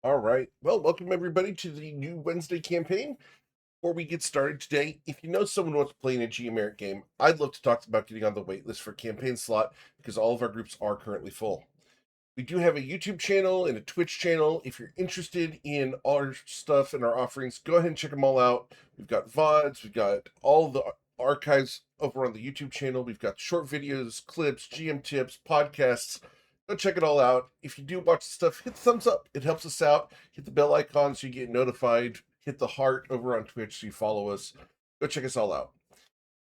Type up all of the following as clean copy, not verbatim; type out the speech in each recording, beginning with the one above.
All right. Well, welcome everybody to the new Wednesday campaign. Before we get started today, if you know someone who wants to play in a Geomeric game, I'd love to talk about getting on the wait list for campaign slot because all of our groups are currently full. We do have a YouTube channel and a Twitch channel. If you're interested in our stuff and our offerings, go ahead and check them all out. We've got VODs, we've got all the archives over on the YouTube channel. We've got short videos, clips, GM tips, podcasts. Go check it all out. If you do watch the stuff, hit the thumbs up. It helps us out. Hit the bell icon so you get notified. Hit the heart over on Twitch so you follow us. Go check us all out.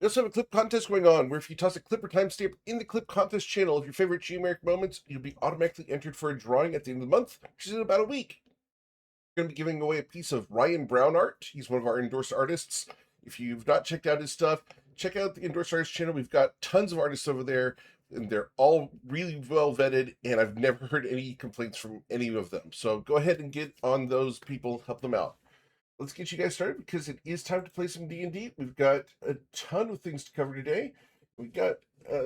We also have a clip contest going on where if you toss a clip or timestamp in the clip contest channel of your favorite Geomeric moments, you'll be automatically entered for a drawing at the end of the month, which is in about a week. We're going to be giving away a piece of Ryan Brown art. He's one of our endorsed artists. If you've not checked out his stuff, check out the endorsed artist channel. We've got tons of artists over there, and they're all really well vetted, and I've never heard any complaints from any of them. So go ahead and get on those people, help them out. Let's get you guys started because it is time to play some D&D. We've got a ton of things to cover today. We got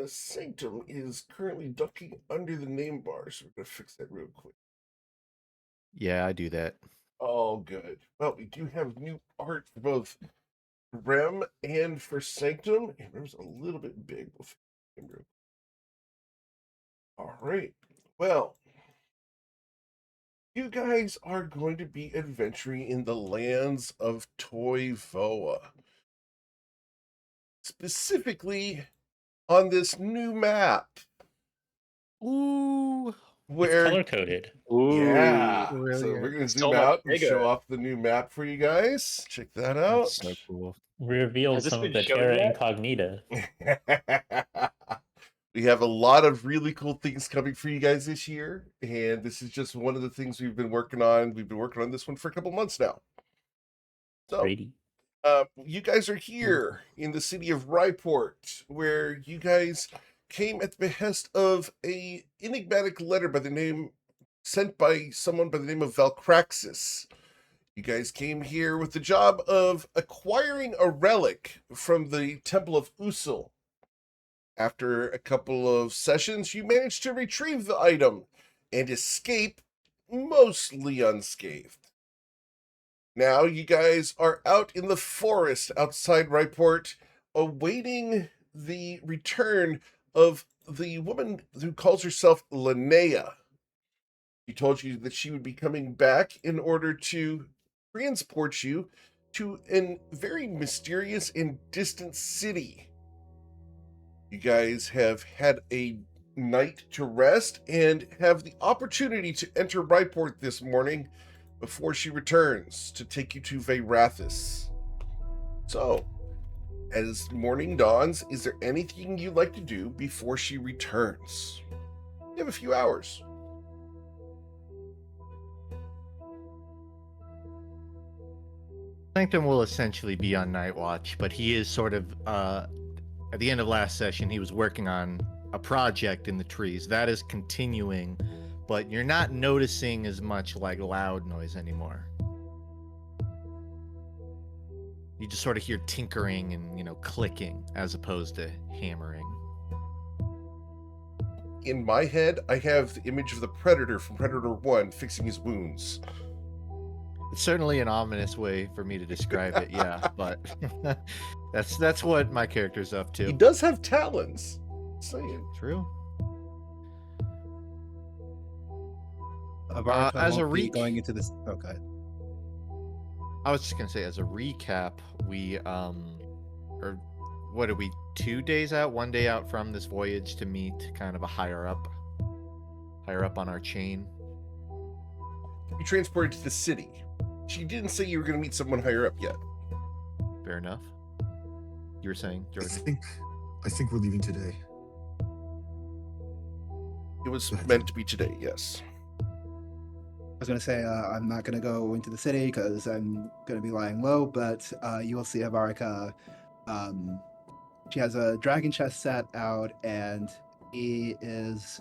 Sanctum is currently ducking under the name bar, so we're going to fix that real quick. Yeah, I do that. Oh, good. Well, we do have new art for both Rem and for Sanctum. And Rem's a little bit big. We'll fix him real quick. All right. Well, you guys are going to be adventuring in the lands of Toivoa. Specifically on this new map Ooh, It's where color coded. yeah, so brilliant. we're gonna So zoom much out and bigger. show off the new map for you guys. Check that out. That's so cool. Reveal Has this some of been the shown Terra yet? Incognita. We have a lot of really cool things coming for you guys this year, and this is just one of the things we've been working on. We've been working on this one for a couple months now. So Brady. you guys are here in the city of Ryport, where you guys came at the behest of a enigmatic letter by the name sent by someone by the name of Valcraxis. You guys came here with the job of acquiring a relic from the Temple of Usul. After a couple of sessions, you managed to retrieve the item and escape mostly unscathed. Now you guys are out in the forest outside Ryport, awaiting the return of the woman who calls herself Linnea. She told you that she would be coming back in order to transport you to a very mysterious and distant city. You guys have had a night to rest and have the opportunity to enter Ryport this morning before she returns to take you to Veyrathis. So, as morning dawns, is there anything you'd like to do before she returns? You have a few hours. Sanctum will essentially be on night watch, but he is sort of at the end of last session he was working on a project in the trees. That is continuing, but you're not noticing as much like loud noise anymore. You just sort of hear tinkering and clicking as opposed to hammering. In my head, I have the image of the Predator from Predator 1 fixing his wounds. It's certainly an ominous way for me to describe it, yeah, but that's what my character's up to. He does have talons. Saying. True. As a going into this. Oh, go ahead. I was just gonna say, as a recap, we or what are we? 2 days out, 1 day out from this voyage to meet kind of a higher up on our chain. You transported to the city. She didn't say you were going to meet someone higher up yet. Fair enough. You were saying, Jordan? I think we're leaving today. It was meant to be today, yes. I was going to say I'm not going to go into the city because I'm going to be lying low, but you will see Avarika. She has a dragon chest set out, and he is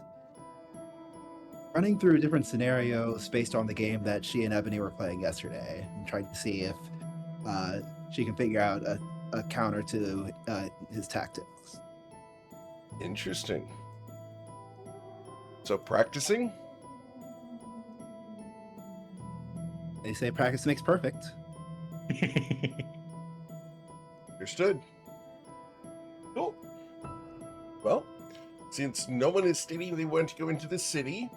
running through different scenarios based on the game that she and Ebony were playing yesterday, and trying to see if she can figure out a counter to his tactics. Interesting. So practicing? They say practice makes perfect. Understood. Cool. Well, since no one is stating they want to go into the city,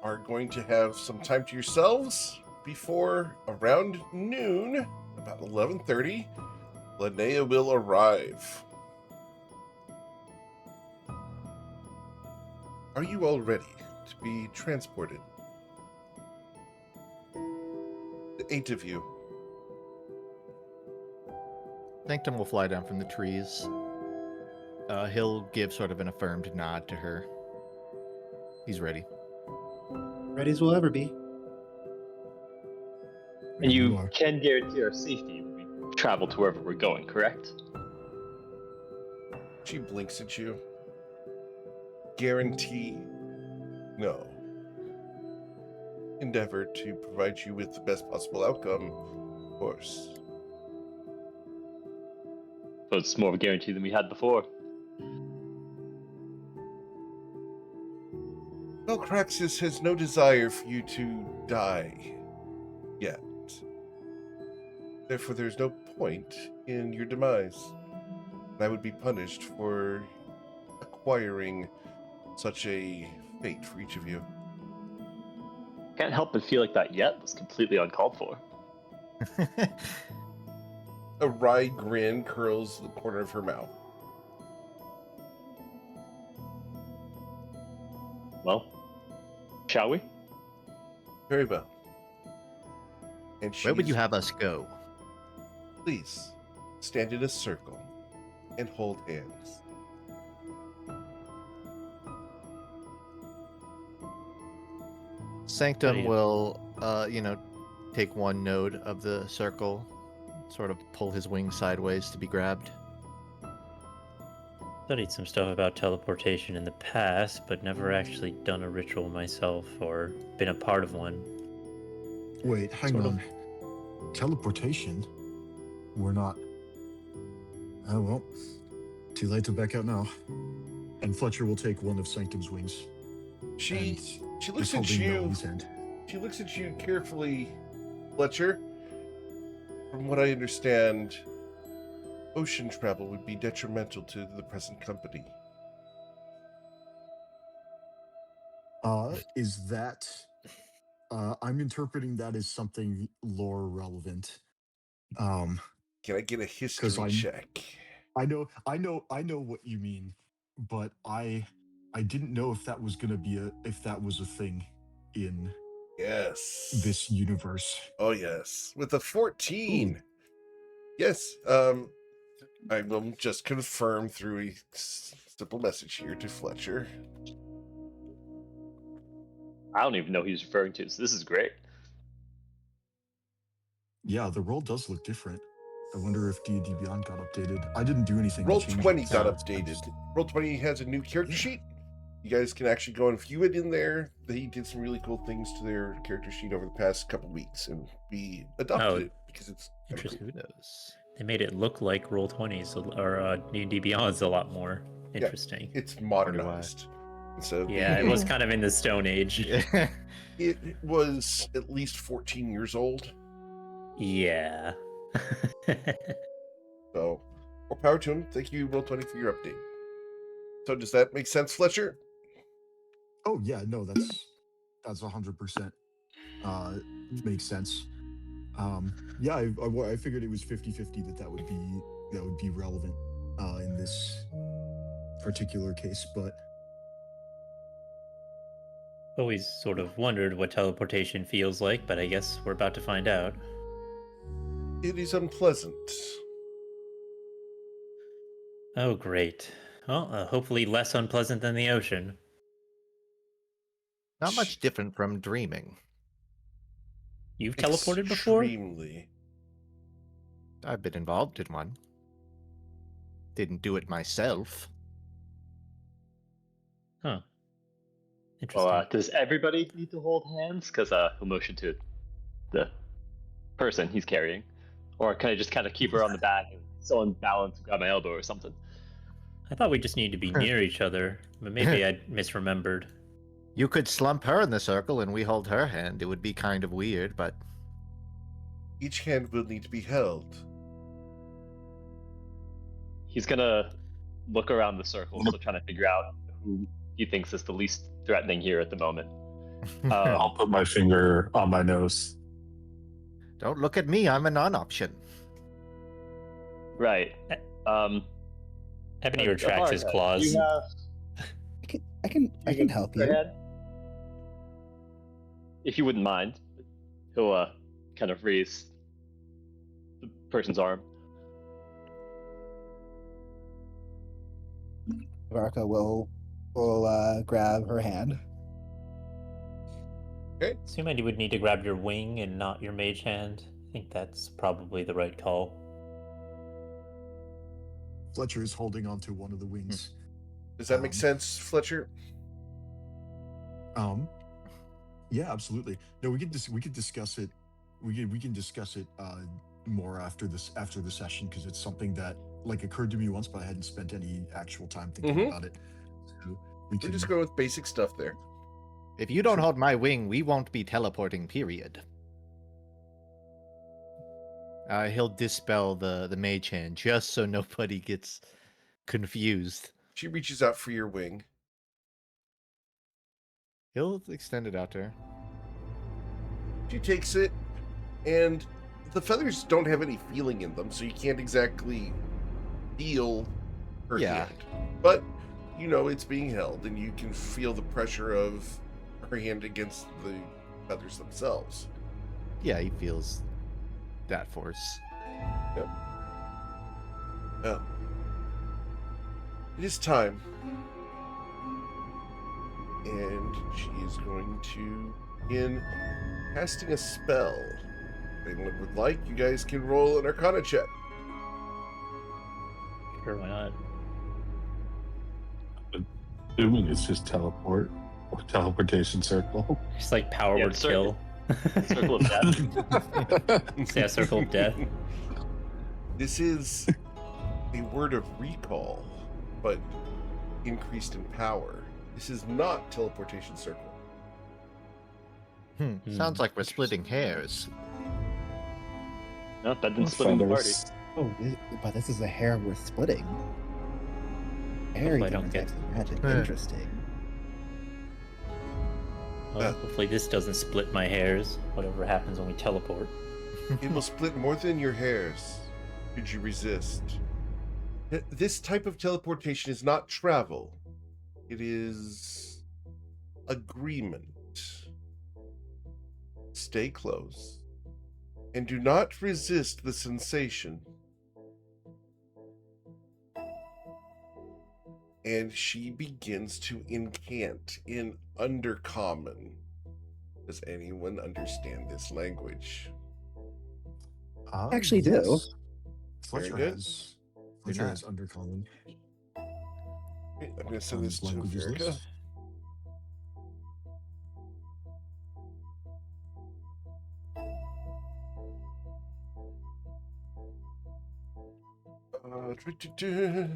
are going to have some time to yourselves before around noon, about 11:30, Linnea will arrive. Are you all ready to be transported? The 8 of you. Sanctum will fly down from the trees. He'll give sort of an affirmed nod to her. He's ready. Ready as we'll ever be. And There you are. can guarantee our safety when we travel to wherever we're going, correct? She blinks at you. Guarantee? No. Endeavor to provide you with the best possible outcome, of course. So it's more of a guarantee than we had before. Velcraxis has no desire for you to die yet. Therefore, there's no point in your demise. And I would be punished for acquiring such a fate for each of you. Can't help but feel like that yet was completely uncalled for. A wry grin curls the corner of her mouth. Well, shall we? Very well. And Where would you she's- have us go? Please, stand in a circle and hold hands. Sanctum Ready. will, take one node of the circle, sort of pull his wings sideways to be grabbed. Studied some stuff about teleportation in the past, but never actually done a ritual myself or been a part of one. Wait, hang Sort of. on. Teleportation? We're not. Oh well. Too late to back out now. And Fletcher will take one of Sanctum's wings. She and looks just at holding you. Melon's hand. She looks at you carefully, Fletcher. From what I understand, ocean travel would be detrimental to the present company. Is that? I'm interpreting that as something lore relevant. Can I get a history I'm- check? I know what you mean, but I didn't know if that was gonna be if that was a thing in Yes. this universe. Oh yes, with a 14. Yes. I will just confirm through a simple message here to Fletcher. I don't even know who he's referring to, so this is great. Yeah, the roll does look different. I wonder if D&D Beyond got updated. I didn't do anything. to Roll change 20 it, got so I updated. just- Roll 20 has a new character Yeah. sheet. You guys can actually go and view it in there. They did some really cool things to their character sheet over the past couple weeks, and we adopted Oh, it because it's kinda interesting. Who knows? They made it look like Roll20s or D&D Beyond's a lot more interesting. cool. It's modernized. So Yeah, it was kind of in the Stone Age. it was at least 14 years old. Yeah. So more power to him. Thank you, Roll 20, for your update. So does that make sense, Fletcher? Oh yeah, no, that's 100% makes sense. Yeah, I figured it was 50-50 that would be relevant in this particular case, but Always sort of wondered what teleportation feels like, but I guess we're about to find out. It is unpleasant. Oh, great. Well, hopefully less unpleasant than the ocean. Not much different from dreaming. You've teleported before? Extremely. I've been involved in one. Didn't do it myself. Huh. Interesting. Well, does everybody need to hold hands? Because he'll motion to the person he's carrying. Or can I just kind of keep her on the back and someone balance and grab my elbow or something? I thought we just needed to be near each other, but maybe I misremembered. You could slump her in the circle and we hold her hand. It would be kind of weird, but Each hand will need to be held. He's gonna look around the circle, still trying to figure out who he thinks is the least threatening here at the moment. I'll put my finger on my nose. don't look at me. I'm a non-option. Right. Ebony retracts his claws. You have I can help you. Fred? If you wouldn't mind, he'll kind of raise the person's arm. Varka will grab her hand. Assuming you would need to grab your wing and not your mage hand. I think that's probably the right call. Fletcher is holding onto one of the wings. Does that make sense, Fletcher? Yeah, absolutely. No, we could discuss it. We can discuss it more after the session, because it's something that occurred to me once, but I hadn't spent any actual time thinking about it. So we We're can just going with basic stuff there. If you don't hold my wing, we won't be teleporting, period. He'll dispel the mage hand just so nobody gets confused. She reaches out for your wing. He'll extend it out to her. She takes it, and the feathers don't have any feeling in them, so you can't exactly feel her Yeah. hand. But, you know, it's being held, and you can feel the pressure of her hand against the feathers themselves. Yeah, he feels that force. Yep. Oh. It is time. And she is going to begin casting a spell. If anyone would like, you guys can roll an Arcana check. Sure, why not? Assuming it's just teleport or teleportation circle. Just like power Yeah, word circle. kill. Circle of death. Yeah, circle of death. This is a word of recall, but increased in power. This is not teleportation circle. Sounds like we're splitting hairs. No, that didn't split the party. Feathers. Oh, but this is a hair worth splitting. Very Hopefully I don't different get- types of magic. Yeah. Interesting. Well, hopefully this doesn't split my hairs. Whatever happens when we teleport. It will split more than your hairs. Should you resist? This type of teleportation is not travel. It is agreement. Stay close. And do not resist the sensation. And she begins to incant in Undercommon. Does anyone understand this language? I actually do. yes. Very Fletcher good. has You're Fletcher not. has undercommon. Okay, I'm going to send this to Language is Verica. this? Du-du-du.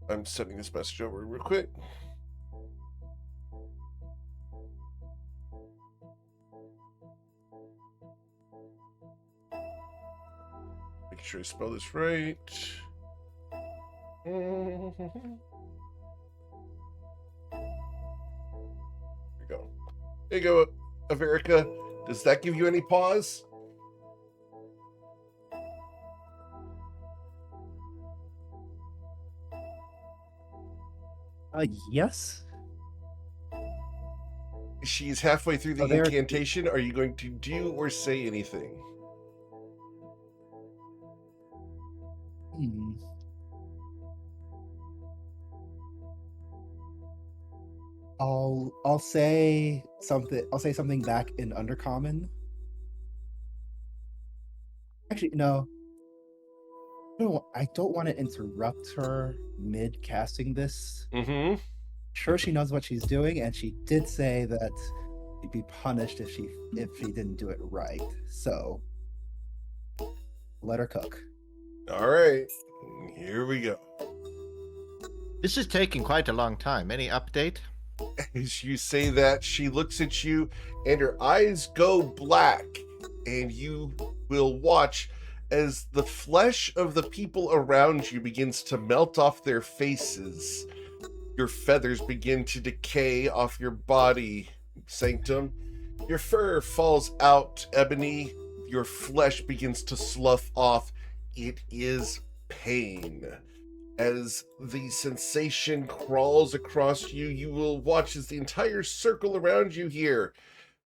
I'm sending this message over real quick. Make sure I spell this right. There we go. There you go, Averica. Does that give you any pause? Yes. She's halfway through the Averica- incantation. Are you going to do or say anything? Hmm. I'll say something. I'll say something back in Undercommon. Actually, no. No, I don't want to interrupt her mid casting this. Mm-hmm. Sure, she knows what she's doing, and she did say that she'd be punished if she didn't do it right. So let her cook. All right, here we go. This is taking quite a long time. Any update? As you say that, she looks at you and her eyes go black, and you will watch as the flesh of the people around you begins to melt off their faces. Your feathers begin to decay off your body, Sanctum. Your fur falls out, Ebony. Your flesh begins to slough off. It is pain. As the sensation crawls across you, you will watch as the entire circle around you here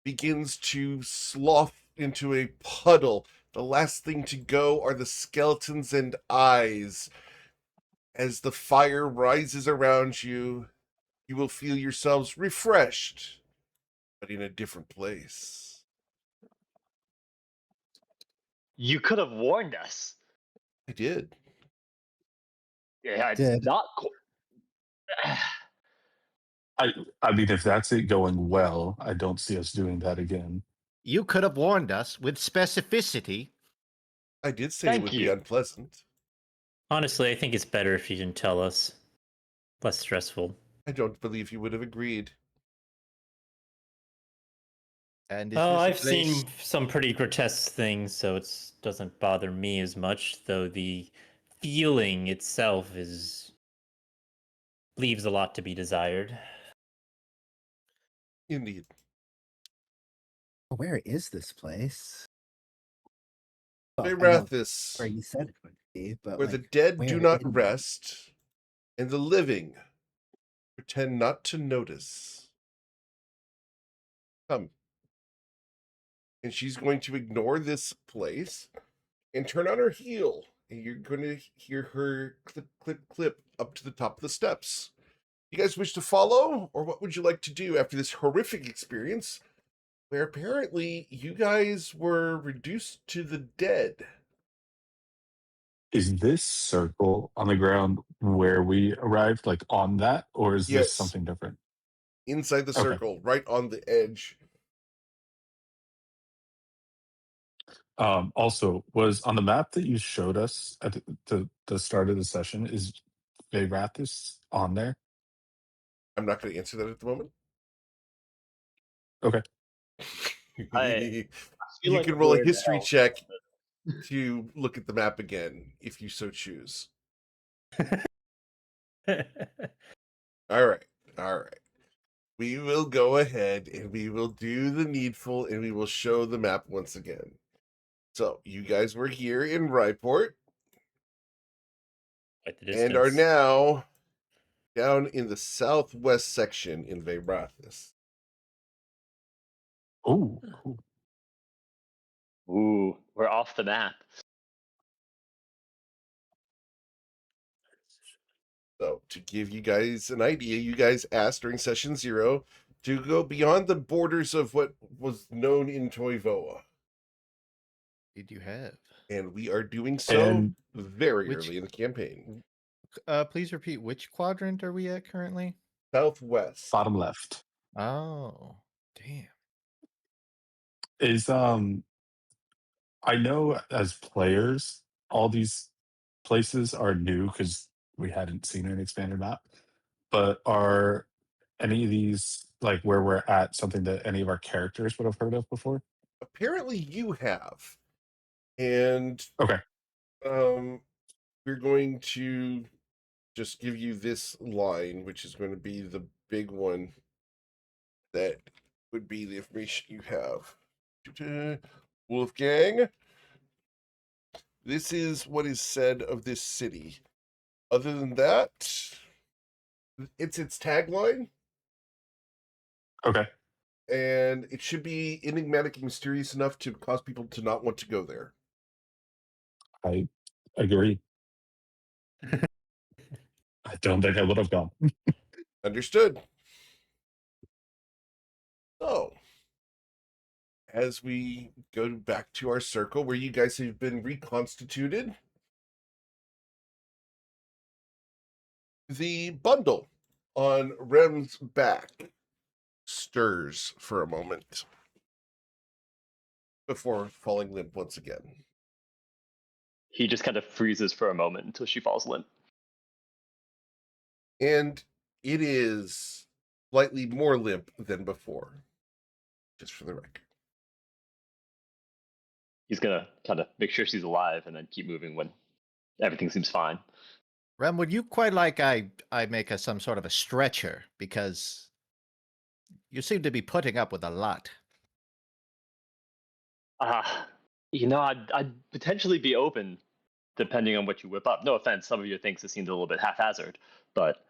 begins to slough into a puddle. The last thing to go are the skeletons and eyes. As the fire rises around you, you will feel yourselves refreshed, but in a different place. You could have warned us. I did. Yeah, it's Did. not. I mean, if that's it going well, I don't see us doing that again. You could have warned us with specificity. I did say it Thank would be you. unpleasant. Honestly, I think it's better if you didn't tell us. Less stressful. I don't believe you would have agreed. And is Oh, this a I've place- seen some pretty grotesque things, so it doesn't bother me as much. Though the feeling itself leaves a lot to be desired. Indeed. Where is this place? Well, I know Barathis, where you said it would be, but where like, the dead do where not in- rest, and the living pretend not to notice. Come. And she's going to ignore this place and turn on her heel. And you're going to hear her clip, clip, clip up to the top of the steps. You guys wish to follow? Or what would you like to do after this horrific experience where apparently you guys were reduced to the dead? Is this circle on the ground where we arrived, like on that, or is Yes. this something different? Inside the Okay. circle, right on the edge. Also, was on the map that you showed us at the start of the session, is Veyrathis on there? I'm not going to answer that at the moment. Okay. I feel You like can roll a we're in history hell. check to look at the map again, if you so choose. All right. All right. We will go ahead and we will do the needful and we will show the map once again. So, you guys were here in Ryport Quite the and are distance. now down in the southwest section in Veyrathis. Oh, cool. Ooh, we're off the map. So, to give you guys an idea, you guys asked during session 0 to go beyond the borders of what was known in Toivoa. did you have? And we are doing so And very which- early in the campaign. Please repeat, which quadrant are we at currently? Southwest. bottom left Oh, damn. is I know as players, all these places are new because we hadn't seen an expanded map. But are any of these, like where we're at, something that any of our characters would have heard of before? Apparently you have. And Okay. we're going to just give you this line, which is going to be the big one that would be the information you have. Wolfgang, this is what is said of this city. Other than that, it's its tagline, Okay. and it should be enigmatic and mysterious enough to cause people to not want to go there. I agree. I don't think I would have gone. Understood. So, as we go back to our circle where you guys have been reconstituted, the bundle on Rem's back stirs for a moment before falling limp once again. He just kind of freezes for a moment until she falls limp. And it is slightly more limp than before, just for the record. He's gonna kind of make sure she's alive and then keep moving when everything seems fine. Rem, would you quite like I make some sort of a stretcher, because you seem to be putting up with a lot. I'd potentially be open depending on what you whip up. No offense, some of your things have seemed a little bit haphazard, but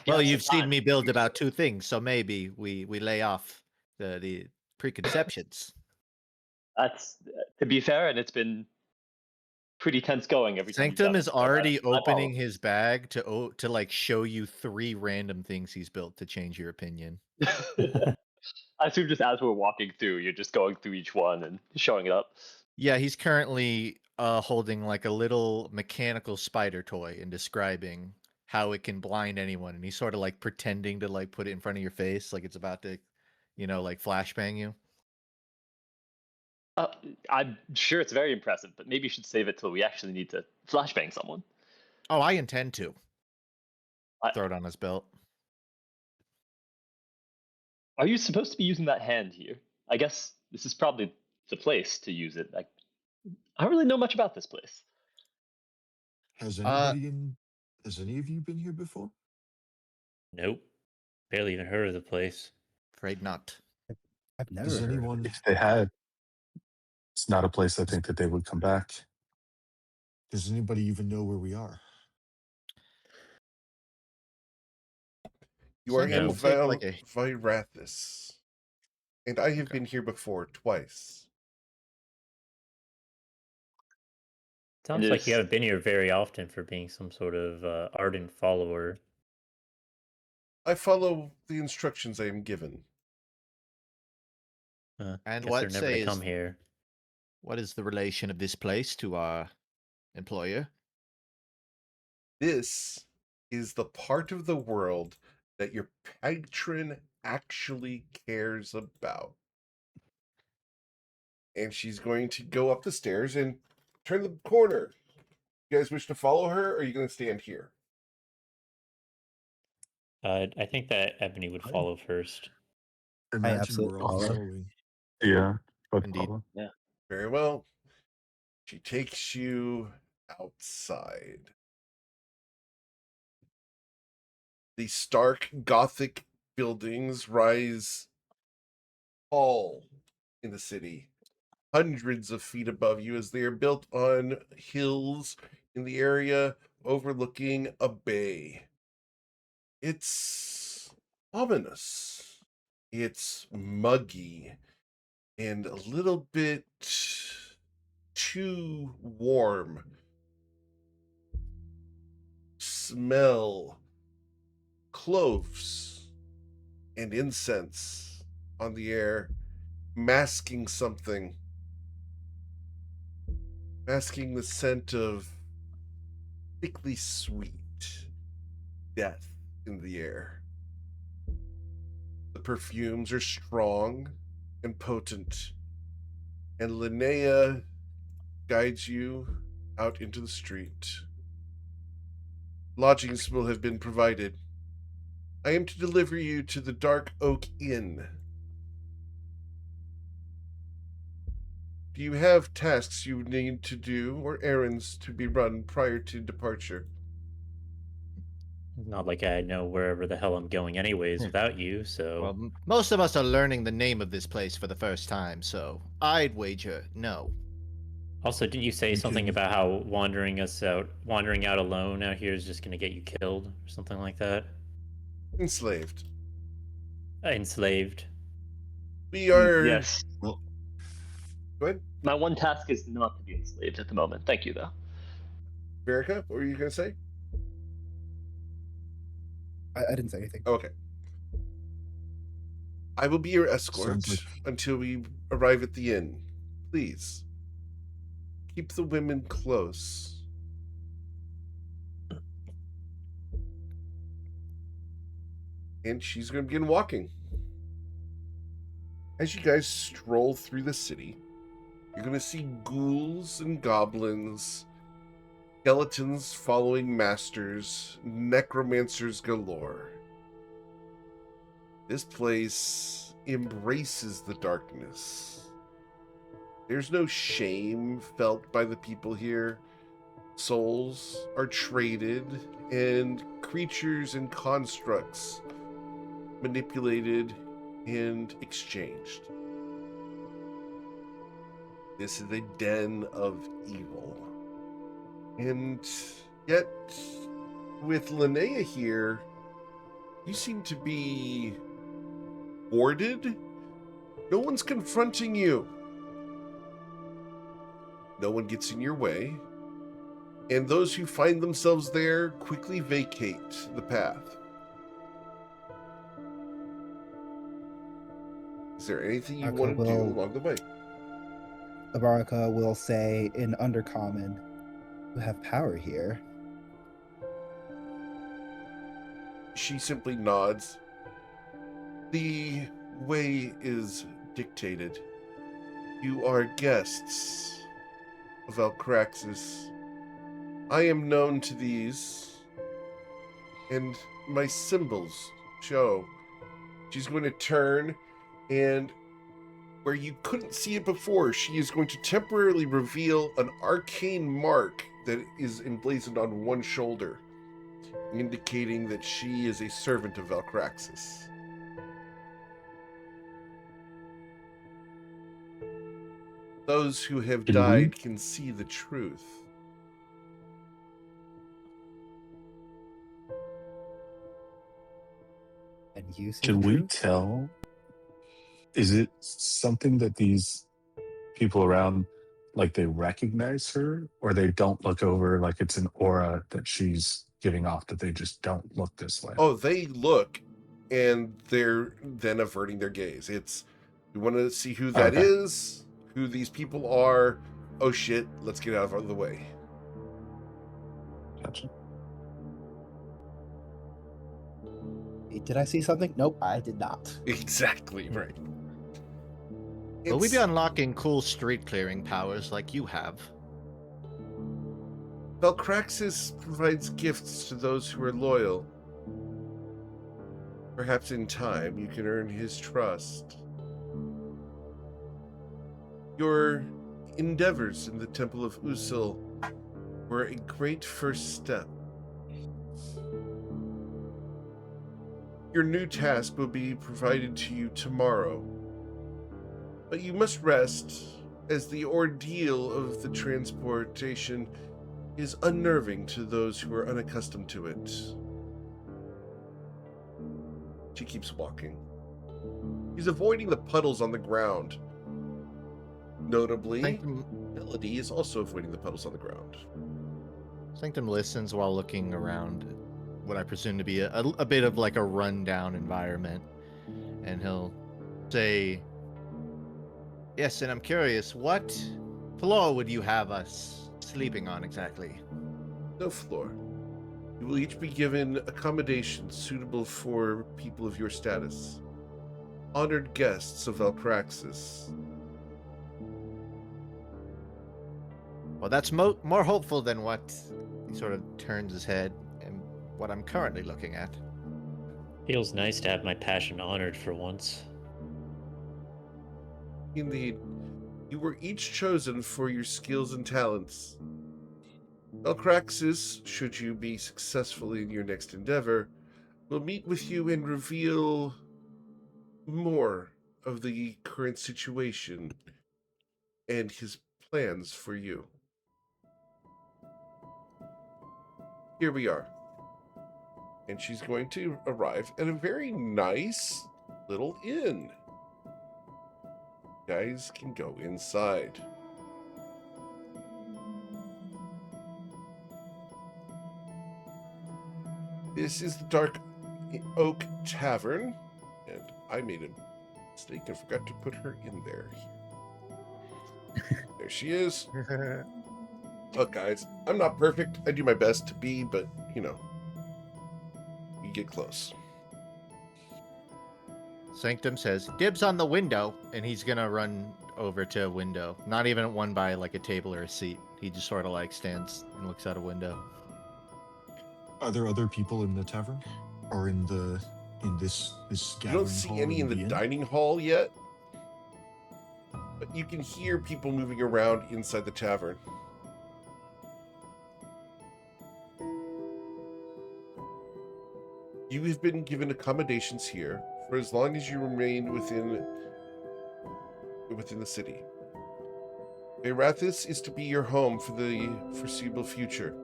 Well, you've seen me build about 2 things, so maybe we lay off the preconceptions. That's to be fair, and it's been pretty tense going every time. Sanctum is already opening his bag to like show you 3 random things he's built to change your opinion. I assume just as we're walking through, you're just going through each one and showing it up. Yeah, he's currently holding like a little mechanical spider toy and describing how it can blind anyone, and he's sort of like pretending to like put it in front of your face like it's about to, like flashbang you. I'm sure it's very impressive, but maybe you should save it till we actually need to flashbang someone. Oh, I intend to. Throw it on his belt. Are you supposed to be using that hand here? I guess this is probably the place to use it. I don't really know much about this place. Has any of you been here before? Nope. Barely even heard of the place. Afraid not. I've never Does heard of anyone? it. If they had, it's not a place I think that they would come back. Does anybody even know where we are? You are Sanctum in will take, like, a- Virathis, and I have Okay. been here before twice. Sounds like you haven't been here very often for being some sort of ardent follower. I follow the instructions I am given. And Guess what they're never say to is- come here. What is the relation of this place to our employer? This is the part of the world that your patron actually cares about. And she's going to go up the stairs and turn the corner. You guys wish to follow her, or are you going to stand here? I think that Ebony would follow first. Imagine absolutely we're all follow. following. Yeah. But Indeed. Very well. She takes you outside. The stark Gothic buildings rise tall in the city, hundreds of feet above you, as they are built on hills in the area overlooking a bay. It's ominous. It's muggy and a little bit too warm. Smell cloves and incense on the air, masking something, masking the scent of thickly sweet death in the air. The perfumes are strong and potent, and Linnea guides you out into the street. Lodgings will have been provided. I am to deliver you to the Dark Oak Inn. Do you have tasks you need to do or errands to be run prior to departure? Not like I know wherever the hell I'm going anyways without you, so... Well, most of us are learning the name of this place for the first time, so I'd wager no. Also, didn't you say We something can- about how wandering out alone out here is just going to get you killed or something like that? Enslaved. Enslaved. We are... Yes. Well, Go ahead. My one task is not to be enslaved at the moment. Thank you, though. Verica, what were you going to say? I didn't say anything. Okay. I will be your escort Sounds like- until we arrive at the inn. Please. Keep the women close. And she's going to begin walking. As you guys stroll through the city, you're going to see ghouls and goblins Skeletons following masters, necromancers galore. This place embraces the darkness. There's no shame felt by the people here. Souls are traded, and creatures and constructs manipulated and exchanged. This is a den of evil. And yet, with Linnea here, you seem to be warded. No one's confronting you. No one gets in your way. And those who find themselves there quickly vacate the path. Is there anything you want to do along the way? Abaraka will say in Undercommon, "You have power here." She simply nods. The way is dictated. You are guests of Alcraxis. I am known to these, and my symbols show. She's going to turn, and where you couldn't see it before, she is going to temporarily reveal an arcane mark that is emblazoned on one shoulder, indicating that she is a servant of Alcraxis. Those who have died can see the truth. And you see Can the we truth? tell? Is it something that these people around, like, they recognize her, or they don't look over, like it's an aura that she's giving off that they just don't look this way? Oh, they look, and they're then averting their gaze. It's, we want to see who that Okay. is, who these people are. Oh shit, let's get out of the way. Gotcha. Did I see something? Nope, I did not. Exactly, right. Will we be It's- unlocking cool street clearing powers like you have? Valcraxis provides gifts to those who are loyal. Perhaps in time you can earn his trust. Your endeavors in the Temple of Usul were a great first step. Your new task will be provided to you tomorrow. But you must rest, as the ordeal of the transportation is unnerving to those who are unaccustomed to it. She keeps walking. She's avoiding the puddles on the ground. Notably, Sanctum, Melody is also avoiding the puddles on the ground. Sanctum listens while looking around what I presume to be a bit of like a rundown environment. And he'll say, "Yes, and I'm curious, what floor would you have us sleeping on exactly?" No floor. You will each be given accommodations suitable for people of your status. Honored guests of Valcraxis. Well, that's more hopeful than what he sort of turns his head and what I'm currently looking at. Feels nice to have my passion honored for once. Indeed, you were each chosen for your skills and talents. Valcraxis, should you be successful in your next endeavor, will meet with you and reveal more of the current situation and his plans for you. Here we are. And she's going to arrive at a very nice little inn. You guys can go inside. This is the Dark Oak Tavern, and I made a mistake and forgot to put her in there. There she is. Look, guys, I'm not perfect. I do my best to be, but, you know, you get close. Sanctum says, "Dibs on the window," and he's gonna run over to a window. Not even one by like a table or a seat. He just sort of like stands and looks out a window. Are there other people in the tavern, or in this You gathering don't see hall any in the inn? dining hall yet, but you can hear people moving around inside the tavern. You have been given accommodations here for as long as you remain within the city. Erathis is to be your home for the foreseeable future.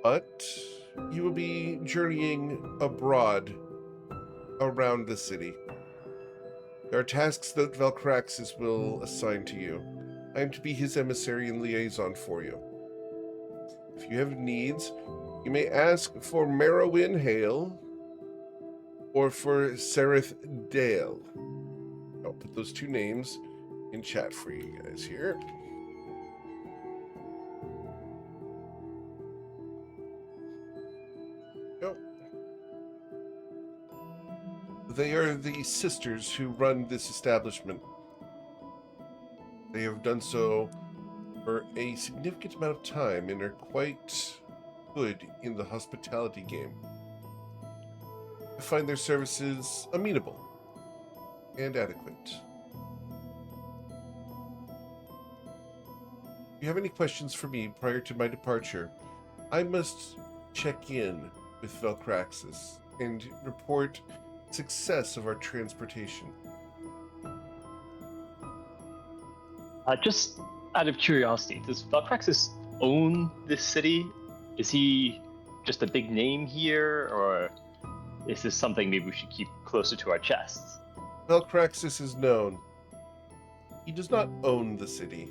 But you will be journeying abroad around the city. There are tasks that Valcraxis will assign to you. I am to be his emissary and liaison for you. If you have needs, you may ask for Merowyn Hale or for Sereth Dale. I'll put those two names in chat for you guys here. Go. They are the sisters who run this establishment. They have done so for a significant amount of time and are quite good in the hospitality game. I find their services amenable and adequate. If you have any questions for me prior to my departure, I must check in with Valcraxis and report success of our transportation. Just out of curiosity, does Valcraxis own this city? Is he just a big name here, or is this something maybe we should keep closer to our chests? Valcraxis is known. He does not own the city.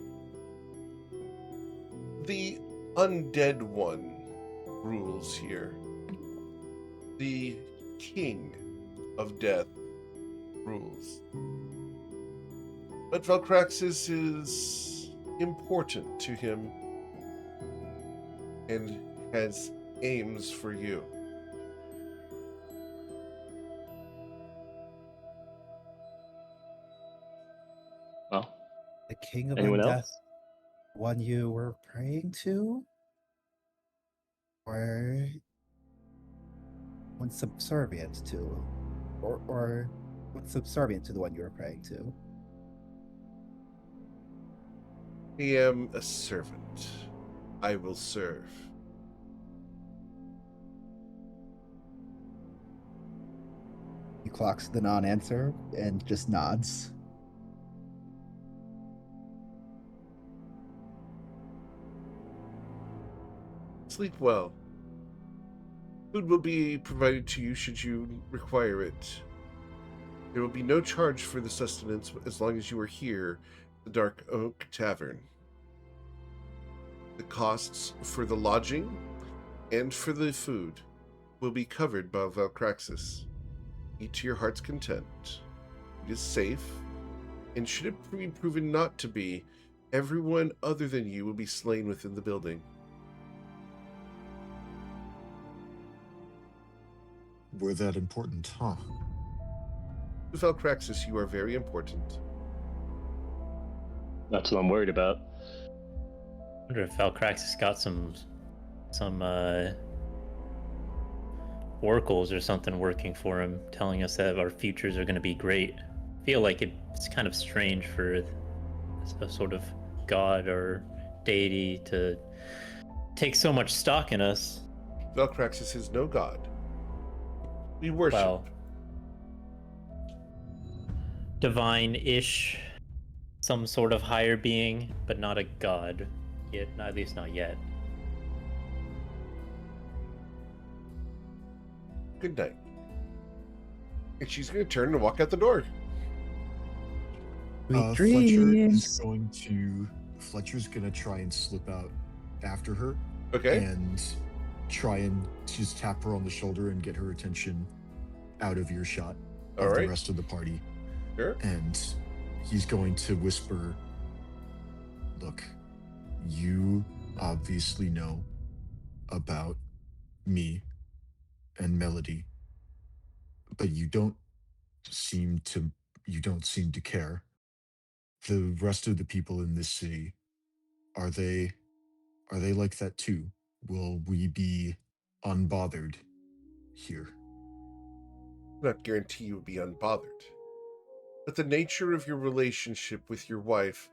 The undead one rules here. The king of death rules. But Valcraxis is important to him and has aims for you. Well, The king of anyone undeath, else? one you were praying to? Or one subservient to? Or one subservient to the one you were praying to? I am a servant. I will serve. He clocks the non-answer and just nods. Sleep well. Food will be provided to you should you require it. There will be no charge for the sustenance as long as you are here at the Dark Oak Tavern. The costs for the lodging and for the food will be covered by Valcraxis. Eat to your heart's content. It is safe, and should it be proven not to be, everyone other than you will be slain within the building. We're that important, huh? To Valcraxis, you are very important. That's what I'm worried about. I wonder if Valcraxis got some oracles or something working for him, telling us that our futures are going to be great. I feel like it's kind of strange for a sort of god or deity to take so much stock in us. Valcraxis is no god. We worship. Well, divine-ish, some sort of higher being, but not a god yet. At least not yet. Good night. And she's going to turn and walk out the door. Sweet Fletcher's dreams. Fletcher's gonna try and slip out after her Okay. and try and just tap her on the shoulder and get her attention out of earshot All of right. the rest of the party. Sure. And he's going to whisper, "Look, you obviously know about me and Melody, but you don't seem to care. The rest of the people in this city Are they like that too? Will we be unbothered here? Not guarantee you will be unbothered. But the nature of your relationship with your wife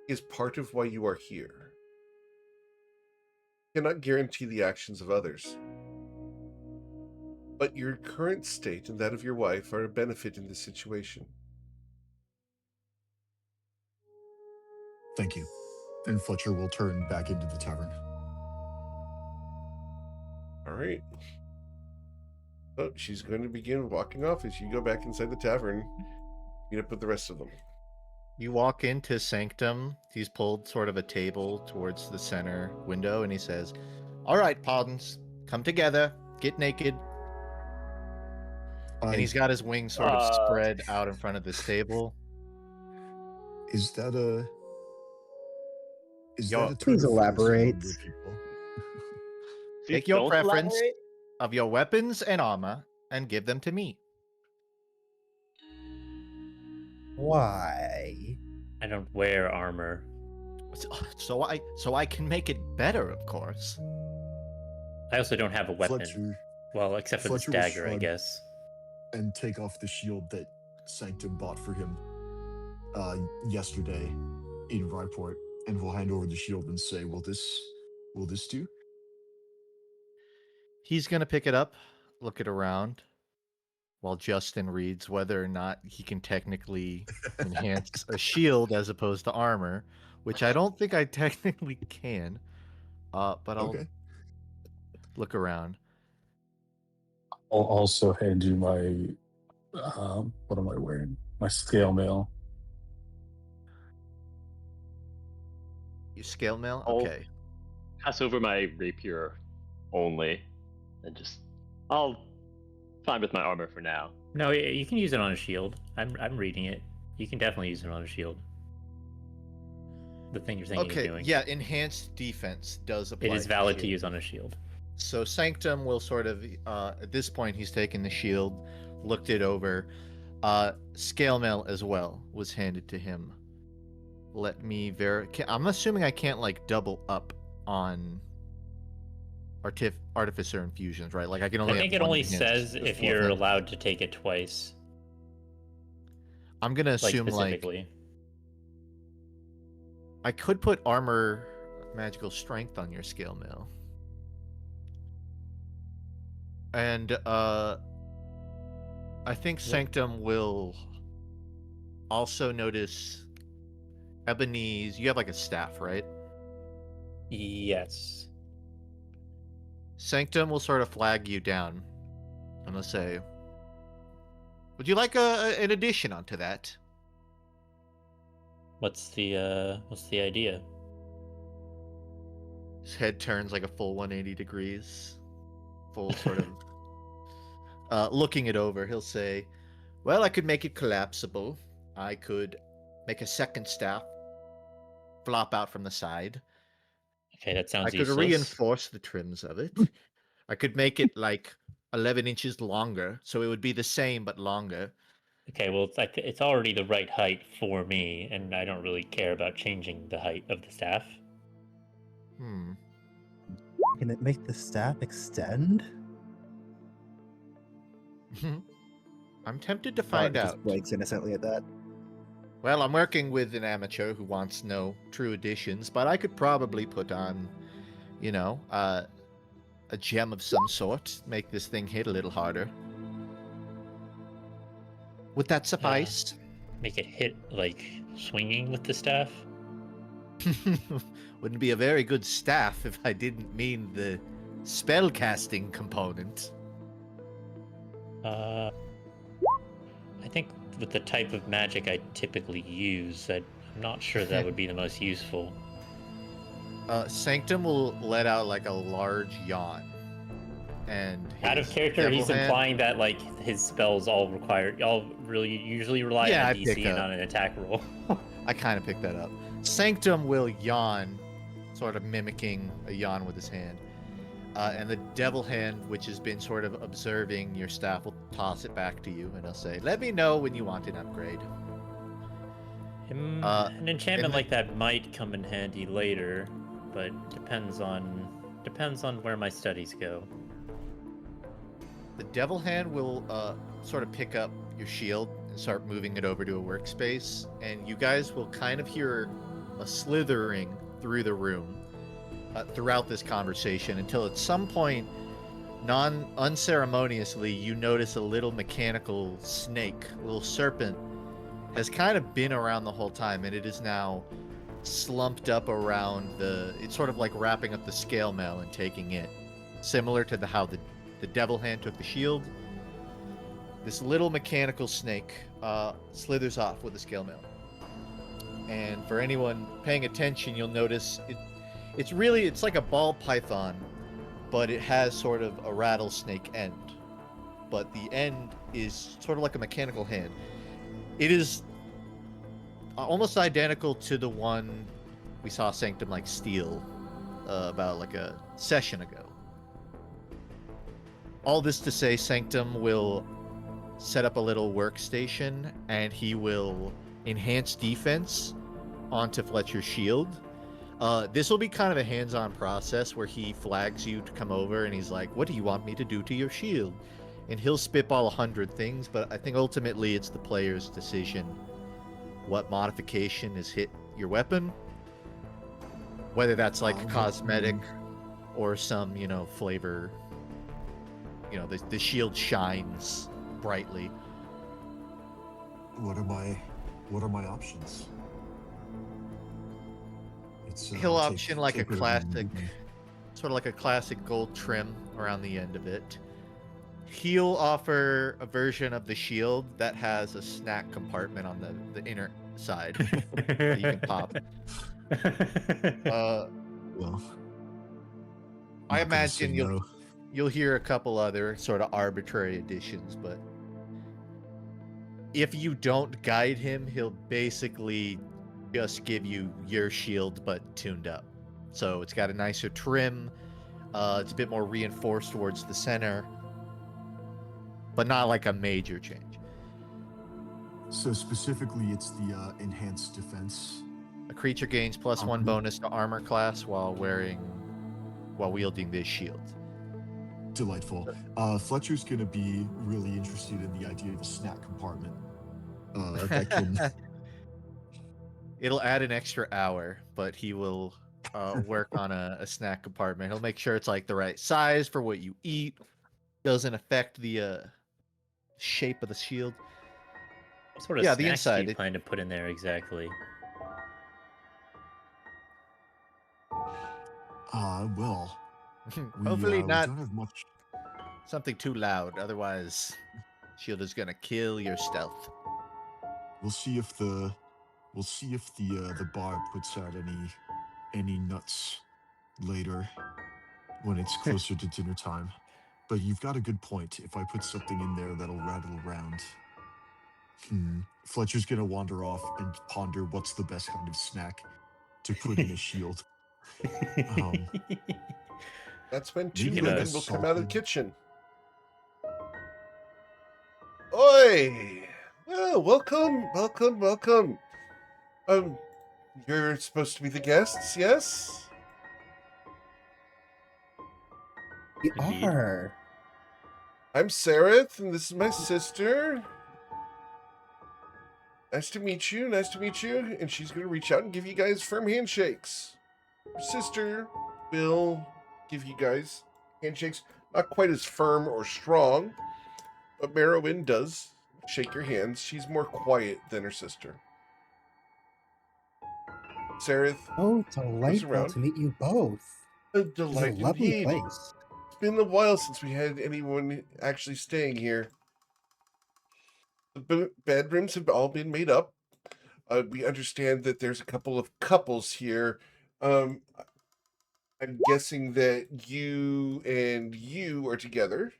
is part of why you are here. Cannot guarantee the actions of others. But your current state and that of your wife are a benefit in this situation. Thank you. And Fletcher will turn back into the tavern. All right. So she's going to begin walking off as you go back inside the tavern, meet up with the rest of them. You walk into Sanctum. He's pulled sort of a table towards the center window, and he says, "All right, Pardons, come together, get naked." And he's got his wings sort of spread out in front of this table. Is that a turn Please of phrase elaborate. among your people? Take your Don't preference elaborate. of your weapons and armor and give them to me. Why? I don't wear armor. So I can make it better, of course. I also don't have a weapon. Fletcher Well, except for this Fletcher will dagger, I shrug. guess. and take off the shield that Sanctum bought for him yesterday in Ryport, and will hand over the shield and say, will this do? He's gonna pick it up, look it around, while Justin reads whether or not he can technically enhance a shield as opposed to armor, which I don't think I technically can. But I'll Okay. look around. I'll also hand you my what am I wearing? My scale mail. You scale mail? I'll- Okay. Pass over my rapier only, and I'll fine with my armor for now. No, you can use it on a shield. I'm reading it. You can definitely use it on a shield. The thing you're thinking of Okay, doing. yeah, enhanced defense does apply. It is valid to shield. use on a shield. So Sanctum will sort of, at this point, he's taken the shield, looked it over. Scale mail as well was handed to him. Let me I'm assuming I can't like double up on artificer infusions, right? Like I can only. I think have it one only enhanced says before if you're that. allowed to take it twice. I'm gonna Like assume like specifically. I could put armor, magical strength on your scale mail. And I think Sanctum will also notice Ebony's. You have like a staff, right? Yes. Sanctum will sort of flag you down and will say, "Would you like an addition onto that?" What's the idea? His head turns like a full 180 degrees. Full sort of looking it over. He'll say, "Well, I could make it collapsible. I could make a second staff flop out from the side. Okay, that sounds I could useless. reinforce the trims of it. I could make it like 11 inches longer, so it would be the same but longer." Okay, well, it's already the right height for me, and I don't really care about changing the height of the staff. Can it make the staff extend? I'm tempted to find Bart out. just blinks innocently at that. Well, I'm working with an amateur who wants no true additions, but I could probably put on, a gem of some sort, make this thing hit a little harder. Would that suffice? Make it hit, like, swinging with the staff? Wouldn't be a very good staff if I didn't mean the spell casting component. I think with the type of magic I typically use, I'm not sure that would be the most useful. Sanctum will let out like a large yawn. And Out of his character, devil he's hand- implying that like his spells all really usually rely Yeah, on I a DC picked and up. on an attack roll. I kind of picked that up. Sanctum will yawn, sort of mimicking a yawn with his hand. And the devil hand, which has been sort of observing your staff, will toss it back to you and he'll say, "Let me know when you want an upgrade." An enchantment and like that might come in handy later, but depends on where my studies go. the devil hand will sort of pick up your shield and start moving it over to a workspace, and you guys will kind of hear a slithering through the room throughout this conversation until at some point, unceremoniously, you notice a little mechanical snake, a little serpent, has kind of been around the whole time, and it is now slumped up around it's sort of like wrapping up the scale mail and taking it, similar to how the devil hand took the shield. This little mechanical snake slithers off with the scale mail, and for anyone paying attention, you'll notice it's like a ball python, but it has sort of a rattlesnake end, but the end is sort of like a mechanical hand. It is almost identical to the one we saw Sanctum like steal about like a session ago. All this to say, Sanctum will set up a little workstation, and he will enhance defense onto Fletcher's shield. This will be kind of a hands-on process where he flags you to come over, and he's like, "What do you want me to do to your shield?" And he'll spitball 100 things, but I think ultimately it's the player's decision what modification is hit your weapon, whether that's like a cosmetic or some, flavor. The shield shines brightly. What are my options? He'll option like a classic, sort of like a classic gold trim around the end of it. He'll offer a version of the shield that has a snack compartment on the inner side that you can pop. Well, I imagine you'll hear a couple other sort of arbitrary additions, but if you don't guide him, he'll basically just give you your shield but tuned up. So it's got a nicer trim. It's a bit more reinforced towards the center, but not like a major change. So specifically, it's the enhanced defense. A creature gains +1 bonus to armor class while wielding this shield. Delightful. Fletcher's going to be really interested in the idea of a snack compartment. That can... It'll add an extra hour, but he will work on a snack compartment. He'll make sure it's like the right size for what you eat. Doesn't affect the shape of the shield. What sort of the snacks inside, do you plan to put in there exactly? Well, hopefully we not don't have much. something too loud. Otherwise, shield is gonna kill your stealth. We'll see if the bar puts out any nuts later when it's closer to dinner time. But you've got a good point. If I put something in there that'll rattle around, Fletcher's gonna wander off and ponder what's the best kind of snack to put in a shield. That's when two Maybe women like will come out of the salted- kitchen. Oi! Oh, welcome. You're supposed to be the guests, yes? We Indeed. are. I'm Sareth, and this is my sister. Nice to meet you. And she's going to reach out and give you guys firm handshakes. Her sister will give you guys handshakes. Not quite as firm or strong, but Merowyn does shake your hands. She's more quiet than her sister. Sareth, Oh, delightful around. to meet you both. a This is delight a lovely indeed. place. It's been a while since we had anyone actually staying here. The bedrooms have all been made up. We understand that there's a couple of couples here. I'm guessing that you and you are together,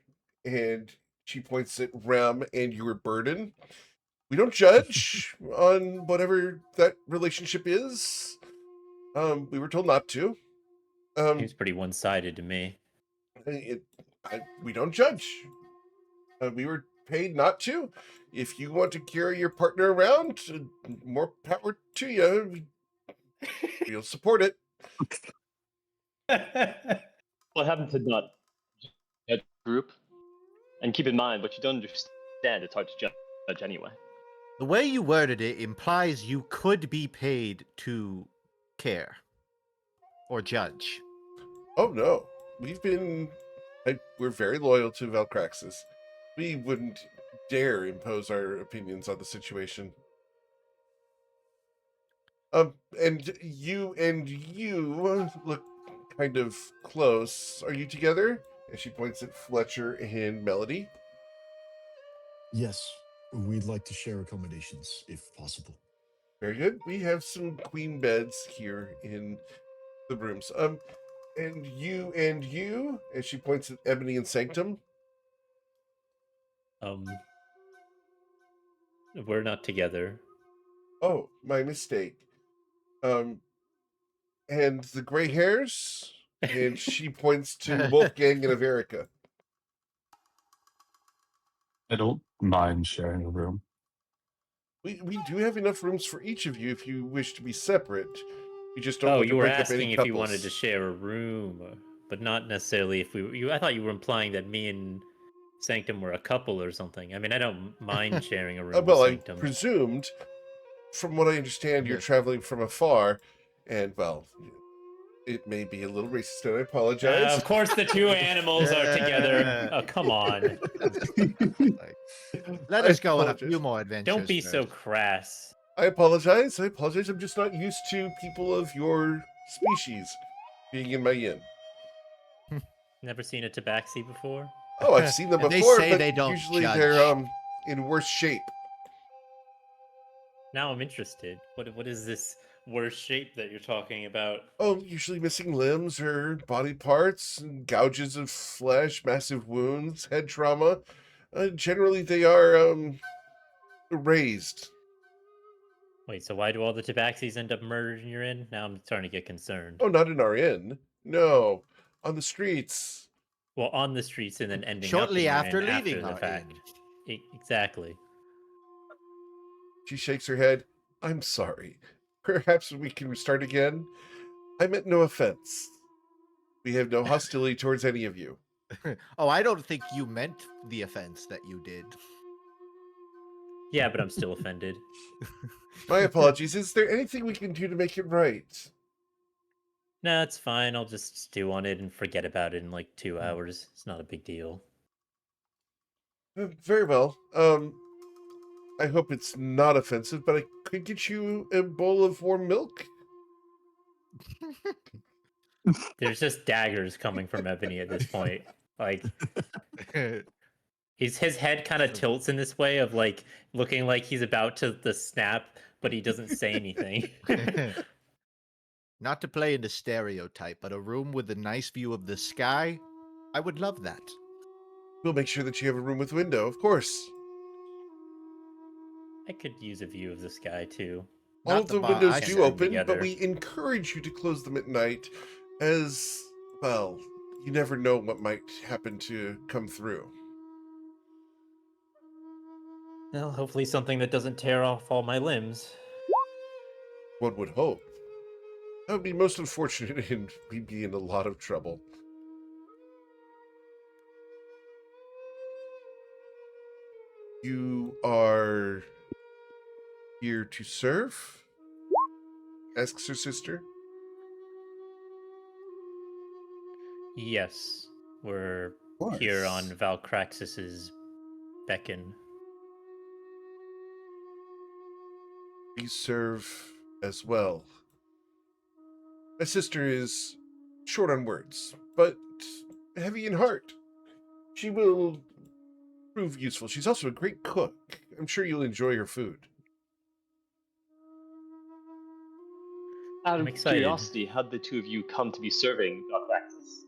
and she points at Rem and you are Burden. We don't judge on whatever that relationship is. We were told not to. Seems pretty one-sided to me. We don't judge. We were paid not to. If you want to carry your partner around, more power to you. We'll support it. What happened to not judge group? And keep in mind, what you don't understand, it's hard to judge anyway. The way you worded it implies you could be paid to care or judge. Oh no, we're very loyal to Valcraxis. We wouldn't dare impose our opinions on the situation. And you look kind of close. Are you together? And she points at Fletcher and Melody. Yes, we'd like to share accommodations if possible. Very good. We have some queen beds here in the rooms. And you, and she points at Ebony and Sanctum. We're not together. Oh, my mistake. And the gray hairs, and she points to Wolfgang and Averica. I don't mind sharing a room. We do have enough rooms for each of you if you wish to be separate. You just don't Oh, want you to were break up asking any if couples. you wanted to share a room, but not necessarily if I thought you were implying that me and Sanctum were a couple or something. I mean, I don't mind sharing a room Well, with I Sanctum. presumed, from what I understand, you're Yes. traveling from afar, and, well, it may be a little racist, and I apologize. Of course, the two animals are together. Oh, come on. Let I us go on a apologize. few more adventures. Don't be so first. crass. I apologize. I'm just not used to people of your species being in my inn. Never seen a tabaxi before? Oh, I've seen them And they before, say but they don't usually judge. they're in worse shape. Now I'm interested. What is this worse shape that you're talking about? Oh, usually missing limbs or body parts, and gouges of flesh, massive wounds, head trauma. Generally, they are raised. Wait, so why do all the tabaxis end up murdered in your inn? Now I'm starting to get concerned. Oh, not in our inn. No, on the streets. Well, on the streets and then ending Shortly up in after your inn leaving after our the fact. inn. Exactly. She shakes her head. I'm sorry. Perhaps we can start again. I meant no offense. We have no hostility towards any of you. Oh, I don't think you meant the offense that you did. Yeah, but I'm still offended. My apologies. Is there anything we can do to make it right? Nah, it's fine. I'll just stew on it and forget about it in like 2 hours. It's not a big deal. Very well. I hope it's not offensive, but I could get you a bowl of warm milk. There's just daggers coming from Ebony at this point. Like, his head kind of tilts in this way of like looking like he's about to the snap, but he doesn't say anything. Not to play into stereotype, but a room with a nice view of the sky, I would love that. We'll make sure that you have a room with window, of course. I could use a view of the sky too. All Not of the the bar windows I do said open, together. but we encourage you to close them at night, as, well, you never know what might happen to come through. Well, hopefully something that doesn't tear off all my limbs. One would hope. That would be most unfortunate, and we'd be in a lot of trouble. You are here to serve? Asks her sister. Yes, we're course. here on Valcraxis's beckon. We serve as well. My sister is short on words, but heavy in heart. She will prove useful. She's also a great cook. I'm sure you'll enjoy her food. Out I'm of excited. curiosity, how'd the two of you come to be serving Valcraxis?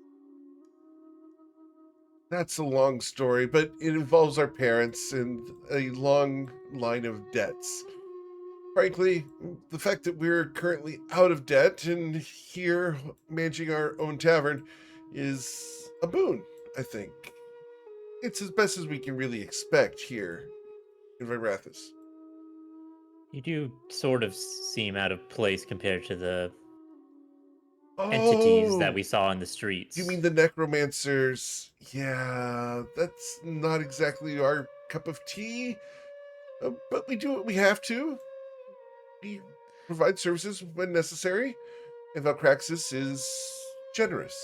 That's a long story, but it involves our parents and a long line of debts. Frankly, the fact that we're currently out of debt and here managing our own tavern is a boon, I think. it's as best as we can really expect here in Virathis. You do sort of seem out of place compared to the entities that Oh, we saw in the streets. you mean the necromancers? Yeah, that's not exactly our cup of tea, but we do what we have to. We provide services when necessary, and Valkraxis is generous.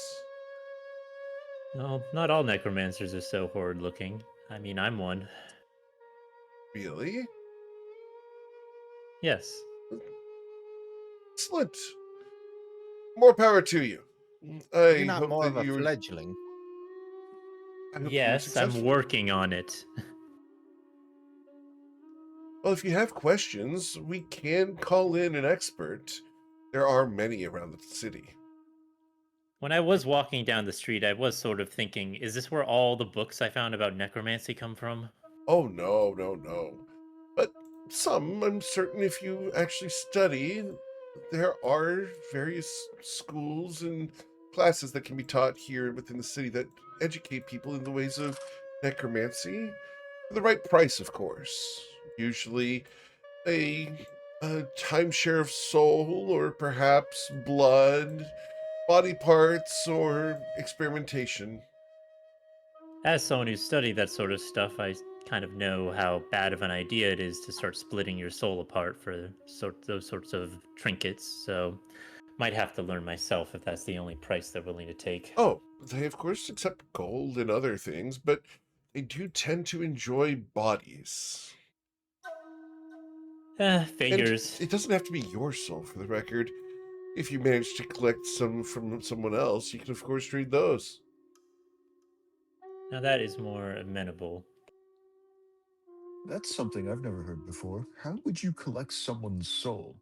No, not all necromancers are so horrid looking. I mean, I'm one. Really? Yes. Excellent. More power to you. You're I not hope more that of a you were. fledgling. I hope you were Yes, I'm successful. working on it. Well, if you have questions, we can call in an expert. There are many around the city. When I was walking down the street, I was sort of thinking, is this where all the books I found about necromancy come from? Oh, no, no, no. But some, I'm certain, if you actually study, there are various schools and classes that can be taught here within the city that educate people in the ways of necromancy for the right price, of course. Usually a timeshare of soul, or perhaps blood, body parts, or experimentation. As someone who studied that sort of stuff, I kind of know how bad of an idea it is to start splitting your soul apart for those sorts of trinkets, so might have to learn myself if that's the only price they're willing to take. Oh, they of course accept gold and other things, but they do tend to enjoy bodies. And Figures. it doesn't have to be your soul, for the record. If you manage to collect some from someone else, you can of course trade those. Now that is more amenable. That's something I've never heard before. How would you collect someone's soul?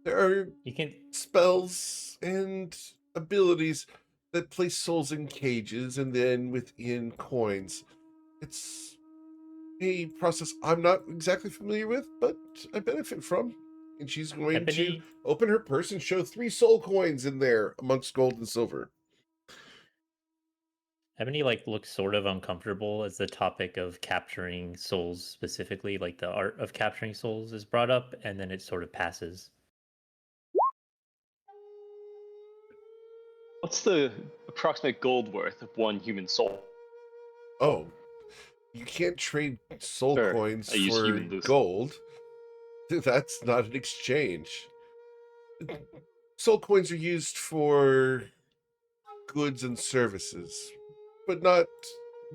There are You can. spells and abilities that place souls in cages and then within coins. It's a process I'm not exactly familiar with, but I benefit from. And she's going to Ebony. open her purse and show 3 soul coins in there amongst gold and silver. Ebony like looks sort of uncomfortable as the topic of capturing souls specifically, like the art of capturing souls is brought up, and then it sort of passes. What's the approximate gold worth of one human soul? Oh, you can't trade soul Sure, coins I use for human loose. gold. That's not an exchange. Soul coins are used for goods and services, but not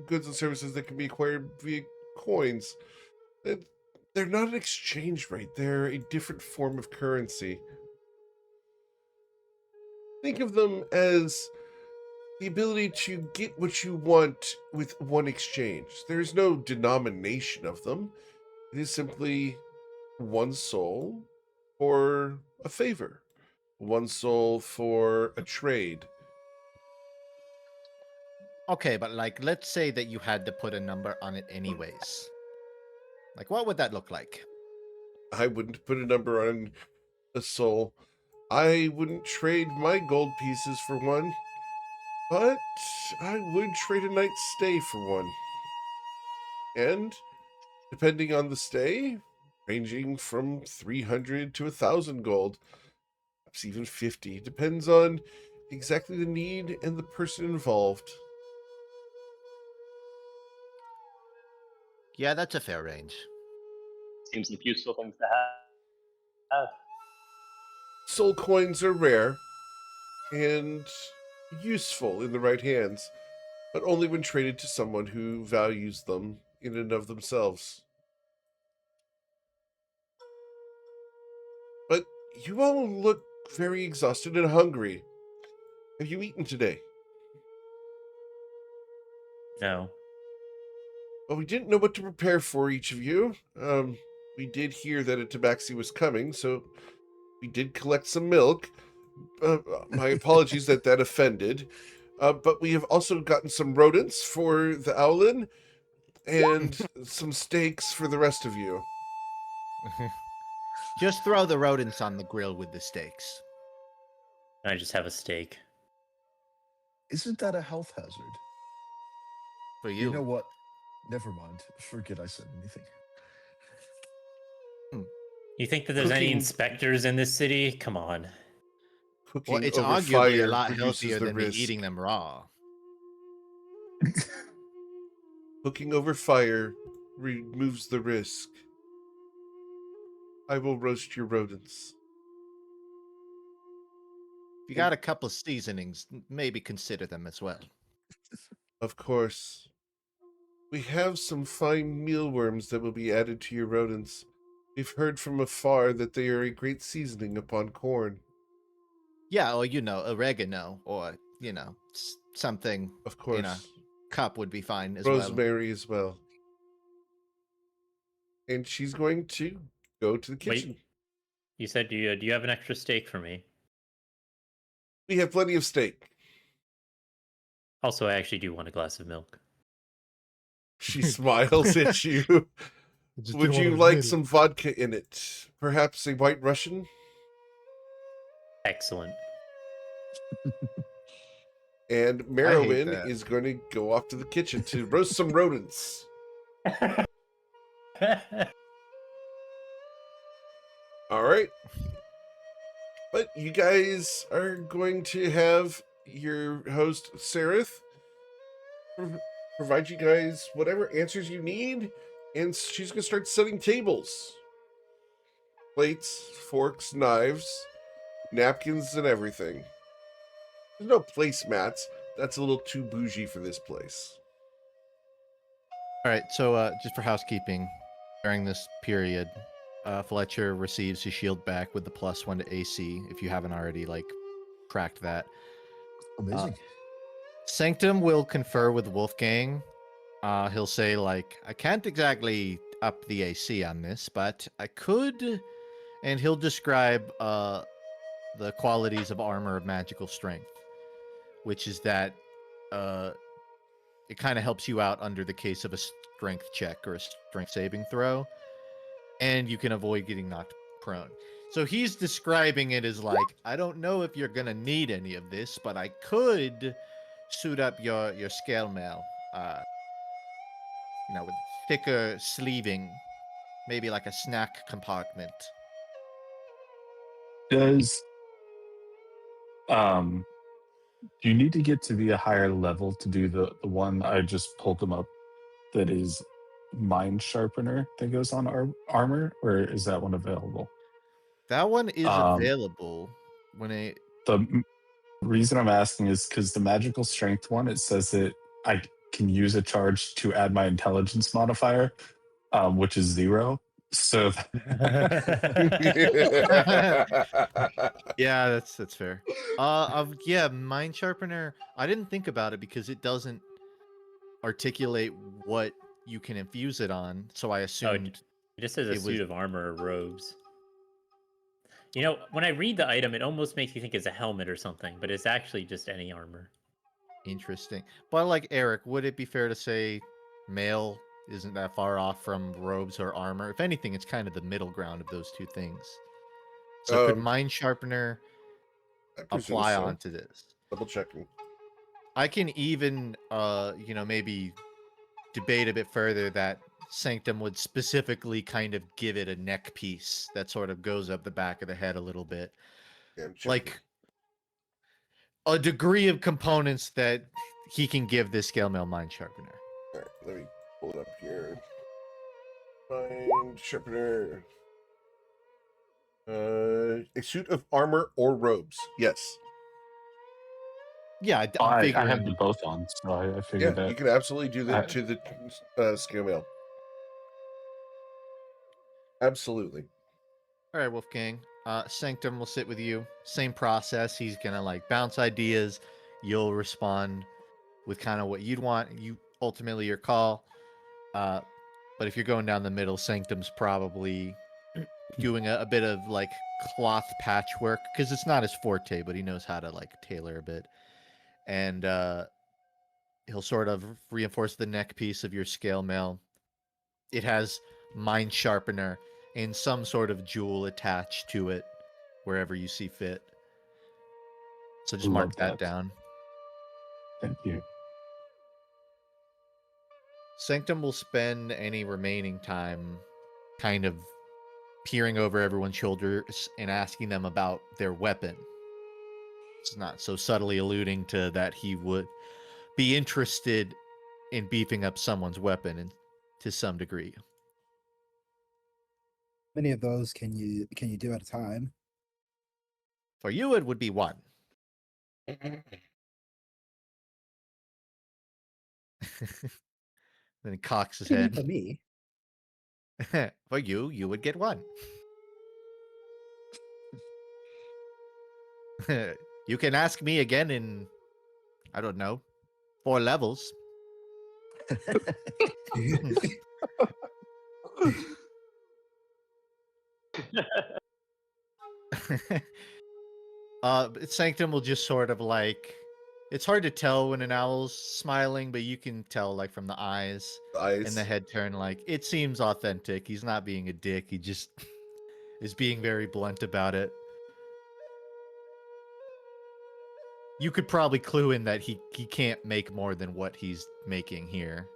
goods and services that can be acquired via coins. They're not an exchange rate, they're a different form of currency. Think of them as the ability to get what you want with one exchange. There is no denomination of them. It is simply one soul for a favor, one soul for a trade. Okay, but like, let's say that you had to put a number on it anyways. Like, what would that look like? I wouldn't put a number on a soul. I wouldn't trade my gold pieces for one, but I would trade a night's stay for one. And depending on the stay, ranging from 300 to 1,000 gold, perhaps even 50, depends on exactly the need and the person involved. Yeah, that's a fair range. Seems like useful things to have. Soul coins are rare and useful in the right hands, but only when traded to someone who values them in and of themselves. But you all look very exhausted and hungry. Have you eaten today? No. Well, we didn't know what to prepare for each of you. We did hear that a tabaxi was coming, so we did collect some milk. My apologies that offended. But we have also gotten some rodents for the owlin and some steaks for the rest of you. Just throw the rodents on the grill with the steaks. I just have a steak. Isn't that a health hazard? for You you. know what? Never mind. Forget I said anything. You think that there's any Cooking- inspectors in this city? Come on. Well, Cooking it's over arguably a fire lot reduces healthier the than me risk. eating them raw. Cooking over fire removes the risk. I will roast your rodents. If you got a couple of seasonings, maybe consider them as well. Of course. We have some fine mealworms that will be added to your rodents. We've heard from afar that they are a great seasoning upon corn. Yeah, or oregano, or something Of in a course. cup would be fine as well. Rosemary as well. And she's going to go to the kitchen. Wait, you said do you have an extra steak for me? We have plenty of steak. Also, I actually do want a glass of milk. She smiles at you. Would you like some vodka in it? Perhaps a white Russian? Excellent. And that. Merowyn is going to go off to the kitchen to roast some rodents. All right. But you guys are going to have your host, Sereth, provide you guys whatever answers you need, and she's going to start setting tables. Plates, forks, knives, napkins, and everything. There's no placemats. That's a little too bougie for this place. All right, so just for housekeeping, during this period, Fletcher receives his shield back with the +1 to AC. If you haven't already cracked that, Amazing. Sanctum will confer with Wolfgang. He'll say I can't exactly up the AC on this, but I could, and he'll describe the qualities of armor of magical strength, which is that it kind of helps you out under the case of a strength check or a strength saving throw, and you can avoid getting knocked prone. So he's describing it as I don't know if you're gonna need any of this, but I could suit up your scale mail, with thicker sleeving, maybe like a snack compartment. Does do you need to get to be a higher level to do the one I just pulled them up that is mind sharpener that goes on armor, or is that one available? That one is Um, available when it. The reason I'm asking is because the magical strength one, it says that I can use a charge to add my intelligence modifier, which is 0. So Yeah, that's fair. Mind sharpener. I didn't think about it because it doesn't articulate what you can infuse it on, so I assumed it just says a it suit was- of armor or robes. When I read the item, it almost makes me think it's a helmet or something, but it's actually just any armor. interesting. But Eric, would it be fair to say mail isn't that far off from robes or armor? If anything, it's kind of the middle ground of those two things. So could mind sharpener I presume apply so. onto this? Double checking. I can even maybe debate a bit further that Sanctum would specifically kind of give it a neck piece that sort of goes up the back of the head a little bit. Yeah, I'm checking. A degree of components that he can give this scale mail mind sharpener. All right, let me pull it up here. Mind sharpener. A suit of armor or robes. Yes. Yeah, I'm I figuring. have them both on, so I Yeah, figured that you can absolutely do that to the scale mail. Absolutely. All right, Wolfgang. Sanctum will sit with you. Same process. He's gonna bounce ideas. You'll respond with kind of what you'd want. You ultimately your call. But if you're going down the middle, Sanctum's probably doing a bit of cloth patchwork because it's not his forte, but he knows how to tailor a bit. And he'll sort of reinforce the neck piece of your scale mail. It has mind sharpener and some sort of jewel attached to it wherever you see fit. So just mark Love that that. down. Thank you. Sanctum will spend any remaining time kind of peering over everyone's shoulders and asking them about their weapon. It's not so subtly alluding to that he would be interested in beefing up someone's weapon to some degree. Many of those can you do at a time? For you, it would be one. Then he cocks his What do you mean head. for me? For you would get one. You can ask me again in, I don't know, 4 levels. Sanctum will just sort of like, it's hard to tell when an owl's smiling, but you can tell like from the eyes and the head turn, like it seems authentic. He's not being a dick. He just is being very blunt about it. You could probably clue in that he can't make more than what he's making here.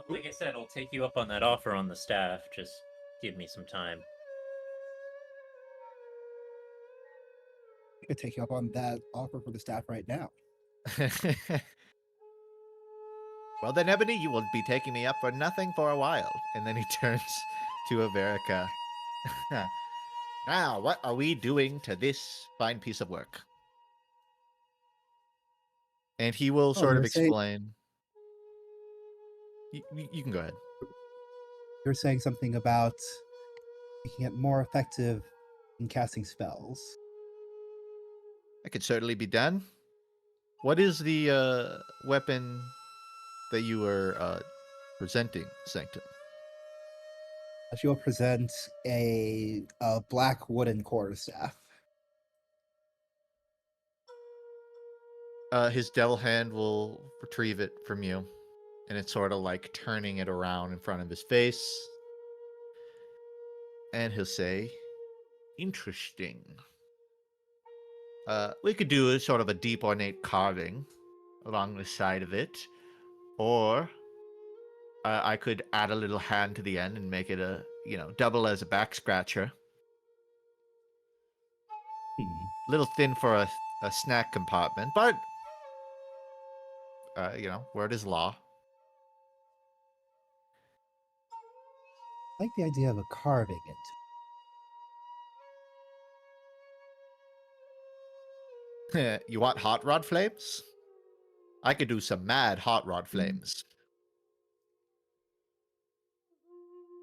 Like I said, I'll take you up on that offer on the staff. Just give me some time. I could take you up on that offer for the staff right now. Well then, Ebony, you will be taking me up for nothing for a while. And then he turns to Averica. Now, what are we doing to this fine piece of work? And he will sort of explain. You can go ahead. You're saying something about making it more effective in casting spells. That could certainly be done. What is the weapon that you are presenting, Sanctum? She'll present a black wooden quarterstaff. His devil hand will retrieve it from you, and it's sort of like turning it around in front of his face. And he'll say, interesting. We could do a sort of a deep ornate carving along the side of it, or I could add a little hand to the end and make it double as a back scratcher. A little thin for a snack compartment, but word is law. I like the idea of a carving into. You want hot rod flames? I could do some mad hot rod flames.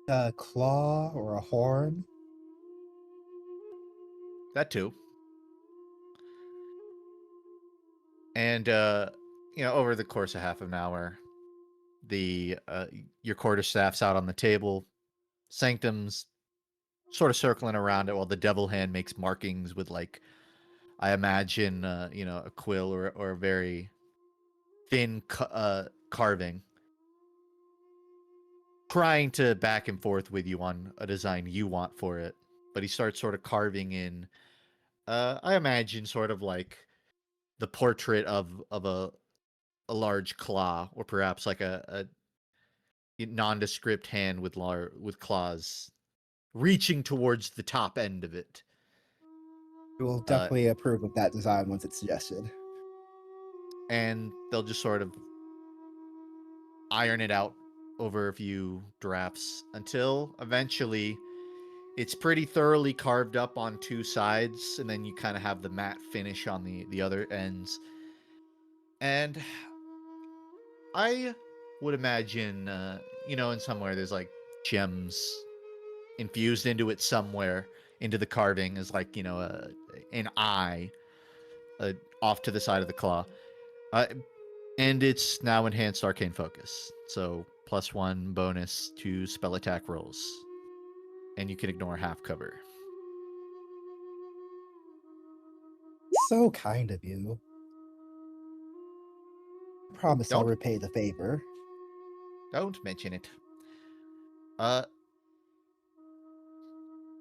A claw or a horn? That too. And over the course of half an hour, your quarterstaff's out on the table. Sanctum's sort of circling around it while the devil hand makes markings with, like, I imagine a quill or a very thin carving, trying to back and forth with you on a design you want for it. But he starts sort of carving in, I imagine, sort of like the portrait of a large claw, or perhaps like a nondescript hand with claws reaching towards the top end of it. We will definitely approve of that design once it's suggested. And they'll just sort of iron it out over a few drafts until eventually it's pretty thoroughly carved up on 2 sides, and then you kind of have the matte finish on the other ends. And I would imagine, in somewhere there's like gems infused into it somewhere, into the carving, is like, an eye off to the side of the claw. And it's now enhanced arcane focus. So +1 bonus to spell attack rolls. And you can ignore half cover. So kind of you. I promise I'll repay the favor. Don't mention it.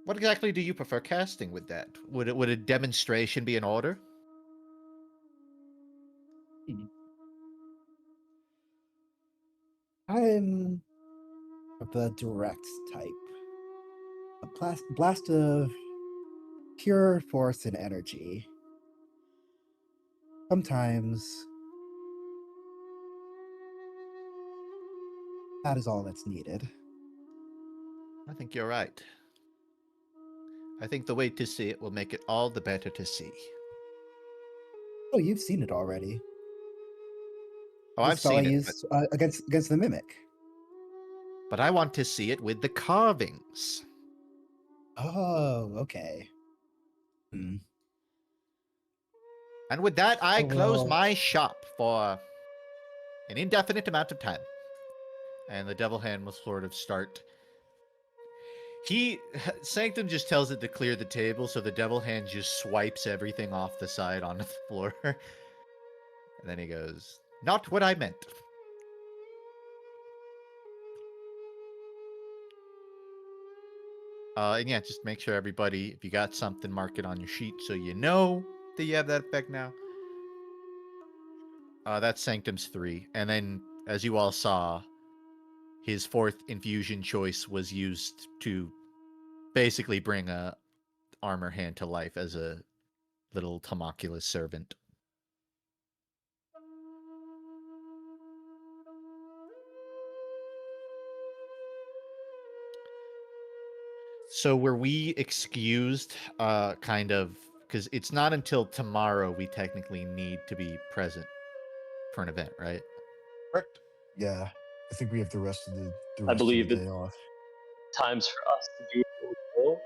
What exactly do you prefer casting with that? Would a demonstration be in order? I'm of the direct type. A blast of pure force and energy. Sometimes that is all that's needed. I think you're right. I think the way to see it will make it all the better to see. Oh, you've seen it already. Oh, The I've spell I seen it, used against the mimic. but I want to see it with the carvings. Oh, okay. Hmm. And with that, I Oh, close well. my shop for an indefinite amount of time. And the devil hand will sort of start. Sanctum just tells it to clear the table, so the devil hand just swipes everything off the side onto the floor. And then he goes, "Not what I meant." And yeah, just make sure everybody, if you got something, mark it on your sheet so you know that you have that effect now. That's Sanctum's 3. And then, as you all saw, his 4th infusion choice was used to basically bring a armor hand to life as a little homunculus servant. So were we excused, kind of, because it's not until tomorrow we technically need to be present for an event, right? Correct. Yeah, I think we have the rest of the I rest of the believe day it off. times for us to do what we will.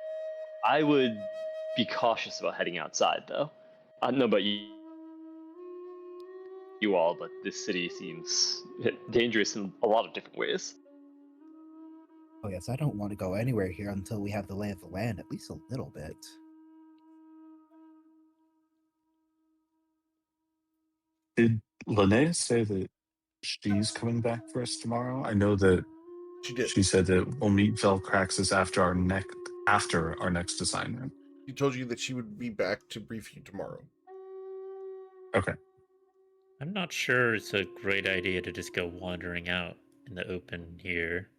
I would be cautious about heading outside, though. I don't know about you all, but this city seems dangerous in a lot of different ways. Oh, yes, I don't want to go anywhere here until we have the lay of the land, at least a little bit. Did Linnea say that she's coming back for us tomorrow? I know that She did. she said that we'll meet Velcraxus after our next assignment. She told you that she would be back to brief you tomorrow. Okay. I'm not sure it's a great idea to just go wandering out in the open here.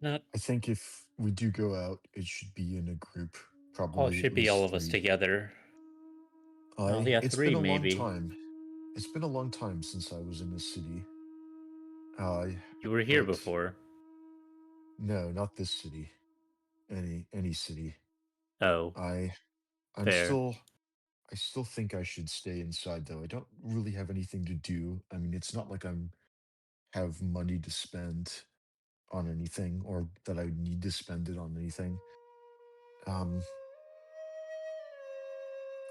Not I think if we do go out, it should be in a group, all. It probably should at be all least of us 3. together. Oh yeah, It's been 3 a long maybe. time. It's been a long time since I was in this city. You were here but before. no, not this city. Any city. Oh, I'm fair. I still think I should stay inside though. I don't really have anything to do. I mean, it's not like I'm have money to spend on anything or that I need to spend it on anything. I'm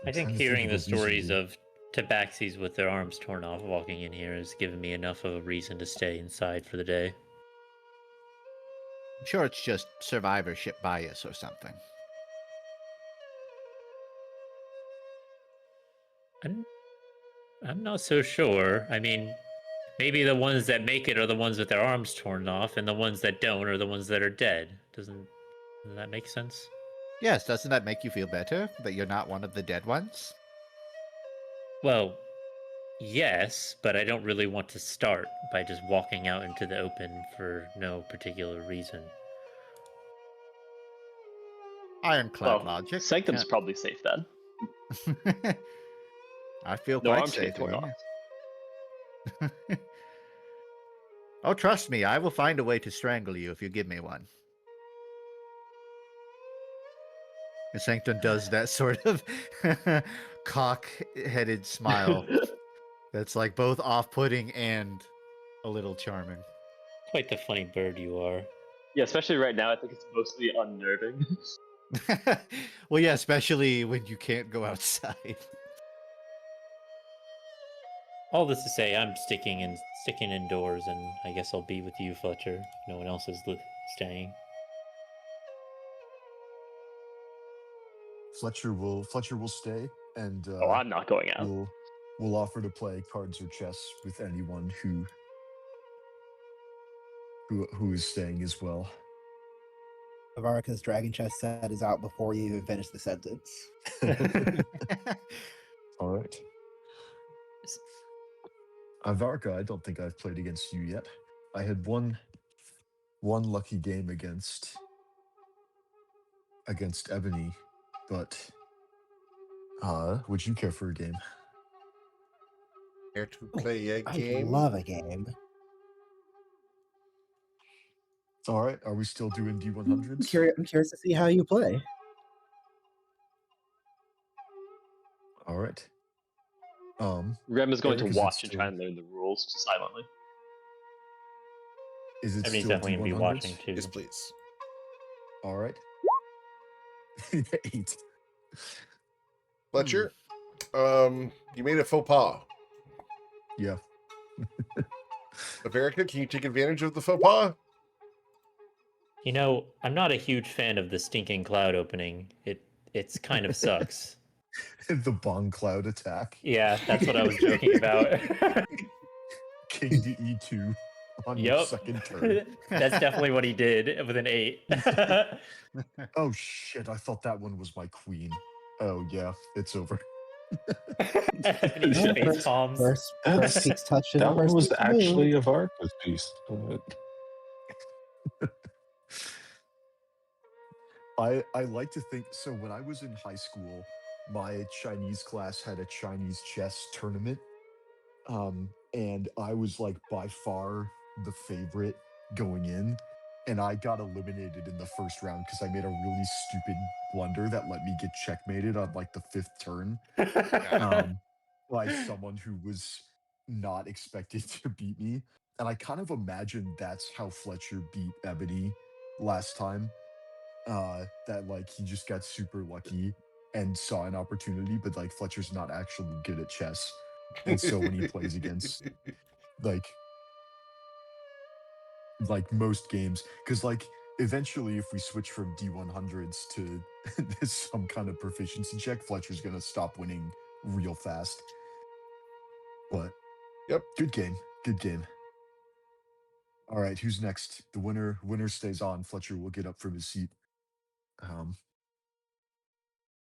I think trying to think hearing of the a reason stories to. of tabaxis with their arms torn off walking in here has given me enough of a reason to stay inside for the day. I'm sure it's just survivorship bias or something. I'm not so sure. I mean, maybe the ones that make it are the ones with their arms torn off, and the ones that don't are the ones that are dead. Doesn't that make sense? Yes, doesn't that make you feel better that you're not one of the dead ones? Well, yes, but I don't really want to start by just walking out into the open for no particular reason. Ironclad Well, logic. Sanctum's probably safe then. I feel No quite arms getting safe torn off. here. Oh, trust me, I will find a way to strangle you if you give me one. And Sanctum does that sort of cock-headed smile that's like both off-putting and a little charming. Quite the funny bird you are. Yeah, especially right now, I think it's mostly unnerving. Well, yeah, especially when you can't go outside. All this to say, I'm sticking indoors, and I guess I'll be with you, Fletcher. No one else is staying. Fletcher will stay, and Oh, I'm not going out. we'll offer to play cards or chess with anyone who is staying as well. Avarika's dragon chess set is out before you even finish the sentence. All right. S- Varka, I don't think I've played against you yet. I had one lucky game against Ebony, but would you care for a game? Care to play a I game? love a game. All right. Are we still doing I'm D100s? curious to see how you play. All right. Rem is going Eric, to is it watch and still- try and learn the rules silently. Is it Ebony's still definitely gonna be watching D100s? too. Yes, please. All right. 8. Fletcher, you made a faux pas. Yeah. America, can you take advantage of the faux pas? You know, I'm not a huge fan of the stinking cloud opening. It's kind of sucks. The Bong Cloud attack. Yeah, that's what I was joking about. King to E2 on your Yep. second turn. That's definitely what he did with an 8. Oh shit, I thought that one was my queen. Oh yeah, it's over. And he Yeah, face palms. First peaks touch and That one first was peaks actually move. a Varka's piece. But I like to think so. When I was in high school, my Chinese class had a Chinese chess tournament. And I was like by far the favorite going in. And I got eliminated in the first round because I made a really stupid blunder that let me get checkmated on like the 5th turn. By someone who was not expected to beat me. And I kind of imagine that's how Fletcher beat Ebony last time. That like he just got super lucky and saw an opportunity, but like Fletcher's not actually good at chess. And so when he plays against like most games, because like eventually if we switch from D100s to some kind of proficiency check, Fletcher's gonna stop winning real fast. But Yep. Good game. All right, who's next? The winner stays on. Fletcher will get up from his seat. Oh,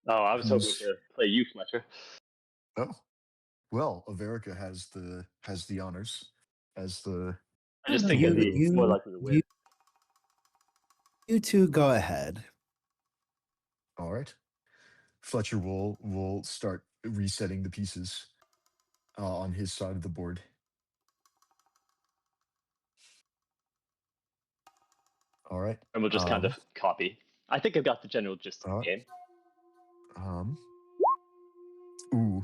I was hoping Who's- to play you, Fletcher. Oh, well, Averica has the honors as the. I just think I'd be You- more likely to win. You two go ahead. All right, Fletcher will start resetting the pieces on his side of the board. All right, And we'll just kind of copy. I think I've got the general gist of the alright. game. Ooh,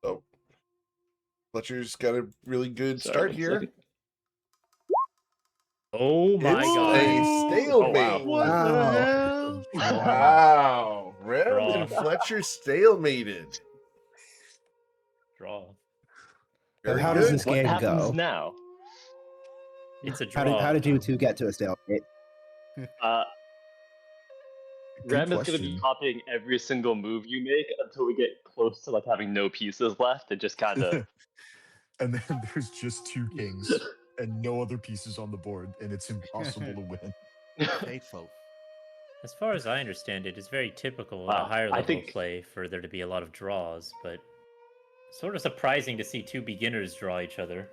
Oh, Fletcher's got a really good Sorry, start one here. second. Oh my It's god. a stalemate. Oh, wow. Wow. Rem Draw. and Fletcher stalemated. Draw. So Very how does good. this What game happens go? now? It's a How draw. did you two get to a stalemate? good Rem is going to be question. copying every single move you make until we get close to like having no pieces left and just kind of. And then there's just 2 kings and no other pieces on the board, and it's impossible to win. Faithful. As far as I understand it, it's very typical in Wow, a higher I level think- play for there to be a lot of draws, but sort of surprising to see 2 beginners draw each other.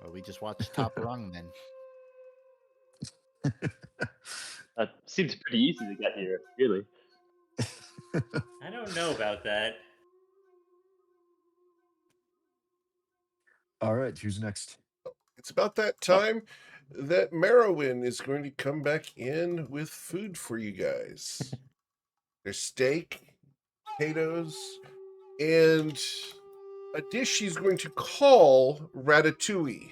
Well, we just watched Top Rung then. That seems pretty easy to get here, really. I don't know about that. All right, who's next? It's about that time that Merowyn is going to come back in with food for you guys. There's steak, potatoes, and a dish she's going to call ratatouille.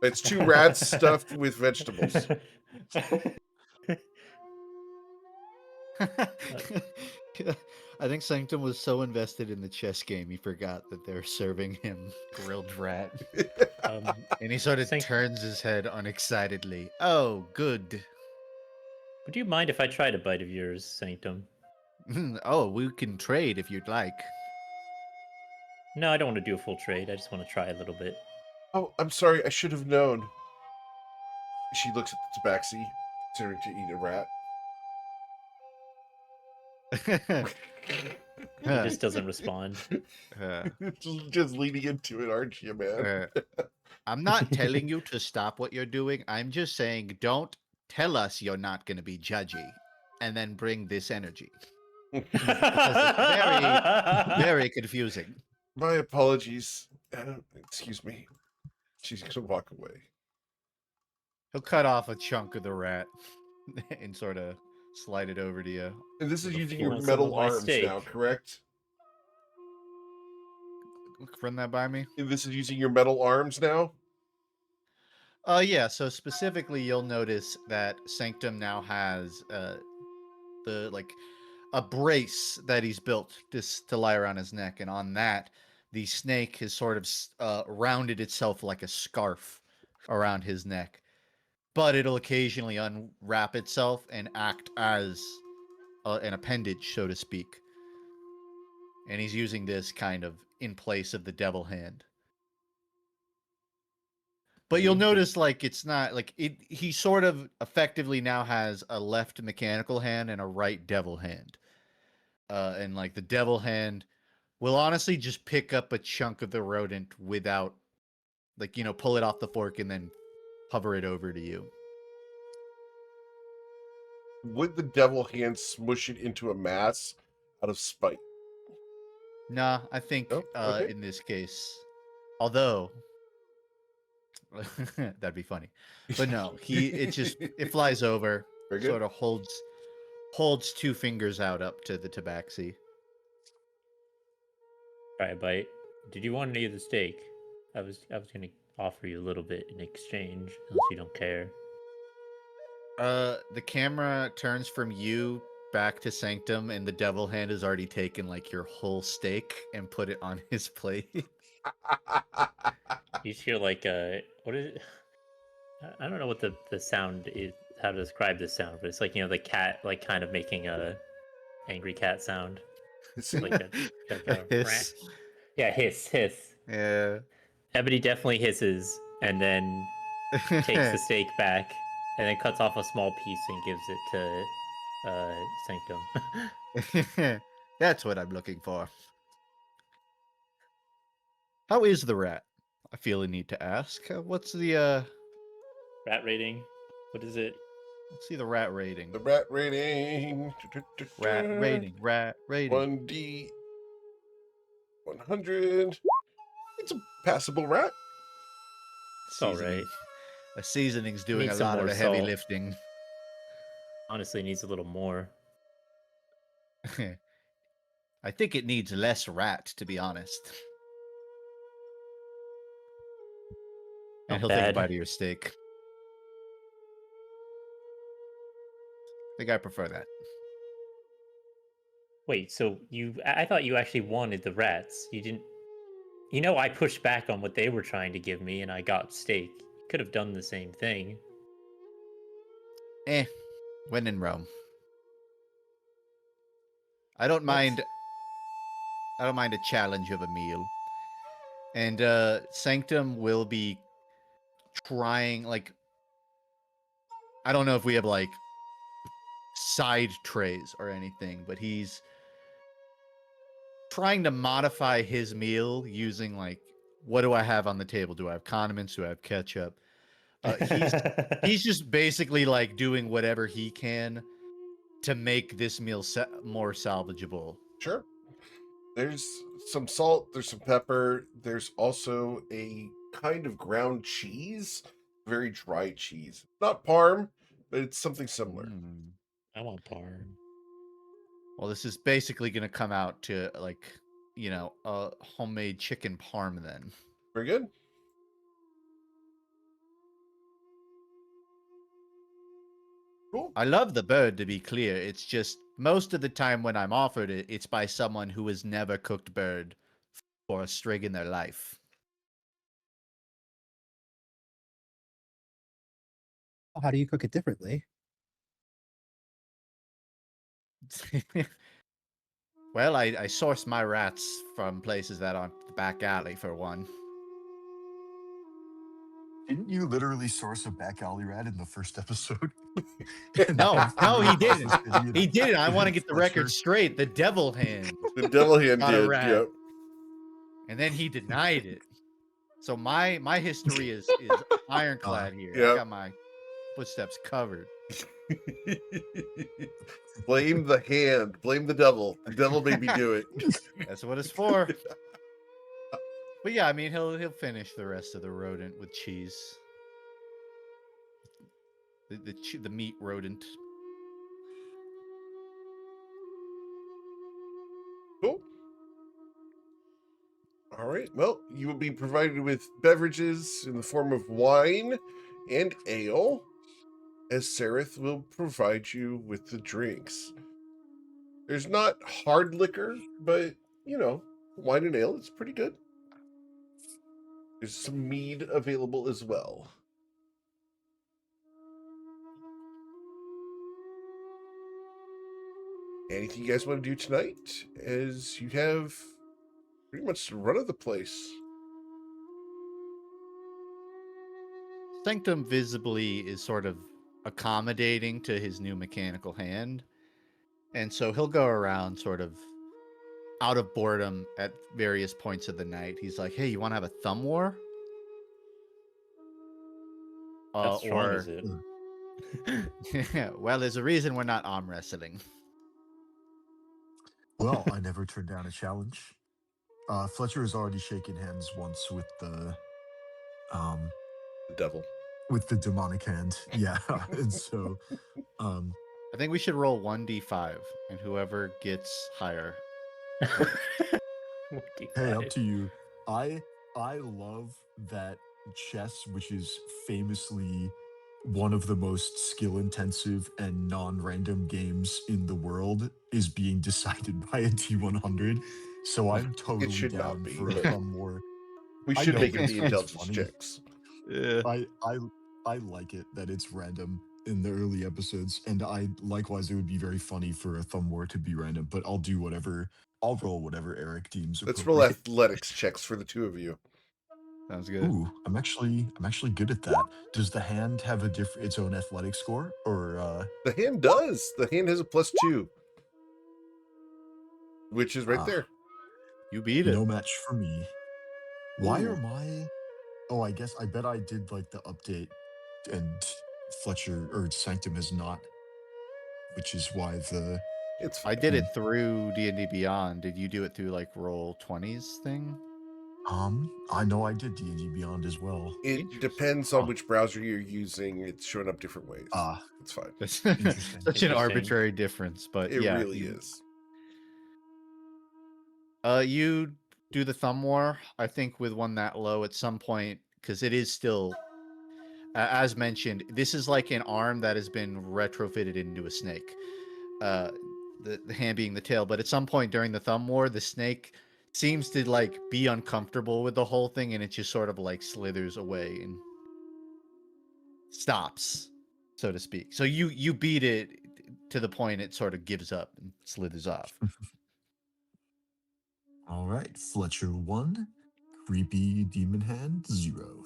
It's 2 rats stuffed with vegetables. I think Sanctum was so invested in the chess game he forgot that they're serving him grilled rat. And he sort of Sanct- turns his head unexcitedly. Oh, good. Would you mind if I tried a bite of yours, Sanctum? Oh, we can trade if you'd like. No, I don't want to do a full trade. I just want to try a little bit. Oh, I'm sorry. I should have known. She looks at the tabaxi, considering to eat a rat. He just doesn't respond. Just leaning into it, aren't you, man? I'm not telling you to stop what you're doing. I'm just saying don't tell us you're not going to be judgy and then bring this energy. Because it's very confusing. My apologies. Excuse me. She's gonna walk away. He'll cut off a chunk of the rat and sort of slide it over to you. And this is If using you your want some metal of my arms steak. now, correct? Run that by me. And this is using your metal arms now? Yeah, so specifically you'll notice that Sanctum now has the like a brace that he's built to lie around his neck, and on that the snake has sort of rounded itself like a scarf around his neck. But it'll occasionally unwrap itself and act as an appendage, so to speak. And he's using this kind of in place of the devil hand. But you'll notice, like, it's not like it. He sort of effectively now has a left mechanical hand and a right devil hand. And like the devil hand will honestly just pick up a chunk of the rodent without, like, pull it off the fork and then hover it over to you. Would the devil hand smush it into a mass out of spite? Nah, I think Oh, okay. in this case, although that'd be funny, but no, it flies over, Very good. sort of holds two fingers out up to the tabaxi. Try a bite. Did you want any of the steak? I was gonna offer you a little bit in exchange, unless you don't care. The camera turns from you back to Sanctum, and the devil hand has already taken like your whole steak and put it on his plate. You just hear like what is it? I don't know what the sound is, how to describe this sound, but it's like the cat like kind of making a angry cat sound. Like a Hiss. Yeah, hiss. Yeah. Ebony definitely hisses and then takes the steak back and then cuts off a small piece and gives it to Sanctum. That's what I'm looking for. How is the rat? I feel a need to ask. What's the Rat rating? What is it? let's see the rat rating. The rat rating. Rat rating. 1D 100. It's a passable rat. It's all right. The seasoning's doing Needs a some lot of more the heavy salt. lifting. Honestly, needs a little more. I think it needs less rat, to be honest. And Not he'll take a bad. bite of your steak. I think I prefer that. Wait, so I thought you actually wanted the rats. You didn't. I pushed back on what they were trying to give me and I got steak. You could have done the same thing. When in Rome. I don't mind a challenge of a meal. And Sanctum will be trying, like, I don't know if we have like side trays or anything, but he's trying to modify his meal using, like, what do I have on the table? Do I have condiments? Do I have ketchup? He's just basically like doing whatever he can to make this meal more salvageable. Sure. There's some salt, there's some pepper, there's also a kind of ground cheese, very dry cheese. Not parm, but it's something similar. I want parm. Well, this is basically going to come out to like, a homemade chicken parm then. Very good. Cool. I love the bird, to be clear. It's just most of the time when I'm offered it, it's by someone who has never cooked bird for a strig in their life. How do you cook it differently? Well, I source my rats from places that aren't the back alley, for one. Didn't you literally source a back alley rat in the first episode? No, he didn't. He didn't. I want to get the record Fletcher. straight. The devil hand The devil hand got a did. rat, Yep. and then he denied it. So my history is ironclad here. I Yep. got my footsteps covered. Blame the hand. Blame the devil. The devil made me do it. That's what it's for. But yeah, I mean, he'll finish the rest of the rodent with cheese. The meat rodent. Cool. All right. Well, you will be provided with beverages in the form of wine and ale, as Sereth will provide you with the drinks. There's not hard liquor, but, wine and ale is pretty good. There's some mead available as well. Anything you guys want to do tonight, as you have pretty much the run of the place? Sanctum visibly is sort of accommodating to his new mechanical hand. And so he'll go around sort of out of boredom at various points of the night. He's like, hey, you want to have a thumb war? How strong is it? Well, there's a reason we're not arm wrestling. Well, I never turned down a challenge. Fletcher has already shaken hands once with the devil. With the demonic hand. Yeah. And so I think we should roll 1d5, and whoever gets higher. Hey, up to you. I love that chess, which is famously one of the most skill-intensive and non-random games in the world, is being decided by a D100. So I'm totally should not down be, for a but thumb war. We I should know, make but it the it's intelligence funny. checks. Yeah. I like it that it's random in the early episodes, and likewise it would be very funny for a thumb war to be random, but I'll roll whatever Eric deems Let's roll appropriate. athletics checks for the two of you. Sounds good. Ooh, I'm actually good at that. Does the hand have its own athletic score, or The hand does. The hand has a +2, which is right there. You beat it. no match for me? Why Ooh. are my? Oh, I bet I did like the update, and Fletcher or Sanctum has not, which is why the. It's I did it through D&D Beyond. Did you do it through like Roll20s thing? I know I did D&D Beyond as well. It depends on which browser you're using. It's showing up different ways. It's fine. That's Interesting. such an arbitrary difference, but It yeah, really is. You do the thumb war, I think, with one that low at some point, because it is still, as mentioned, this is like an arm that has been retrofitted into a snake. The hand being the tail, but at some point during the thumb war, the snake seems to like be uncomfortable with the whole thing, and it just sort of like slithers away and stops, so to speak. So you beat it to the point it sort of gives up and slithers off. All right, Fletcher 1, creepy demon hand 0.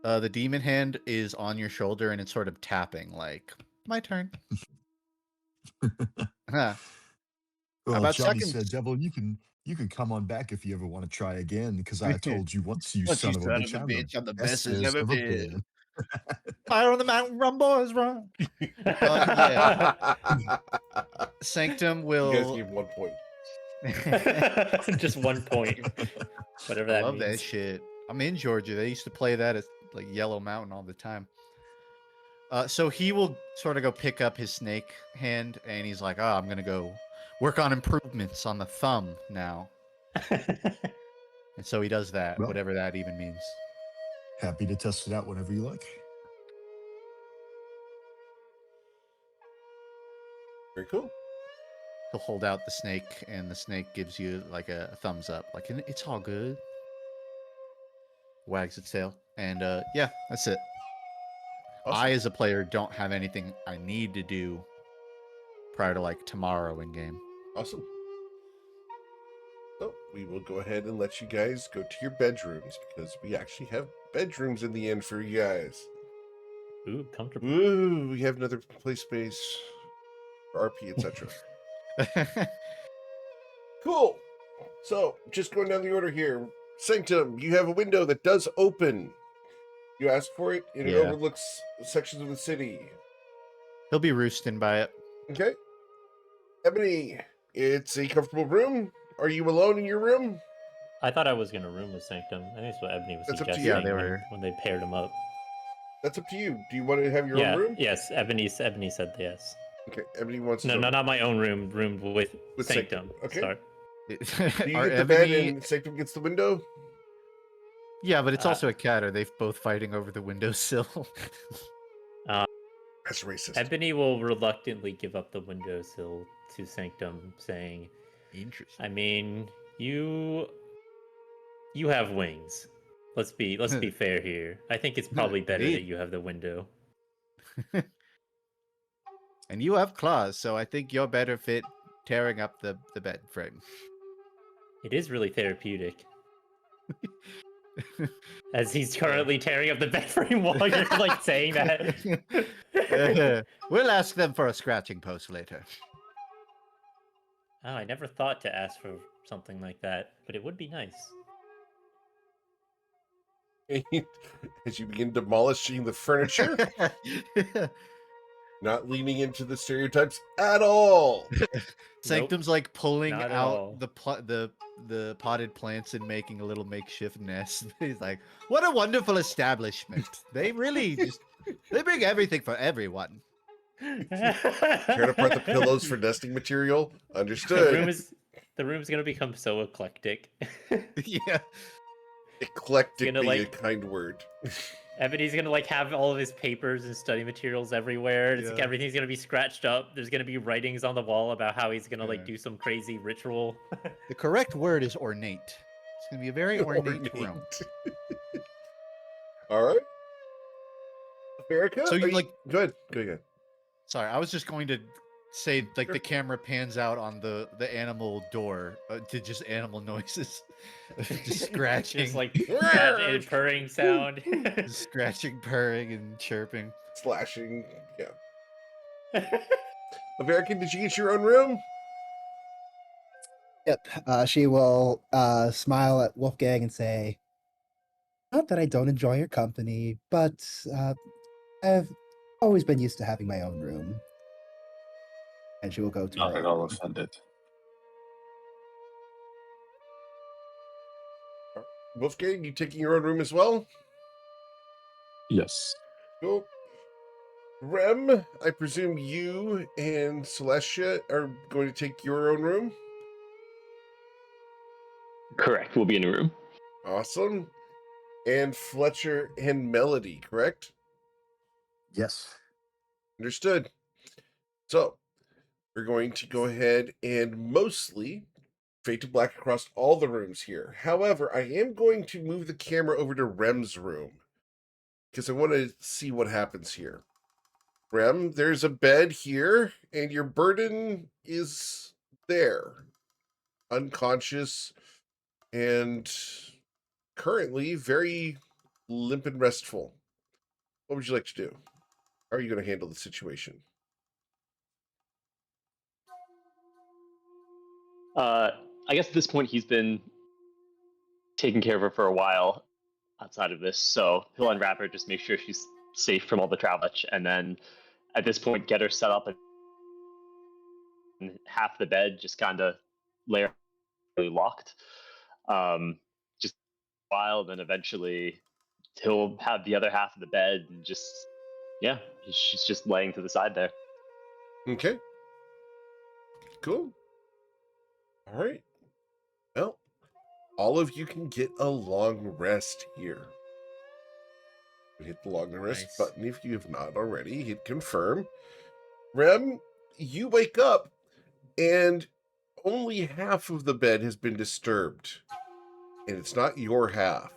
The demon hand is on your shoulder and it's sort of tapping like, my turn. Huh. Well, about Johnny seconds? said, "Devil, you can come on back if you ever want to try again, because I told you once, you son of a bitch, I'm the best there's ever been." Fire on the mountain, run, boys, run. Yeah. Sanctum will. You guys give 1 point. Just 1 point. Whatever I that love means. that shit. I'm in Georgia. They used to play that at like Yellow Mountain all the time. So he will sort of go pick up his snake hand, and he's like, "Oh, I'm gonna go work on improvements on the thumb now." And so he does that, Well, whatever that even means. Happy to test it out whenever you like. Very cool. He'll hold out the snake, and the snake gives you like a thumbs up, like it's all good. Wags its tail, and yeah, that's it. Awesome. I, as a player, don't have anything I need to do prior to like tomorrow in game. Awesome. So we will go ahead and let you guys go to your bedrooms because we actually have bedrooms in the end for you guys. Ooh, comfortable. Ooh, we have another play space for RP, etc. Cool. So just going down the order here. Sanctum, you have a window that does open. You ask for it, and it Yeah. overlooks sections of the city. He'll be roosting by it. Okay. Ebony, it's a comfortable room. Are you alone in your room? I thought I was gonna room with Sanctum. I think that's what Ebony was That's up to you. suggesting Yeah, they were- when they paired him up. That's up to you. Do you want to have your Yeah, own room? yes. Ebony said yes. Okay, Ebony wants No, his no, own not my own room. Roomed with With Sanctum. Sanctum, okay. Sorry. Do you Are get the bed Ebony- and Sanctum gets the window? Yeah, but it's Uh, also a cat. Are they both fighting over the windowsill? That's racist. Ebony will reluctantly give up the windowsill to Sanctum, saying, Interesting. "I mean, you have wings. Let's be fair here. I think it's probably better that Indeed. you have the window." And you have claws, so I think you're better fit tearing up the bed frame. It is really therapeutic. As he's currently tearing up the bed frame while you're like saying that. We'll ask them for a scratching post later. Oh, I never thought to ask for something like that, but it would be nice. As you begin demolishing the furniture, not leaning into the stereotypes at all. Sanctum's like pulling not at all. out the potted plants and making a little makeshift nest. He's like, "What a wonderful establishment! They really they bring everything for everyone." Tearing apart the pillows for nesting material. The Understood. room's gonna become so eclectic. Yeah. Eclectic Gonna, being a like- kind word. Ebony's gonna like have all of his papers and study materials everywhere. It's like Yeah. everything's gonna be scratched up. There's gonna be writings on the wall about how he's gonna Yeah. like do some crazy ritual. The correct word is ornate. It's gonna be a very ornate room. All right. America? So you, are like- Good. Go ahead. Sorry, I was just going to say like Sure. the camera pans out on the animal door to just animal noises, just scratching, Just like and purring sound. just scratching, purring, and chirping. Slashing. Yeah. American, did you get your own room? Yep. She will smile at Wolfgang and say, "Not that I don't enjoy your company, but I've always been used to having my own room." And she will go to Not her at own all room. offended. Wolfgang, you taking your own room as well? Yes. Cool. Rem, I presume you and Celestia are going to take your own room? Correct. We'll be in a room. Awesome. And Fletcher and Melody, correct? Yes. Understood. So, we're going to go ahead and mostly fade to black across all the rooms here. However, I am going to move the camera over to Rem's room because I want to see what happens here. Rem, there's a bed here, and your burden is there, unconscious, and currently very limp and restful. What would you like to do? How are you going to handle the situation? I guess at this point he's been taking care of her for a while outside of this, so he'll unwrap her, just make sure she's safe from all the travel, and then at this point get her set up and half the bed just kind of lay her locked. Just a while, then eventually he'll have the other half of the bed and just she's just laying to the side there. Okay. Cool. All right. Well, all of you can get a long rest here. Hit the long rest Nice. button if you have not already. Hit confirm. Rem, you wake up and only half of the bed has been disturbed. And it's not your half.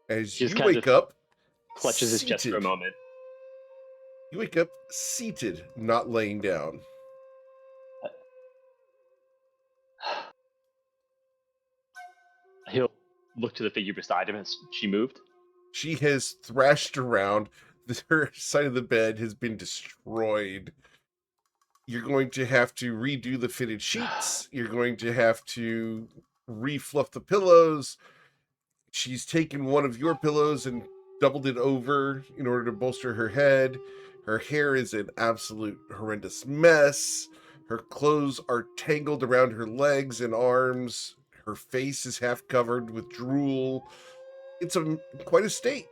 As Just you kind wake of up, clutches his chest for a seated. moment. You wake up seated, not laying down. He'll look to the figure beside him. Has she moved? She has thrashed around. Her side of the bed has been destroyed. You're going to have to redo the fitted sheets. You're going to have to refluff the pillows. She's taken one of your pillows and doubled it over in order to bolster her head. Her hair is an absolute horrendous mess. Her clothes are tangled around her legs and arms. Her face is half covered with drool. It's quite a state.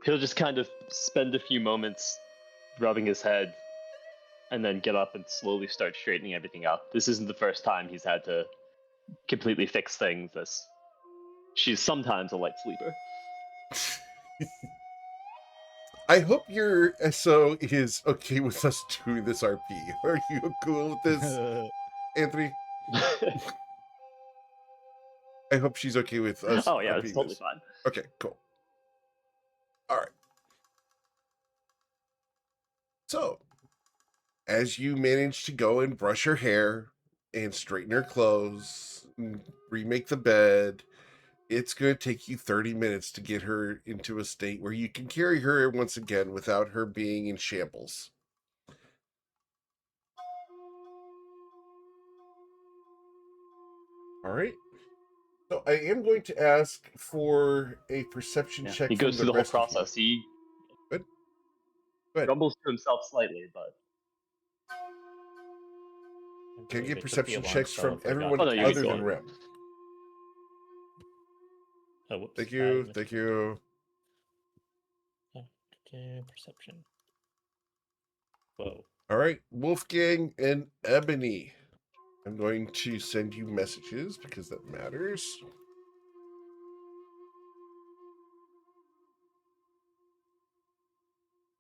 He'll just kind of spend a few moments rubbing his head and then get up and slowly start straightening everything up. This isn't the first time he's had to completely fix things, as she's sometimes a light sleeper. I hope your SO is okay with us doing this RP. Are you cool with this, Anthony? I hope she's okay with us. Oh yeah, RPing it's totally this. fine. Okay, cool. All right. So, as you manage to go and brush her hair and straighten her clothes, and remake the bed, it's going to take you 30 minutes to get her into a state where you can carry her once again without her being in shambles. All right. So I am going to ask for a perception Yeah, check he from goes the through the whole rest of you. process. He Good. Go ahead. grumbles to himself slightly, but Can I believe get it took the perception alarm checks spell from and forgot everyone Oh, no, to you other can than go. Rem? Oh, whoops. Thank you. Thank you. Perception. Whoa. All right, Wolfgang and Ebony. I'm going to send you messages because that matters.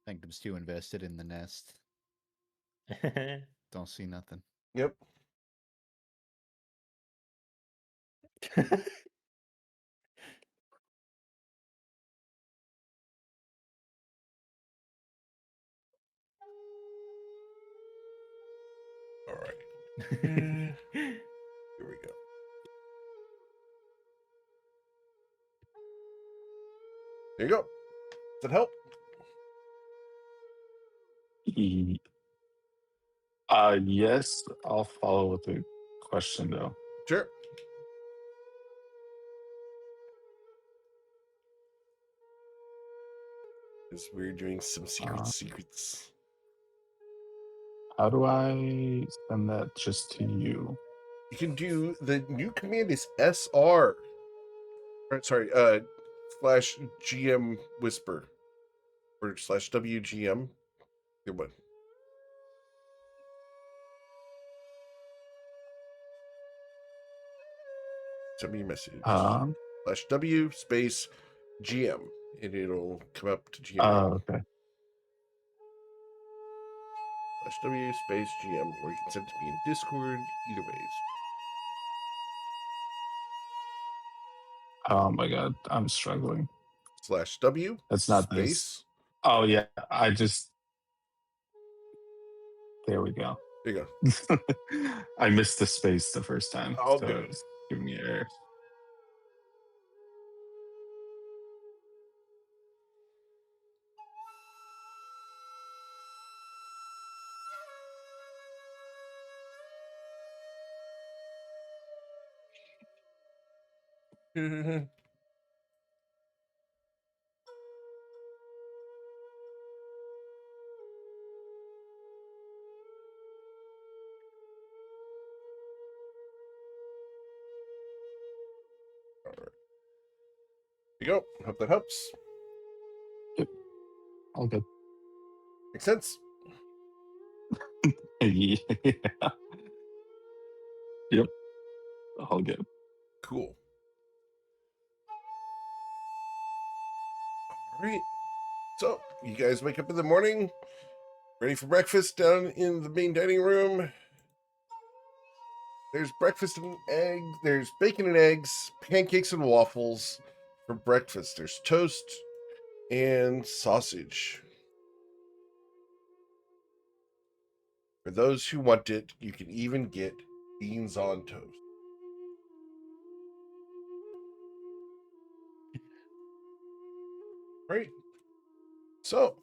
I think I'm still invested in the nest. Don't see nothing. Yep. All right. Here we go. There you go. Does that help? Yes, I'll follow with a question though. Sure. Because we're doing some secrets. How do I send that just to you? You can do the new command is SR. Sorry, slash GM whisper or slash WGM. Good one. Send me a message. Slash W space GM, and it'll come up to GM. Okay. Slash W space GM, or you can send it to me in Discord. Either ways. Oh my god, I'm struggling. Slash W. That's not space. this. Oh yeah, I just. There we go. There you go. I missed the space the first time. All so good. It's giving me error. All right. There you go. Hope that helps. Yep. All good. Makes sense. Yeah. Yep. All good. Cool. All right. So, you guys wake up in the morning, ready for breakfast down in the main dining room. there's breakfast and egg. There's bacon and eggs, pancakes and waffles for breakfast. There's toast and sausage. For those who want it, you can even get beans on toast. Right. So,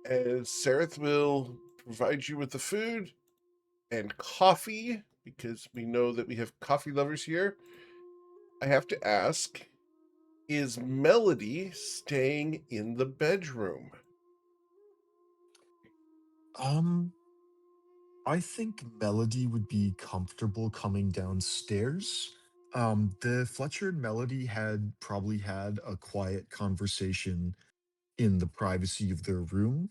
as Sareth will provide you with the food and coffee, because we know that we have coffee lovers here, I have to ask, is Melody staying in the bedroom? Um, I think Melody would be comfortable coming downstairs. The Fletcher and Melody had probably had a quiet conversation in the privacy of their room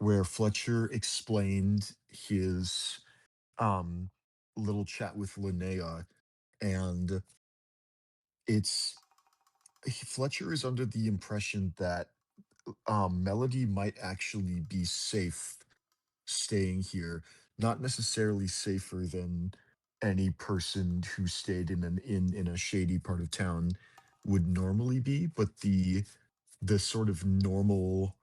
where Fletcher explained his um little chat with Linnea, and it's Fletcher is under the impression that Melody might actually be safe staying here, not necessarily safer than any person who stayed in an inn in a shady part of town would normally be, but the sort of normal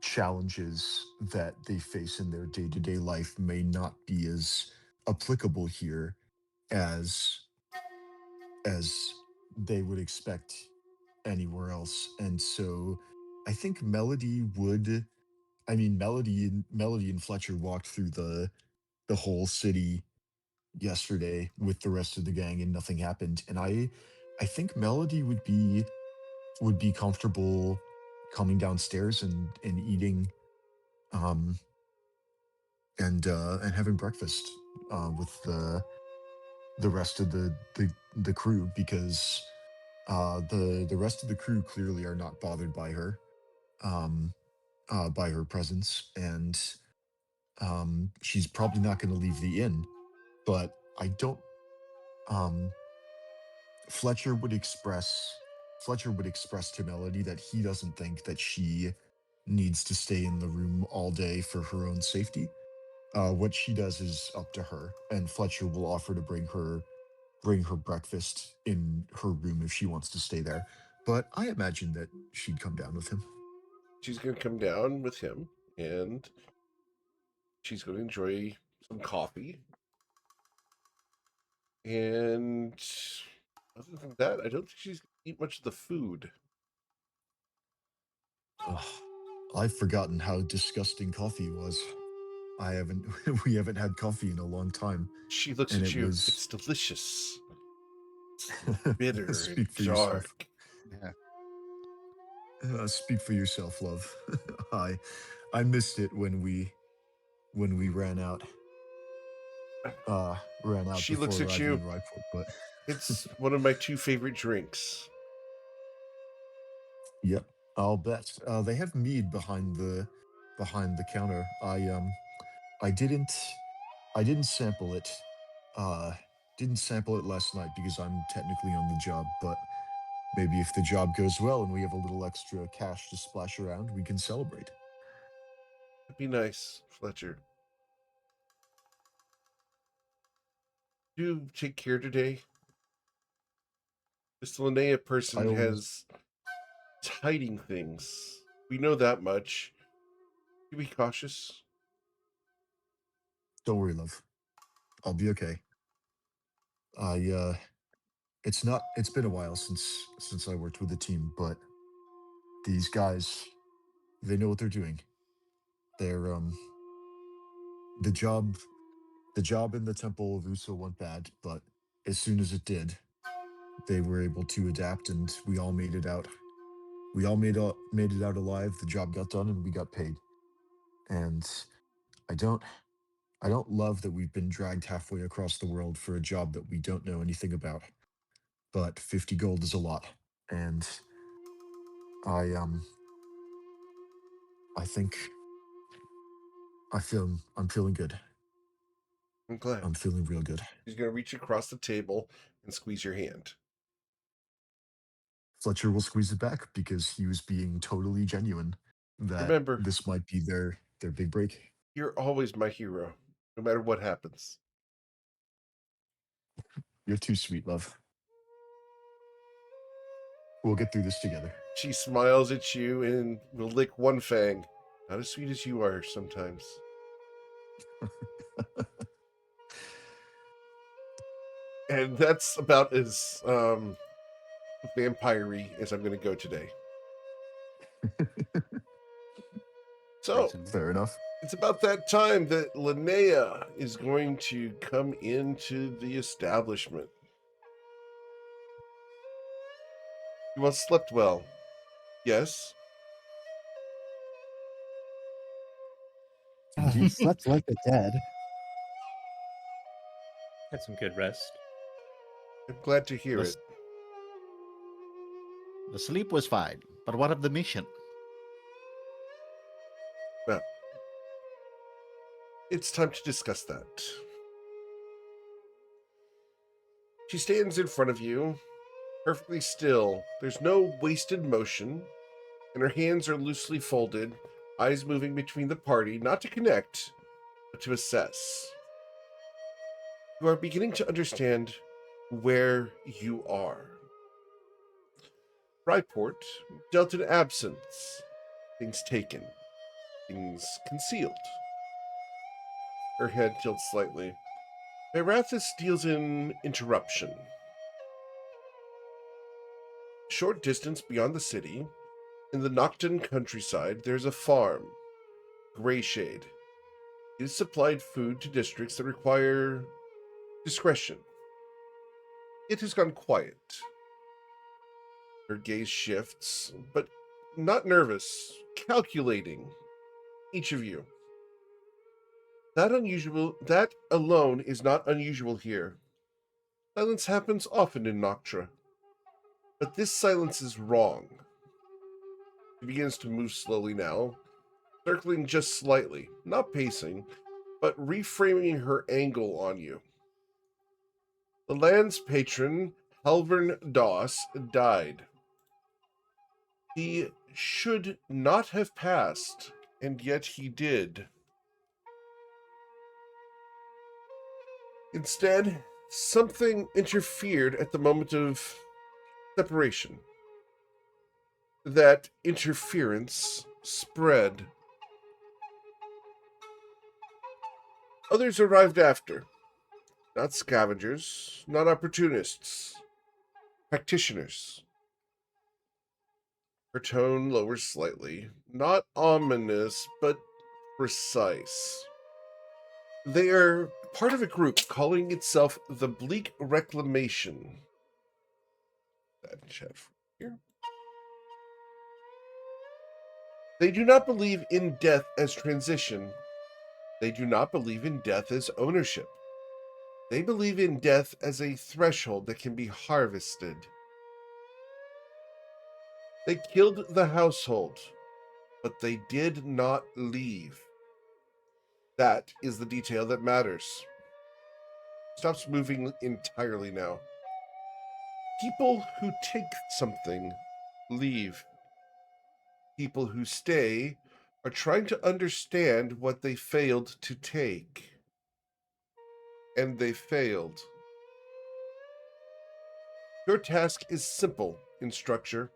challenges that they face in their day-to-day life may not be as applicable here as they would expect anywhere else. And so I think Melody would I mean Melody and Fletcher walked through the whole city yesterday with the rest of the gang and nothing happened. And I think Melody would be comfortable coming downstairs and eating um and having breakfast with the rest of the crew, because the rest of the crew clearly are not bothered um by her presence, and she's probably not going to leave the inn. But I don't um Fletcher would express to Melody that he doesn't think that she needs to stay in the room all day for her own safety. What she does is up to her, and Fletcher will offer to bring her breakfast in her room if she wants to stay there. But I imagine that she'd come down with him. She's going to come down with him, and she's going to enjoy some coffee. And other than that, I don't think she's going to eat much of the food. Ugh, I've forgotten how disgusting coffee was. I haven't we haven't had coffee in a long time, She looks and at it you. was It's delicious. Bitter and speak for yourself. dark. Yeah. Speak for yourself, love. I missed it when we ran out She before looks at arriving you. in Ryport, but It's one of my two favorite drinks. yep, I'll bet. They have mead behind the counter. I didn't sample it. Didn't sample it last night because I'm technically on the job, but maybe if the job goes well and we have a little extra cash to splash around, we can celebrate. It'd be nice, Fletcher. Do take care today. This Linnea person I'll has hiding things. We know that much. You be cautious. Don't worry, love. I'll be okay. I it's been a while since I worked with the team, but these guys, they know what they're doing. They're the job the job in the Temple of Uso went bad, but as soon as it did, they were able to adapt, and we all made it out. We all made it out alive. The job got done, and we got paid. And I don't I don't love that we've been dragged halfway across the world for a job that we don't know anything about. But 50 gold is a lot, and I I think I'm feeling good. I'm glad. I'm feeling real good. He's going to reach across the table and squeeze your hand. Fletcher will squeeze it back because he was being totally genuine that Remember, this might be their big break. you're always my hero, no matter what happens. You're too sweet, love. We'll get through this together. She smiles at you and will lick one fang. Not as sweet as you are sometimes. And that's about as vampire-y as I'm going to go today. So, Fair enough. it's about that time that Linnea is going to come into the establishment. You all slept well. Yes? Slept like the dead. Had some good rest. I'm glad to hear The it. s- The sleep was fine, but what of the mission? Well, it's time to discuss that. She stands in front of you, perfectly still. There's no wasted motion, and her hands are loosely folded, eyes moving between the party, not to connect, but to assess. You are beginning to understand where you are. Ryport dealt in absence, things taken, things concealed. Her head tilts slightly. Merathis deals in interruption. Short distance beyond the city, in the Nocton countryside, there's a farm, Greyshade. It has supplied food to districts that require discretion. It has gone quiet. Her gaze shifts, but not nervous, calculating. Each of you. That alone is not unusual here. Silence happens often in Noctra. But this silence is wrong. She begins to move slowly now, circling just slightly, not pacing, but reframing her angle on you. The land's patron, Halvern Doss, died. He should not have passed, and yet he did. Instead, something interfered at the moment of separation. That interference spread. Others arrived after. Not scavengers, not opportunists. Practitioners. Her tone lowers slightly. Not ominous, but precise. They are part of a group calling itself the Bleak Reclamation. That chat here. They do not believe in death as transition. They do not believe in death as ownership. They believe in death as a threshold that can be harvested. They killed the household, but they did not leave. That is the detail that matters. Stops moving entirely now. People who take something leave. People who stay are trying to understand what they failed to take. And they failed. Your task is simple in structure.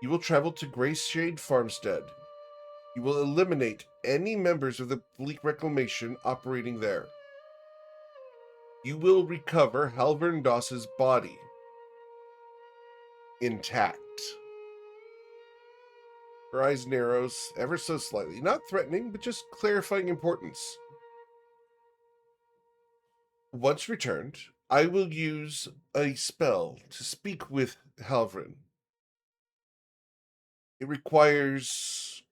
You will travel to Greyshade Farmstead. You will eliminate any members of the Bleak Reclamation operating there. You will recover Halvern Doss's body intact. Her eyes narrows ever so slightly, not threatening, but just clarifying importance. Once returned, I will use a spell to speak with Halvern. It requires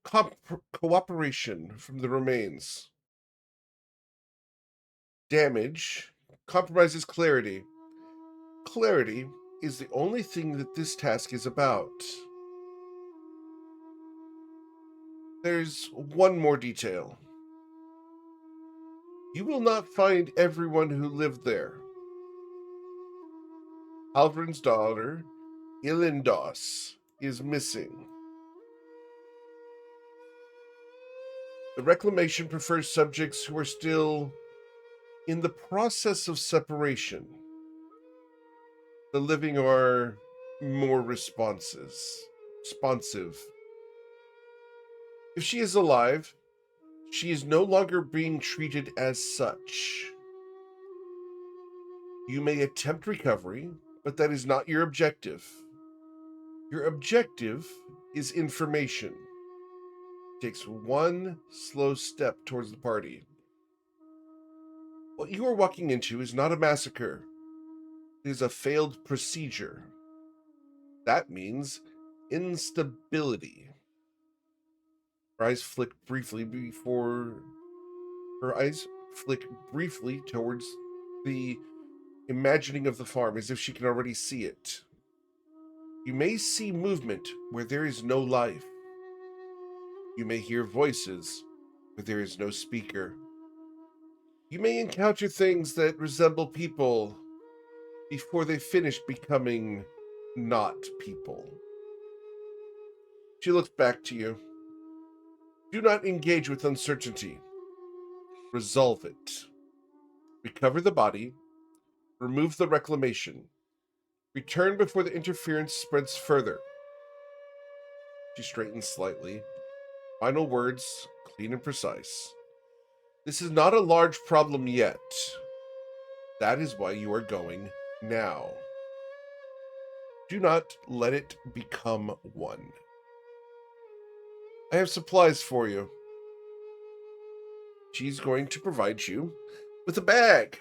cooperation from the remains. Damage compromises clarity. Clarity is the only thing that this task is about. There's one more detail. You will not find everyone who lived there. Halvern's daughter, Ilindos, is missing. The Reclamation prefers subjects who are still in the process of separation. The living are more responsive. If she is alive, she is no longer being treated as such. You may attempt recovery, but that is not your objective. Your objective is information. Takes one slow step towards the party. What you are walking into is not a massacre. It is a failed procedure. That means instability. Her eyes flick briefly towards the imagining of the farm as if she can already see it. You may see movement where there is no life. You may hear voices where there is no speaker. You may encounter things that resemble people before they finish becoming not people. She looks back to you. Do not engage with uncertainty. Resolve it. Recover the body. Remove the reclamation. Return before the interference spreads further. She straightens slightly. Final words, clean and precise. This is not a large problem yet. That is why you are going now. Do not let it become one. I have supplies for you. She's going to provide you with a bag.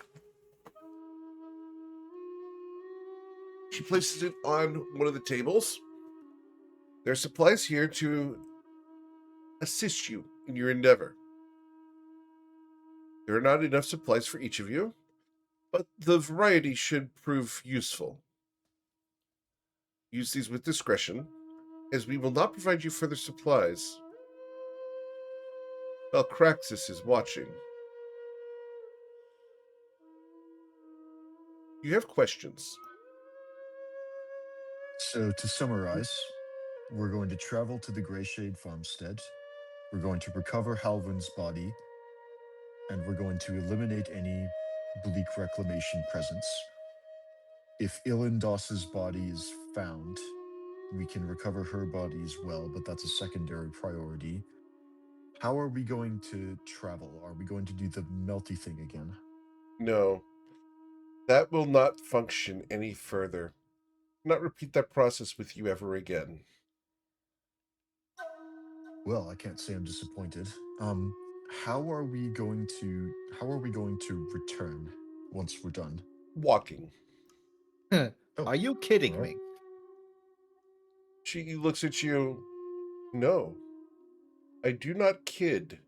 She places it on one of the tables. There are supplies here to assist you in your endeavor. There are not enough supplies for each of you, but the variety should prove useful. Use these with discretion, as we will not provide you further supplies. Belcraxis is watching. You have questions? So to summarize, we're going to travel to the Greyshade farmstead. We're going to recover Halvin's body, and we're going to eliminate any bleak reclamation presence. If Ilindos's body is found, we can recover her body as well, but that's a secondary priority. How are we going to travel? Are we going to do the melty thing again? No. That will not function any further. Not repeat that process with you ever again. Well, I can't say I'm disappointed. How are we going to return once we're done? Walking. Are you kidding me? She looks at you. No. I do not kid.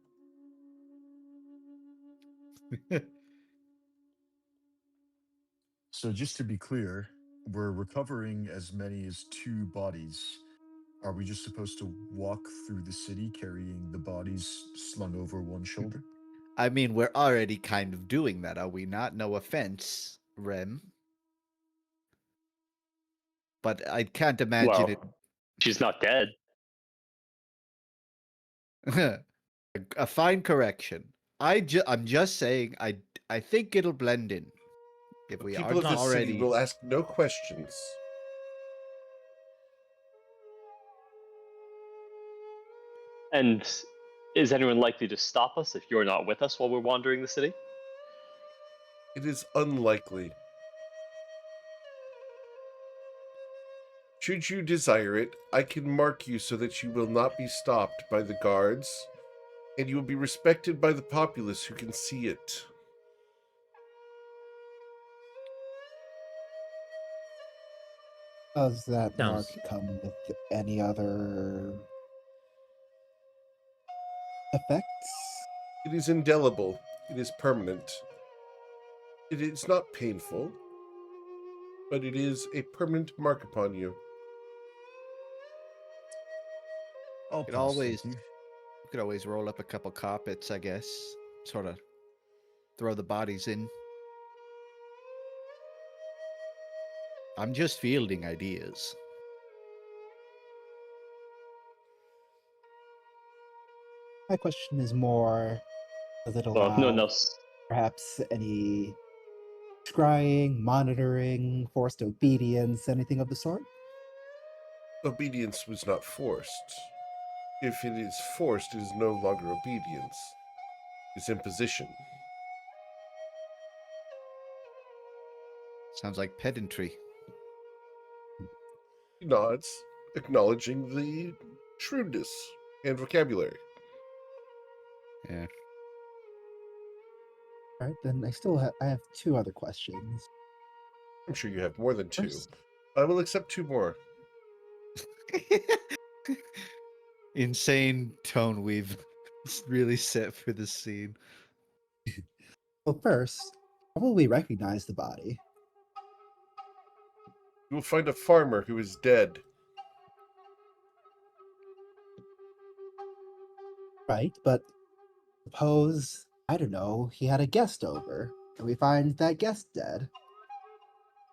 So just to be clear, we're recovering as many as 2 bodies. Are we just supposed to walk through the city carrying the bodies slung over one shoulder? I mean, we're already kind of doing that, are we not? No offense, Rem. But I can't imagine Well, she's not dead. it. A fine correction. I'm just saying. I think it'll blend in. If we People are of not this already. city will ask no questions. And is anyone likely to stop us if you're not with us while we're wandering the city? It is unlikely. Should you desire it, I can mark you so that you will not be stopped by the guards, and you will be respected by the populace who can see it. Does that mark Sounds- come with any other effects? It is indelible. It is permanent. It is not painful, but it is a permanent mark upon you. I'll Could pass, always- thank you. We could always roll up a couple carpets, I guess. Sort of throw the bodies in. I'm just fielding ideas. My question is more, does it Well, if no one allow else. perhaps any scrying, monitoring, forced obedience, anything of the sort? Obedience was not forced. If it is forced, it is no longer obedience. It's imposition. Sounds like pedantry. He nods, acknowledging the shrewdness and vocabulary. Yeah. All right, then I have two other questions. I'm sure you have more than two. First, I will accept two more. Insane tone we've really set for this scene. well, first, how will we recognize the body? You will find a farmer who is dead. Right, but suppose, I don't know, he had a guest over, and we find that guest dead.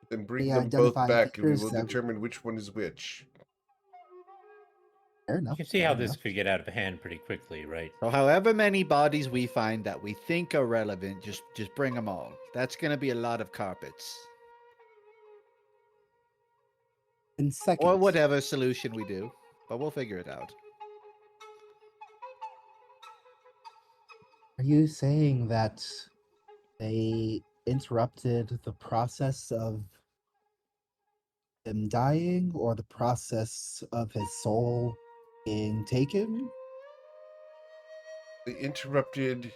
Then bring The them both identifying back and we features will that- determine which one is which. Fair You enough. can see fair how this enough. could get out of hand pretty quickly, right? So however many bodies we find that we think are relevant, just bring them all. That's going to be a lot of carpets. And second, Or whatever solution we do. But we'll figure it out. are you saying that they interrupted the process of him dying, or the process of his soul being taken? They interrupted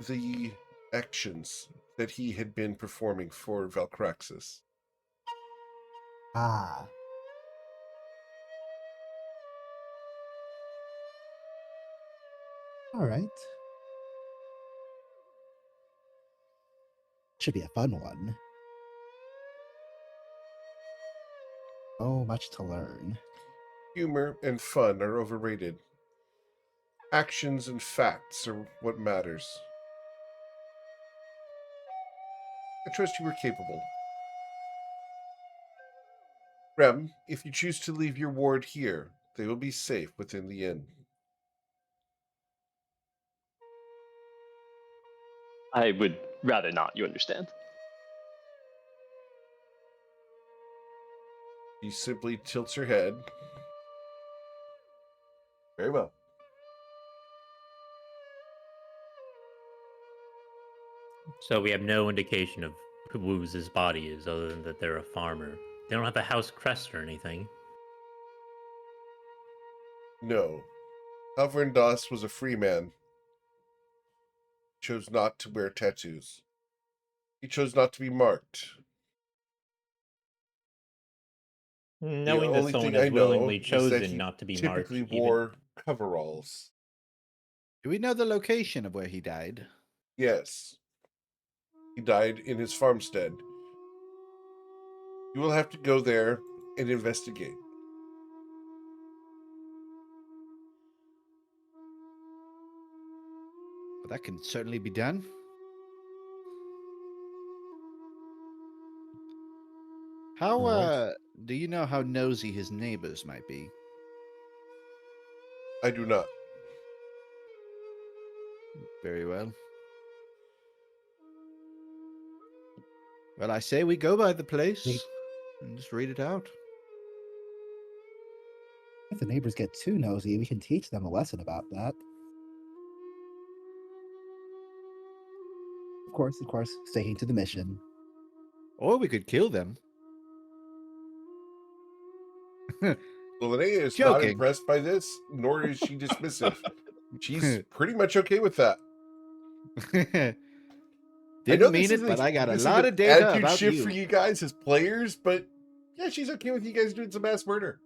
the actions that he had been performing for Valcraxis. Ah. All right. Should be a fun one. So much to learn. Humor and fun are overrated. Actions and facts are what matters. I trust you were capable. Rem, if you choose to leave your ward here, they will be safe within the inn. I would rather not, you understand. She simply tilts her head. Very well. So we have no indication of whose body is, other than that they're a farmer. They don't have a house crest or anything. No. Alvern Das was a free man. He chose not to wear tattoos. He chose not to be marked. Knowing the that only someone thing I has know willingly is that chosen he not to be typically marked, wore coveralls. Do we know the location of where he died? Yes. He died in his farmstead. You will have to go there and investigate. Well, that can certainly be done. How, Alright. do you know how nosy his neighbors might be? I do not. Very well. Well, I say we go by the place and just read it out. If the neighbors get too nosy, we can teach them a lesson about that. Of course, sticking to the mission. Or we could kill them. Linnea is not Joking. impressed by this, nor is she dismissive. She's pretty much okay with that. Didn't mean it, but I got a lot of data attitude about shift you. for you guys as players, but yeah, she's okay with you guys doing some mass murder.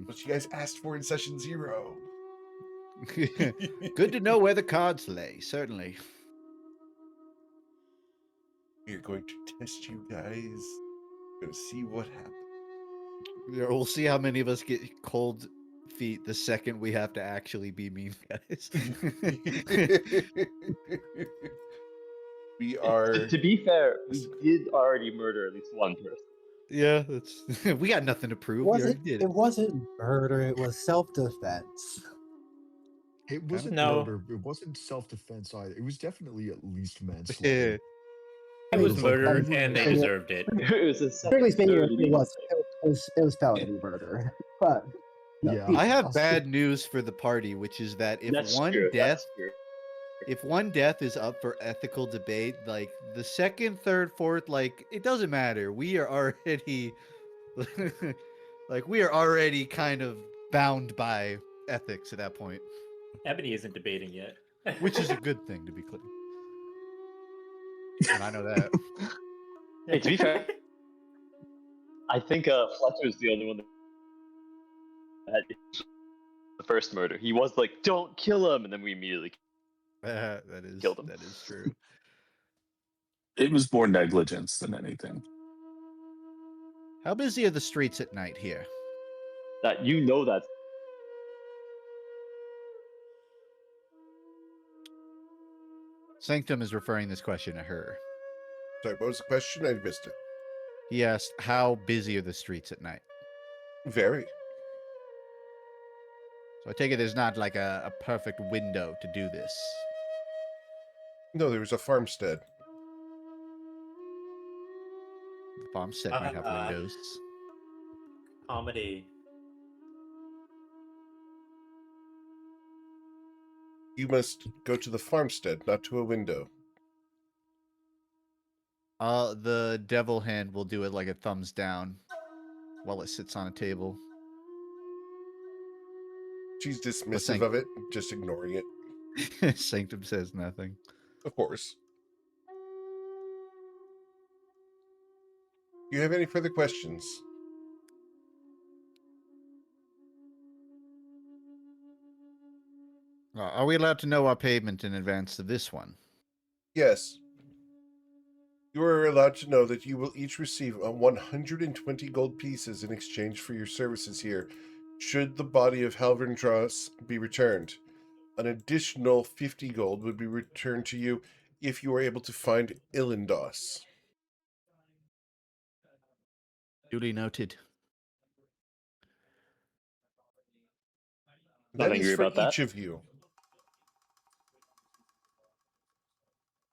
What you guys asked for in session 0. Good to know where the cards lay, certainly. We're going to test you guys. We're going to see what happens. Yeah, we'll see how many of us get cold feet the second we have to actually be mean guys. We are. To be fair, we did already murder at least one person. Yeah, that's we got nothing to prove. We already did It wasn't murder, it was self-defense. It wasn't No. murder. It wasn't self-defense either. It was definitely at least manslaughter. It I mean, was was like, murder, we and they were- deserved it. It was a strictly speaking, second, third, it was legal it was felony murder. But no, Yeah. I have details. bad news for the party, which is that if That's one true. death That's true. if one death is up for ethical debate, like the second, third, fourth, like it doesn't matter. We are already we are already kind of bound by ethics at that point, Ebony isn't debating yet. which is a good thing, to be clear. And I know that. Hey, to be fair, I think Fletcher's the only one that had the first murder. He was like, "Don't kill him," and then we immediately That Killed him. That is true. It was more negligence than anything. How busy are the streets at night here? that you know that Sanctum is referring this question to her. Sorry, what was the question? I missed it. He asked, "How busy are the streets at night?" Very. So I take it there's not like a perfect window to do this. No, there was a farmstead. The farmstead might have windows. Comedy. You must go to the farmstead, not to a window. The devil hand will do it like a thumbs down while it sits on a table. She's Thank- dismissive of it, just ignoring it. Sanctum says nothing. Of course. Do you have any further questions? Are we allowed to know our payment in advance of this one? Yes. You are allowed to know that you will each receive 120 gold pieces in exchange for your services here, should the body of Halverndras be returned. An additional 50 gold would be returned to you if you are able to find Ilindos. Duly noted. Not That is angry for about that. each of you.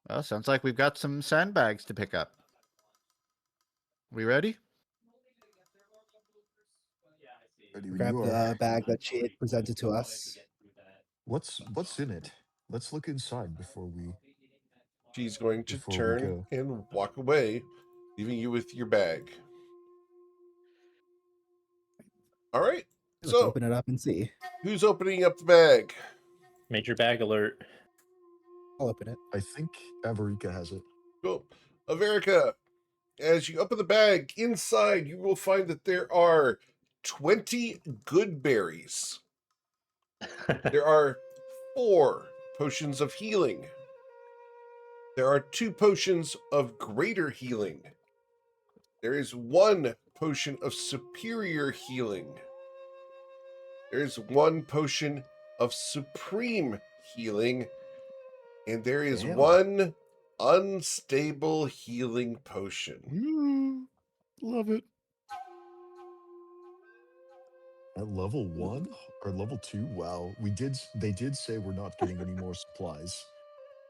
Well, sounds like we've got some sandbags to pick up. We ready? Ready when Grab you are. the bag that she had presented to us. What's in it? Let's look inside before we. She's going to Before we turn go. and walk away, leaving you with your bag. All right. Let's So, open it up and see. who's opening up the bag? Major bag alert. I'll open it. I think Avarika has it. Cool. Averica, as you open the bag, inside you will find that there are 20 good berries. There are 4 potions of healing. There are 2 potions of greater healing. There is 1 potion of superior healing. There is 1 potion of supreme healing. And there is Damn. 1 unstable healing potion. Love it. At level 1 or level 2? Wow. They did say we're not getting any more supplies.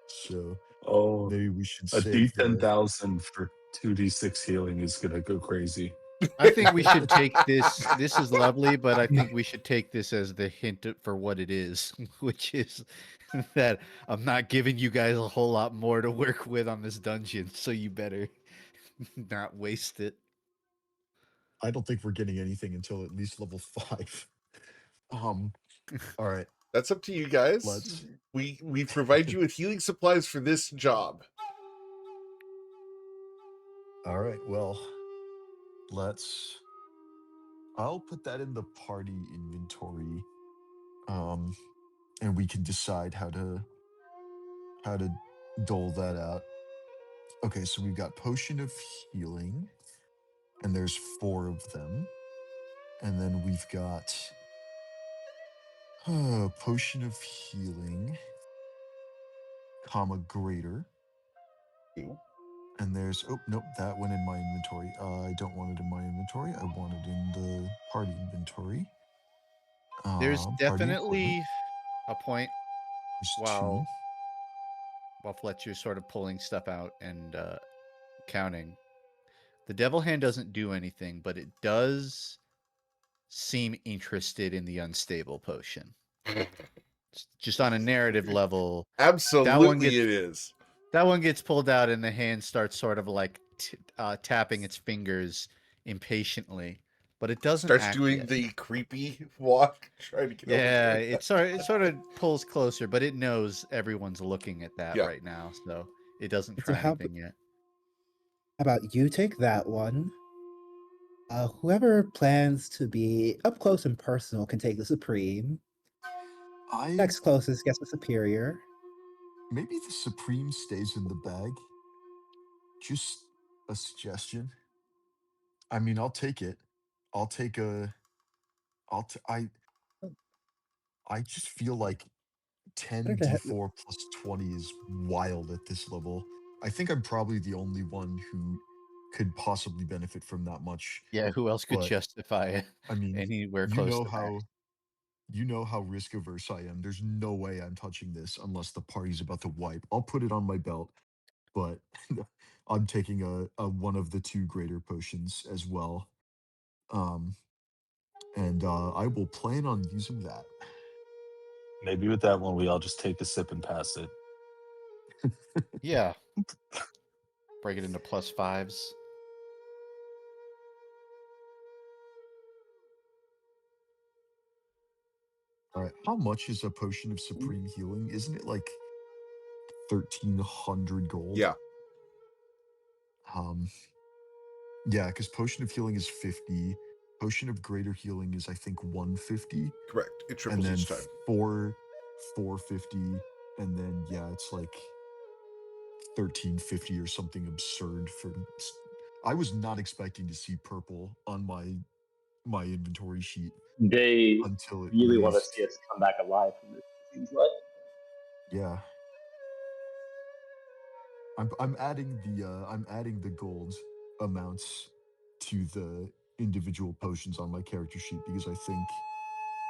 So Oh, maybe we should a save the. D10,000 for 2d6 healing is gonna go crazy. I think we should take this. This is lovely, but I think we should take this as the hint for what it is, which is that I'm not giving you guys a whole lot more to work with on this dungeon, so you better not waste it. I don't think we're getting anything until at least level 5. All right. That's up to you guys. Let's. We provide you with healing supplies for this job. All right. Well, let's. I'll put that in the party inventory. And we can decide how to dole that out. Okay, so we've got potion of healing, and there's 4 of them. And then we've got potion of healing, comma greater. Ooh. And there's nope, that went in my inventory. I don't want it in my inventory. I want it in the party inventory. There's Party definitely equipment. a point There's While two. Fletcher's sort of pulling stuff out and counting, the devil hand doesn't do anything, but it does seem interested in the unstable potion. Just on a narrative level, Absolutely, it is. that one gets pulled out, and the hand starts sort of like tapping its fingers impatiently, but it doesn't Starts act doing yet. the creepy walk, trying to get Yeah, over. it sort of pulls closer, but it knows everyone's looking at that Yeah. right now, so it doesn't So try how anything yet. about you take that one? Whoever plans to be up close and personal can take the Supreme. I Next closest gets the Superior. maybe the Supreme stays in the bag. Just a suggestion. I mean, I'll take it. I'll take a. I just feel like Better to 10d4 plus 20 is wild at this level. I think I'm probably the only one who could possibly benefit from that much. Yeah, who else could But justify I mean, anywhere you close know to max? how risk averse I am. There's no way I'm touching this unless the party's about to wipe. I'll put it on my belt, but I'm taking a one of the two greater potions as well. And I will plan on using that. Maybe with that one, we all just take a sip and pass it. Yeah. Break it into +5s. All right. How much is a potion of supreme healing? Isn't it like 1,300 gold? Yeah. Yeah, because potion of healing is 50. Potion of greater healing is I think 150. Correct. It And triples then each time. 450. And then yeah, it's like 1350 or something absurd for. I was not expecting to see purple on my inventory sheet They until it really want to raised. see us come back alive from this, it seems like. Yeah. I'm adding the gold amounts to the individual potions on my character sheet because I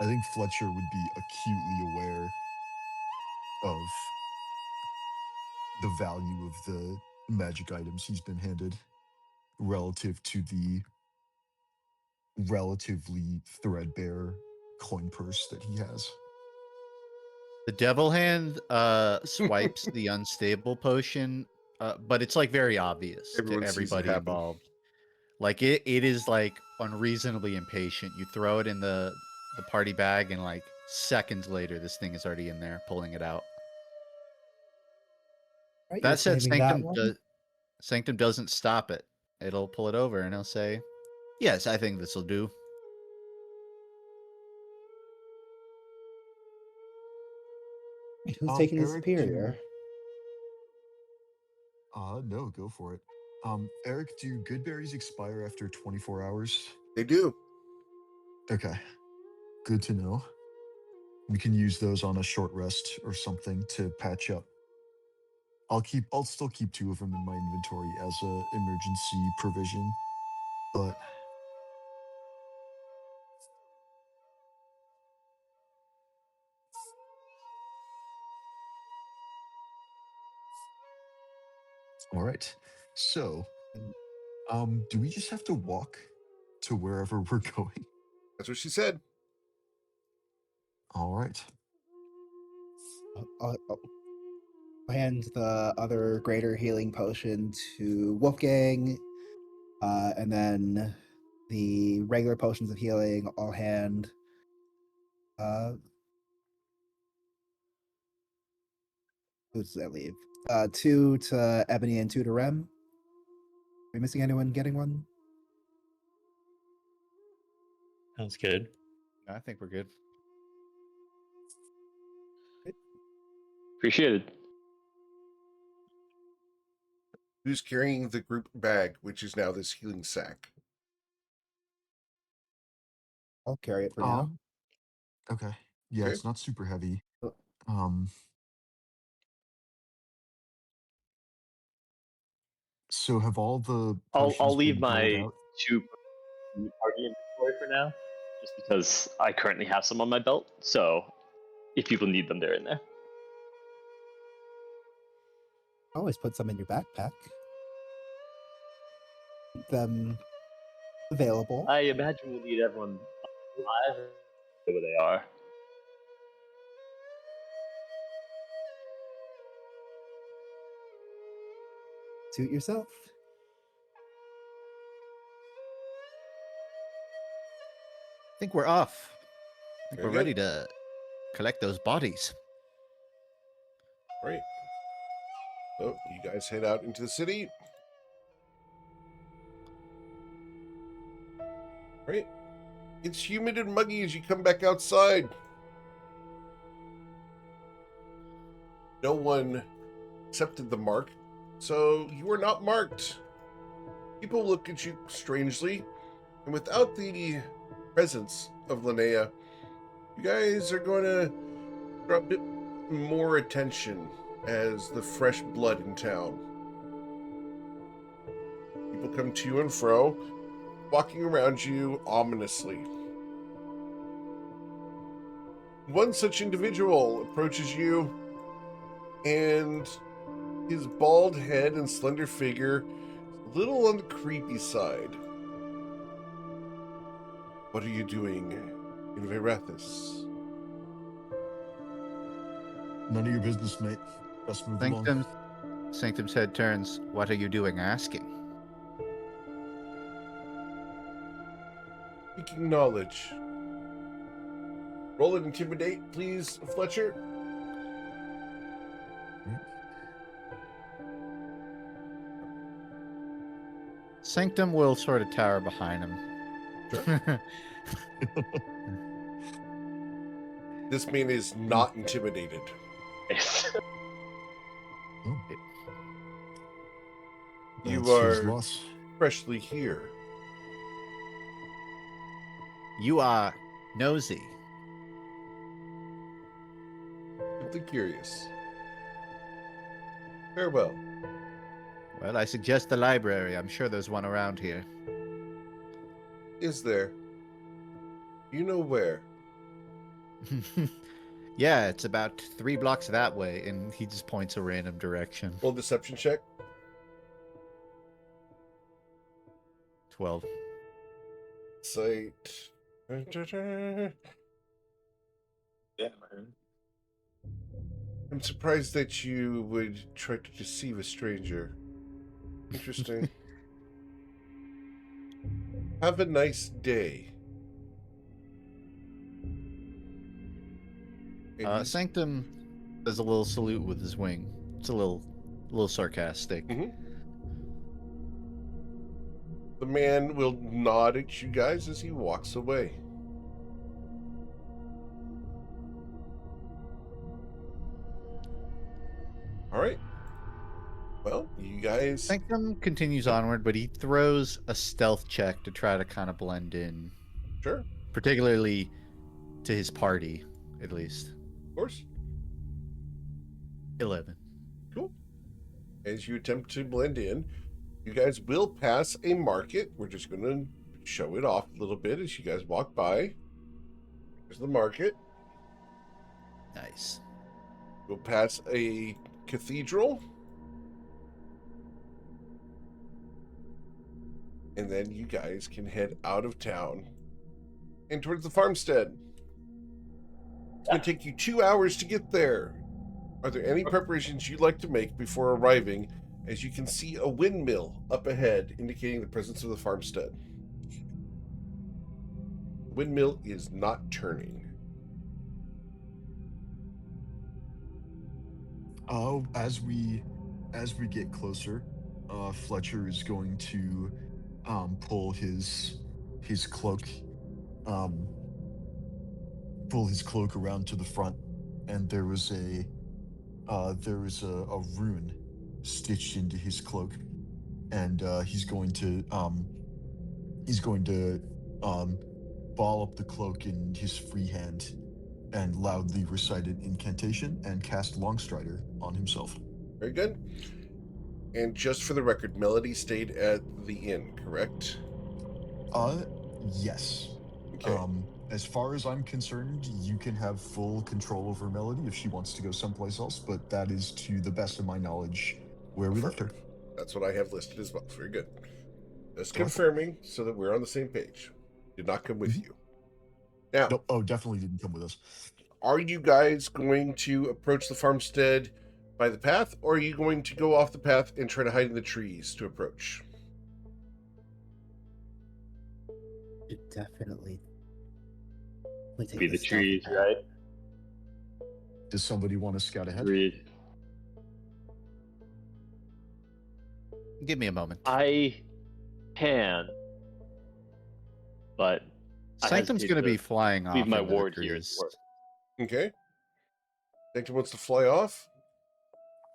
think Fletcher would be acutely aware of the value of the magic items he's been handed relative to the relatively threadbare coin purse that he has. The devil hand swipes the unstable potion, but it's like very obvious Everyone to sees it everybody happen. involved. Like it is like unreasonably impatient. You throw it in the party bag, and like seconds later, this thing is already in there, pulling it out. Right, you're That said, saving that one. Sanctum doesn't stop it. It'll pull it over, and it'll say, "Yes, I think this will do." Who's taking the Eric, Superior? no, go for it. Eric, do good berries expire after 24 hours? They do. Okay, good to know. We can use those on a short rest or something to patch up. I'll still keep two of them in my inventory as a emergency provision, but all right. So, do we just have to walk to wherever we're going? That's what she said. All right. I'll hand the other greater healing potion to Wolfgang, and then the regular potions of healing I'll hand. Who does that leave? 2 to Ebony and 2 to Rem. Are we missing anyone getting one? Sounds good. I think we're good. Appreciated. Who's carrying the group bag, which is now this healing sack? I'll carry it for now. Okay. Yeah, Okay. it's not super heavy. Oh. So have all the I'll potions leave been doled my out? 2 in the party inventory for now, just because I currently have some on my belt. So if people need them, they're in there. Always put some in your backpack. Keep them available. I imagine we'll need everyone alive where they are. Suit yourself. I think we're off. I think Very we're ready good. to collect those bodies. Right. So you guys head out into the city. Right. It's humid and muggy as you come back outside. No one accepted the mark, so you are not marked. People look at you strangely, and without the presence of Linnea, you guys are going to draw a bit more attention as the fresh blood in town. People come to and fro, walking around you ominously. One such individual approaches you, and his bald head and slender figure is a little on the creepy side. What are you doing in Verathis? None of your business, mate. Best move along. Sanctum's head turns. What are you doing asking? Seeking knowledge. Roll and intimidate, please, Fletcher. Sanctum will sort of tower behind him. Sure. This man is not intimidated. You That's his are loss. freshly here. You are nosy. Simply curious. Farewell. Well, I suggest the library. I'm sure there's one around here. Is there? You know where? Yeah, it's about 3 blocks that way, and he just points a random direction. Roll deception check. 12. Sight. Yeah. I'm surprised that you would try to deceive a stranger. Interesting. Have a nice day. And Sanctum does a little salute with his wing. It's a little sarcastic. Mhm. The man will nod at you guys as he walks away. All right. Well, you guys. Sanctum continues onward, but he throws a stealth check to try to kind of blend in, Sure, particularly to his party, at least. of course. 11. Cool. As you attempt to blend in, you guys will pass a market. We're just going to show it off a little bit as you guys walk by. There's the market. Nice. You'll pass a cathedral. And then you guys can head out of town and towards the farmstead. It's going to take you 2 hours to get there. Are there any preparations you'd like to make before arriving, as you can see a windmill up ahead indicating the presence of the farmstead? The windmill is not turning. As we get closer, Fletcher is going to pull his cloak around to the front, and there is a rune stitched into his cloak, and he's going to ball up the cloak in his free hand and loudly recite an incantation and cast Longstrider on himself. Very good. And just for the record, Melody stayed at the inn, correct? Yes. Okay. As far as I'm concerned, you can have full control over Melody if she wants to go someplace else, but that is, to the best of my knowledge, Where we left her. That's what I have listed as well. Very good. Just Awesome. confirming so that we're on the same page. Did not come with you. Now, Nope. Oh, definitely didn't come with us. are you guys going to approach the farmstead by the path, or are you going to go off the path and try to hide in the trees to approach? Should definitely take Be the stealthy trees, path. right? Does somebody want to scout ahead? Agreed. Give me a moment. I can, but I Sanctum's hesitate going to be to flying off. leave my into the ward here. trees. Okay. Sanctum wants to fly off.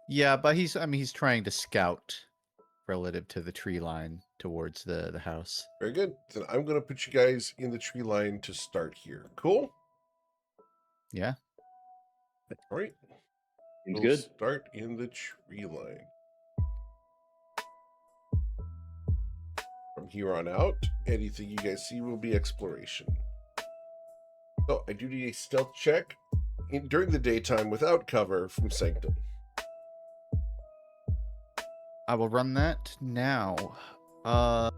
Yeah, but he's trying to scout relative to the tree line towards the house. Very good. Then I'm going to put you guys in the tree line to start here. Cool? Yeah. All right. Seems We'll good. start in the tree line. From here on out, anything you guys see will be exploration. So I do need a stealth check during the daytime without cover from Sanctum. I will run that now. I'm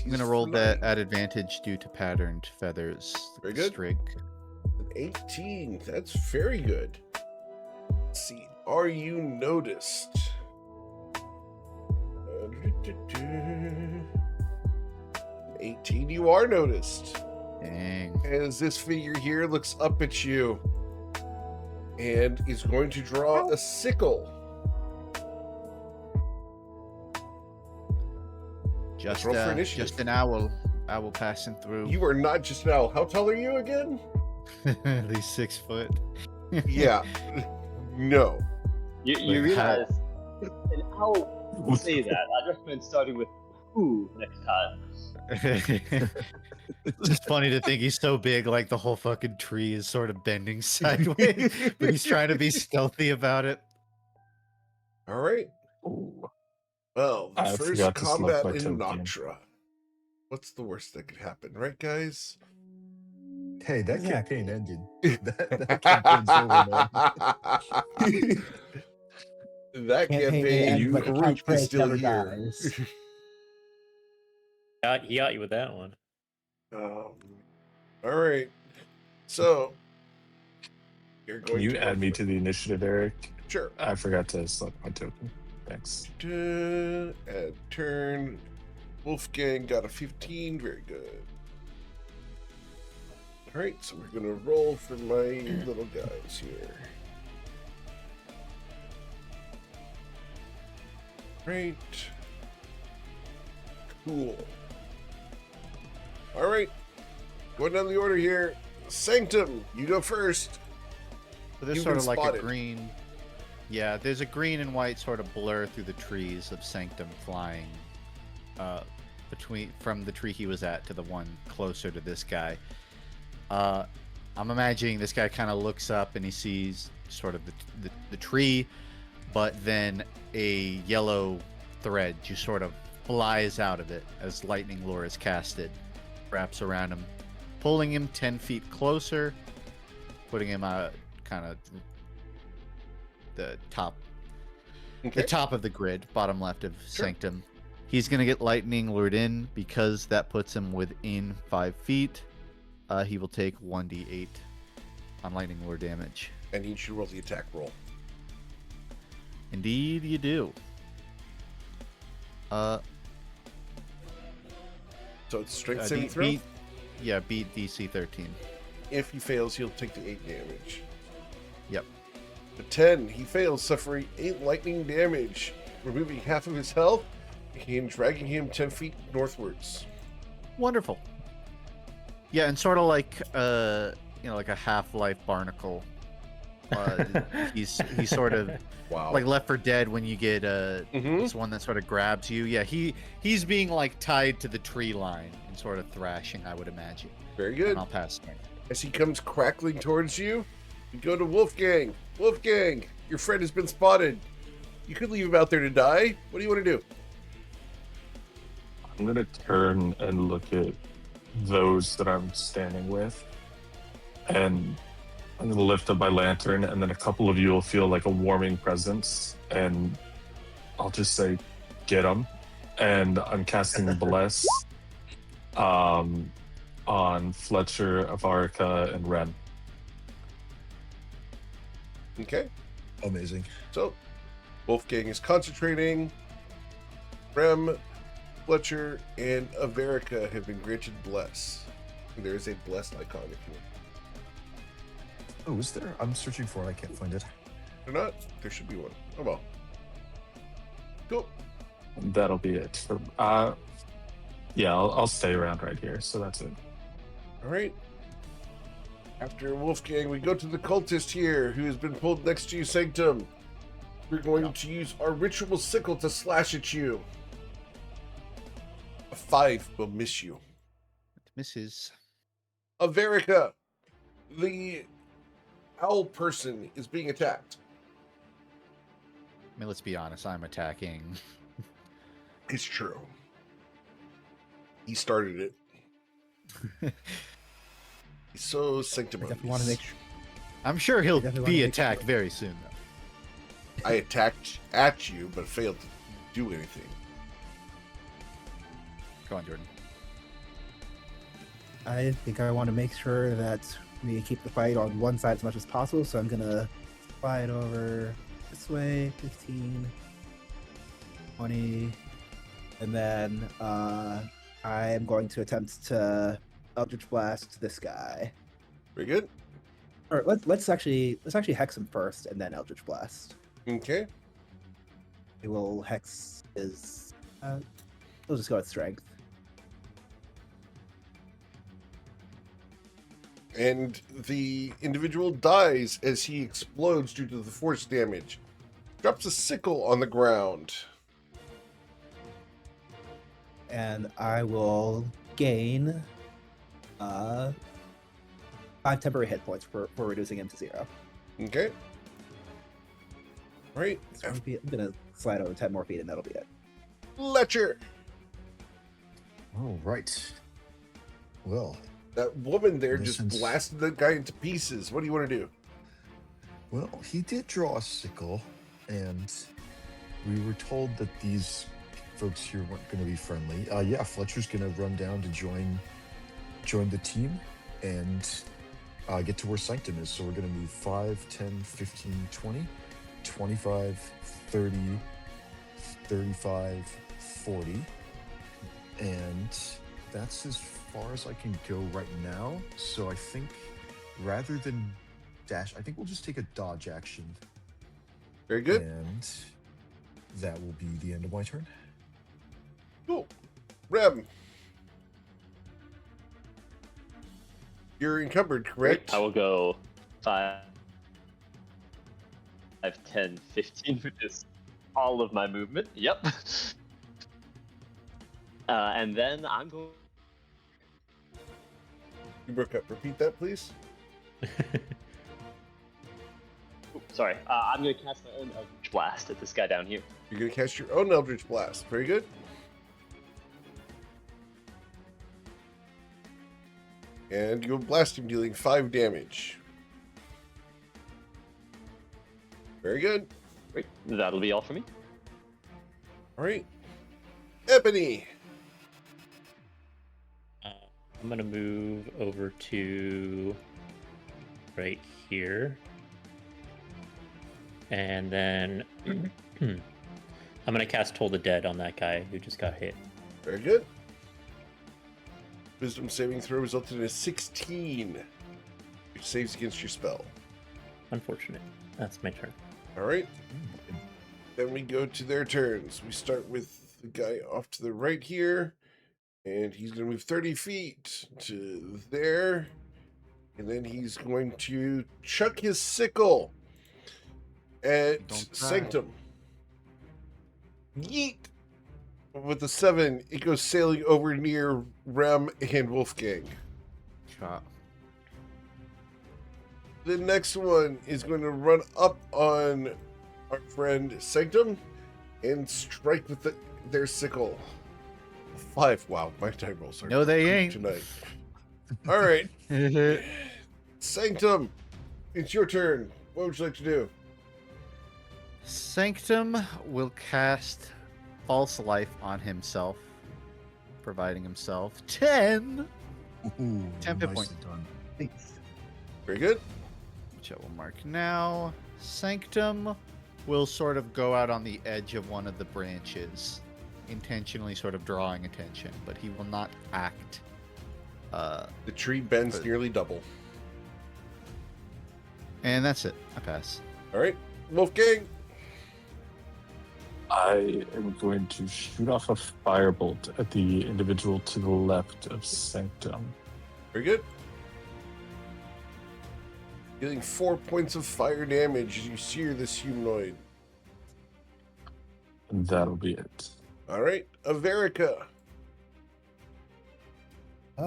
going to roll that at advantage due to patterned feathers. Very good. Strig. An 18. That's very good. Let's see. Are you noticed? 18. You are noticed. Dang. As this figure here looks up at you and is going to draw a sickle. Just, roll for initiative. just an owl. Owl passing through. You are not just an owl. How tall are you again? At least 6 foot. Yeah. No. You Like, how- realize an owl would say that. I'd recommend starting with who next time. It's just funny to think he's so big, like the whole fucking tree is sort of bending sideways, but he's trying to be stealthy about it. All right. Ooh. Well, the I first forgot to select combat my in token. Noctra. What's the worst that could happen, right, guys? Hey, that Yeah. campaign ended. That campaign's over, man. That campaign, ends, but the group is catchphrase still never here. dies. He got you with that one. All right. So, you're going Can you to add me to the initiative, Eric? Sure. I forgot to select my token. Thanks. Add turn. Wolfgang got a 15. Very good. All right, so we're going to roll for my little guys here. Right. Cool. All right. Going down the order here. Sanctum, you go first. So there's You've sort been of like spotted. a green. Yeah, there's a green and white sort of blur through the trees of Sanctum flying from the tree he was at to the one closer to this guy. I'm imagining this guy kind of looks up and he sees sort of the tree, but then a yellow thread just sort of flies out of it as lightning lure is casted, wraps around him, pulling him 10 feet closer, putting him kind of the top of the grid, bottom left of Sure. Sanctum. He's gonna get lightning lured in because that puts him within 5 feet. He will take 1d8 on lightning lure damage. And you should roll the attack roll. Indeed, you do. So it's strength saving throw. Beat DC 13. If he fails, he'll take the 8 damage. Yep. The 10, he fails, suffering 8 lightning damage, removing half of his health and dragging him 10 feet northwards. Wonderful. Yeah, and sort of like like a Half-Life barnacle. He's sort of Wow. like Left 4 Dead when you get Mhm. this one that sort of grabs you. Yeah, he's being like tied to the tree line and sort of thrashing, I would imagine. Very good. And I'll pass turn. As he comes crackling towards you, you go to Wolfgang. Wolfgang, your friend has been spotted. You could leave him out there to die. What do you want to do? I'm gonna turn and look at those that I'm standing with, and I'm gonna lift up my lantern, and then a couple of you will feel like a warming presence, and I'll just say, "Get him!" And I'm casting Bless on Fletcher, Avarika, and Ren. Okay. Amazing. So, Wolfgang is concentrating. Rem, Fletcher, and Averica have been granted Bless. There is a Blessed icon if you want. Oh, is there? I'm searching for it. I can't find it. Or not? There should be one. Oh well. Cool. And that'll be it. For, yeah, I'll stay around right here. So that's it. All right. After Wolfgang, we go to the cultist here, who has been pulled next to you, Sanctum. We're going to use our ritual sickle to slash at you. A 5 will miss you. It misses. Averica, the owl person is being attacked. I mean, let's be honest. I'm attacking. It's true. He started it. He's so I sanctimonious. definitely want to make sure. I'm sure he'll definitely wanna be make attacked sure. very soon, though. I attacked at you, but failed to do anything. Go on, Jordan. I think I want to make sure that we keep the fight on one side as much as possible, so I'm gonna slide over this way, 15, 20, and then I am going to attempt to Eldritch Blast this guy. Very good. Or let's actually hex him first, and then Eldritch Blast. Okay. We will hex his. We'll just go with strength. And the individual dies as he explodes due to the force damage. Drops a sickle on the ground. And I will gain 5 temporary hit points for reducing him to 0. Okay. All right. So I'm gonna slide over 10 more feet, and that'll be it. Fletcher. All right. Well, That woman there This just is- blasted the guy into pieces. What do you want to do? well, he did draw a sickle, and we were told that these folks here weren't going to be friendly. Yeah, Fletcher's going to run down to join the team and get to where Sanctum is. So we're going to move 5, 10, 15, 20, 25, 30, 35, 40. And that's as far as I can go right now. So I think rather than dash, I think we'll just take a dodge action. Very good. And that will be the end of my turn. Cool. Rem. You're encumbered, correct? I will go 5, 10, 15, which is all of my movement. Yep. And then I'm going. You broke up. Repeat that, please. Sorry. I'm going to cast my own Eldritch Blast at this guy down here. You're going to cast your own Eldritch Blast. Very good. And you'll blast him, dealing 5 damage. Very good. Great. That'll be all for me. All right. Ebony. I'm gonna move over to right here, and then I'm gonna cast Toll the Dead on that guy who just got hit. Very good. Wisdom saving throw resulted in a 16, which saves against your spell. Unfortunate. That's my turn. All right. Then we go to their turns. We start with the guy off to the right here, and he's going to move 30 feet to there, and then he's going to chuck his sickle at Don't cry. Sanctum. Yeet! With the 7, it goes sailing over near Rem and Wolfgang. Chop. The next one is going to run up on our friend Sanctum and strike with their sickle. 5. Wow, my die rolls are No, they poop ain't. tonight. All right, Sanctum, it's your turn. What would you like to do? Sanctum will cast False Life on himself, providing himself 10. Ooh, 10 hit nicely points. done. Thanks. Very good. Which I will mark now. Sanctum will sort of go out on the edge of one of the branches, intentionally sort of drawing attention, but he will not act. The tree bends nearly double. And that's it. I pass. All right, Wolfgang. I am going to shoot off a firebolt at the individual to the left of Sanctum. Very good. Dealing 4 points of fire damage as you sear this humanoid. And that'll be it. All right, Averica.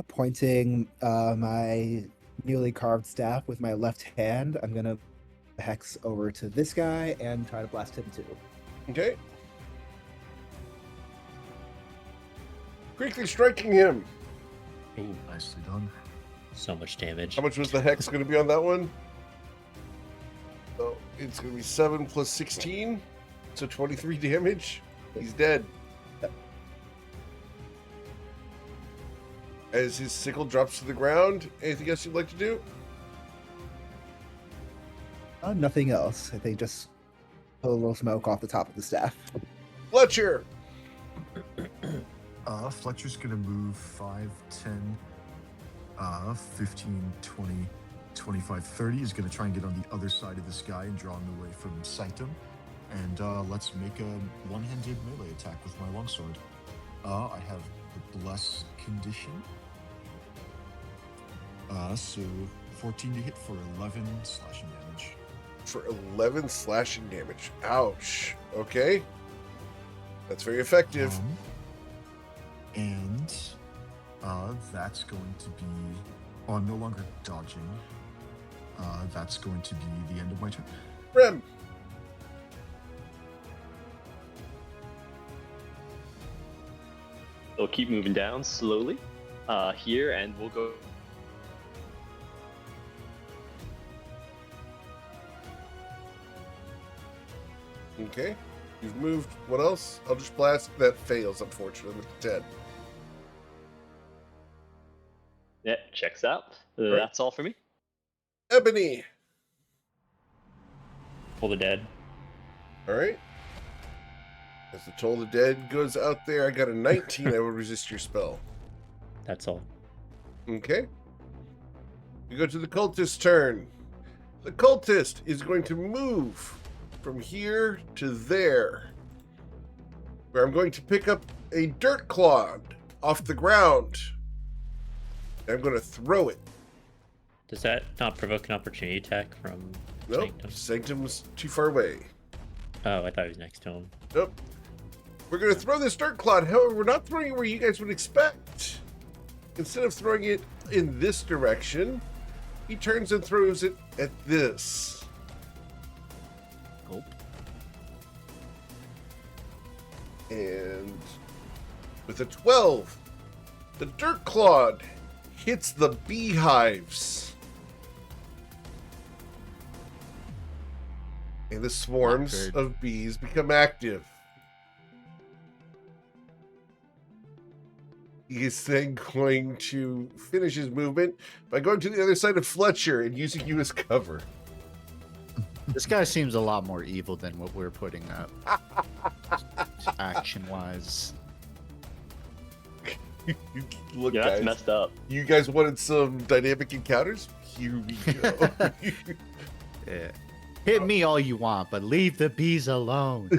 Pointing my newly carved staff with my left hand, I'm gonna hex over to this guy and try to blast him too. Okay. Quickly striking him. Ooh, Nicely done. so much damage. How much was the hex going to be on that one? Oh, it's going to be 7 plus 16, so 23 damage. He's dead. As his sickle drops to the ground, anything else you'd like to do? Nothing else. I think just pull a little smoke off the top of the staff. Fletcher. Fletcher's gonna move 5, 10, 15, 20, 25, 30. He's gonna try and get on the other side of this guy and draw him away from Sanctum. And let's make a one-handed melee attack with my longsword. I have the Bless condition. So 14 to hit for 11 slashing damage. For 11 slashing damage. Ouch. Okay. That's very effective. And that's going to be... Oh, I'm no longer dodging. That's going to be the end of my turn. Rem. They'll keep moving down slowly here, and we'll go. Okay. You've moved. What else? I'll just blast. That fails, unfortunately, with the 10. Yeah, checks out. Right. That's all for me. Ebony. Pull the dead. All right. As the Toll the Dead goes out there, I got a 19. I will resist your spell. That's all. Okay. We go to the cultist's turn. The cultist is going to move from here to there, where I'm going to pick up a dirt clod off the ground. And I'm going to throw it. Does that not provoke an opportunity attack from Nope. Sanctum? Sanctum's too far away. Oh, I thought he was next to him. Nope. We're going to throw this dirt clod. However, we're not throwing it where you guys would expect. Instead of throwing it in this direction, he turns and throws it at this. Gulp. And with a 12, the dirt clod hits the beehives. And the swarms Good. of bees become active. He is then going to finish his movement by going to the other side of Fletcher and using you as cover. This guy seems a lot more evil than what we're putting up. Action-wise. Look, Yeah, that's guys, messed up. you guys wanted some dynamic encounters? Here we go. Yeah. Hit me all you want, but leave the bees alone.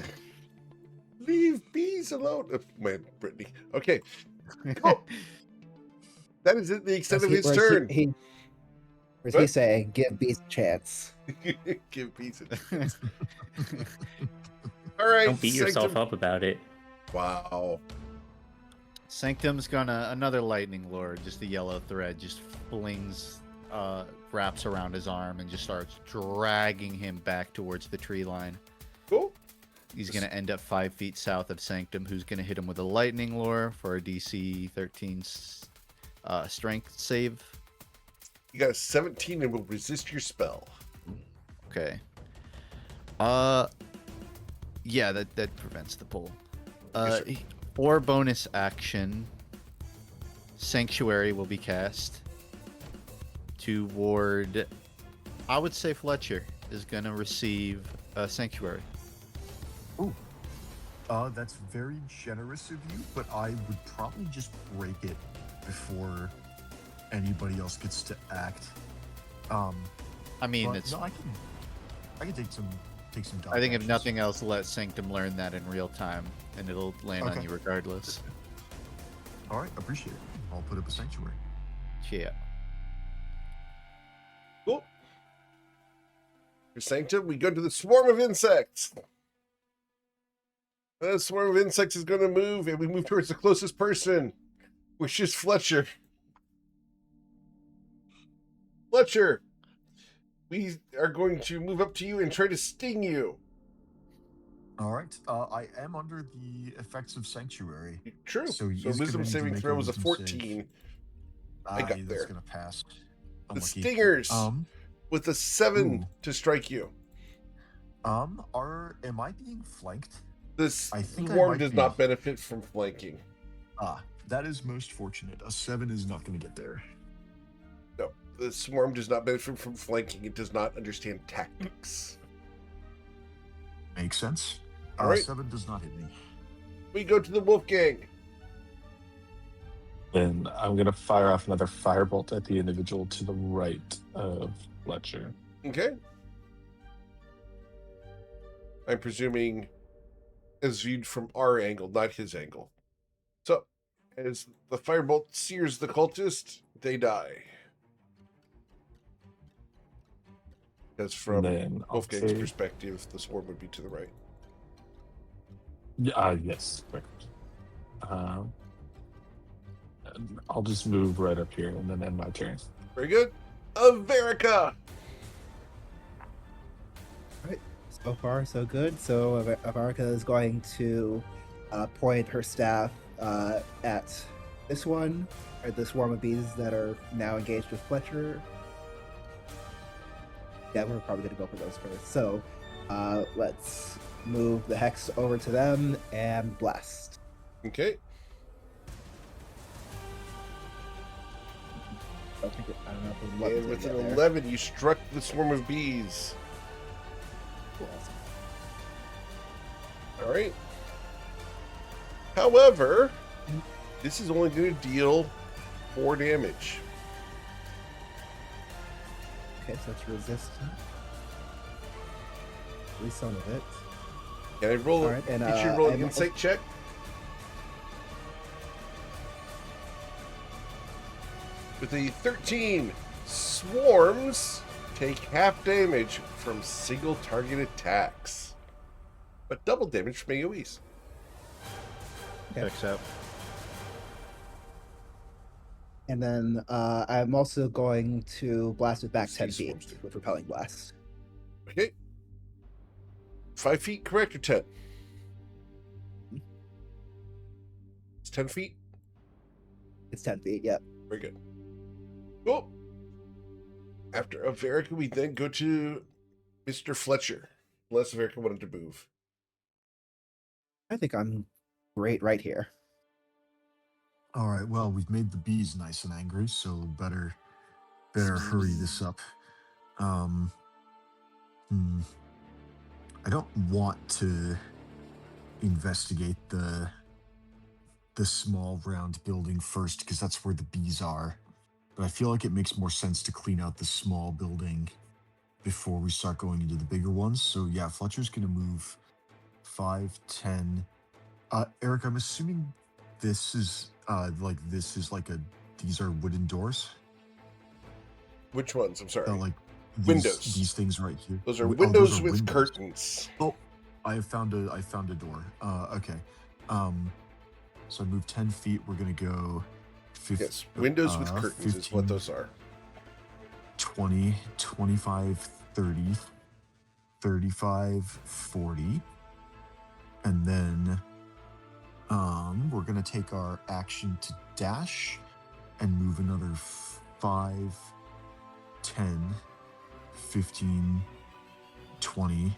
Leave bees alone. Oh, man, Brittany. Okay. Cool. That is it, the extent of his turn. Where's What? he saying, give bees a chance? Give bees a chance. All right. Don't beat yourself Sanctum- up about it. Wow. Sanctum's gonna another lightning lord, just the yellow thread, just flings, wraps around his arm and just starts dragging him back towards the tree line. Cool. He's gonna end up 5 feet south of Sanctum, who's gonna hit him with a lightning lure for a DC 13 strength save. You got a 17 and will resist your spell. Okay. Yeah, that prevents the pull. Yes, sir. For bonus action, Sanctuary will be cast toward. I would say Fletcher is gonna receive a Sanctuary. Ooh. That's very generous of you, but I would probably just break it before anybody else gets to act. I mean, But it's. no, I can take some dodge I think if actions. nothing else, let Sanctum learn that in real time, and it'll land on Okay. you regardless. All right, appreciate it. I'll put up a sanctuary. Yeah. Cool. For Sanctum, we go to the swarm of insects. The swarm of insects is going to move, and we move towards the closest person, which is Fletcher. Fletcher, we are going to move up to you and try to sting you. All right. I am under the effects of sanctuary. True. So he So is gonna wisdom need to saving make a throw was a wisdom 14. I got that's there. gonna pass. The Unlucky. stingers with a 7 Ooh. to strike you. Am I being flanked? This I think I swarm might does be. not benefit from flanking. That is most fortunate. A 7 is not going to get there. No, the swarm does not benefit from flanking. It does not understand tactics. Makes sense. All right. 7 does not hit me. We go to the wolf gang. Then I'm gonna fire off another firebolt at the individual to the right of Fletcher. Okay. I'm presuming as viewed from our angle, not his angle. So, as the firebolt sears the cultist, they die. Because from Then I'll Wolfgang's take- perspective, the swarm would be to the right. Yes, correct. And I'll just move right up here and then end my turn. Very good. Averica! So far, so good. So Avarika is going to point her staff at this one, or the swarm of bees that are now engaged with Fletcher. Yeah, we're probably going to go for those first. So let's move the hex over to them and blast. Okay. I don't know if it was And with an 11, you struck the swarm of bees. All right. However, this is only going to deal 4 damage. Okay, so it's resistant. At least some of it. Can I roll? All right, and, you should roll an I'm insight check. With a 13, swarms take half damage from single target attacks, but double damage from AoEs. Okay. Accept. And then I'm also going to blast it back Let's 10 see, feet swarms do. with repelling blast. Okay. 5 feet, correct, or 10? It's 10 feet. It's 10 feet, yep. Very good. Cool. After Averica, we then go to Mr. Fletcher. Unless Averica wanted to move. I think I'm great right here. All right. Well, we've made the bees nice and angry, so better hurry this up. I don't want to investigate the small round building first because that's where the bees are. But I feel like it makes more sense to clean out the small building before we start going into the bigger ones. So yeah, Fletcher's gonna move 5, 10. Eric, I'm assuming this is these are wooden doors. Which ones? I'm sorry. Like Windows. These things right here. Those are Oh, windows are with windows. curtains. Oh, I found a door. Okay. So I moved 10 feet. We're gonna go 50. Yes, windows with curtains 15, is what those are. 20, 25, 30, 35, 40. And then we're going to take our action to dash and move another 5, 10, 15, 20,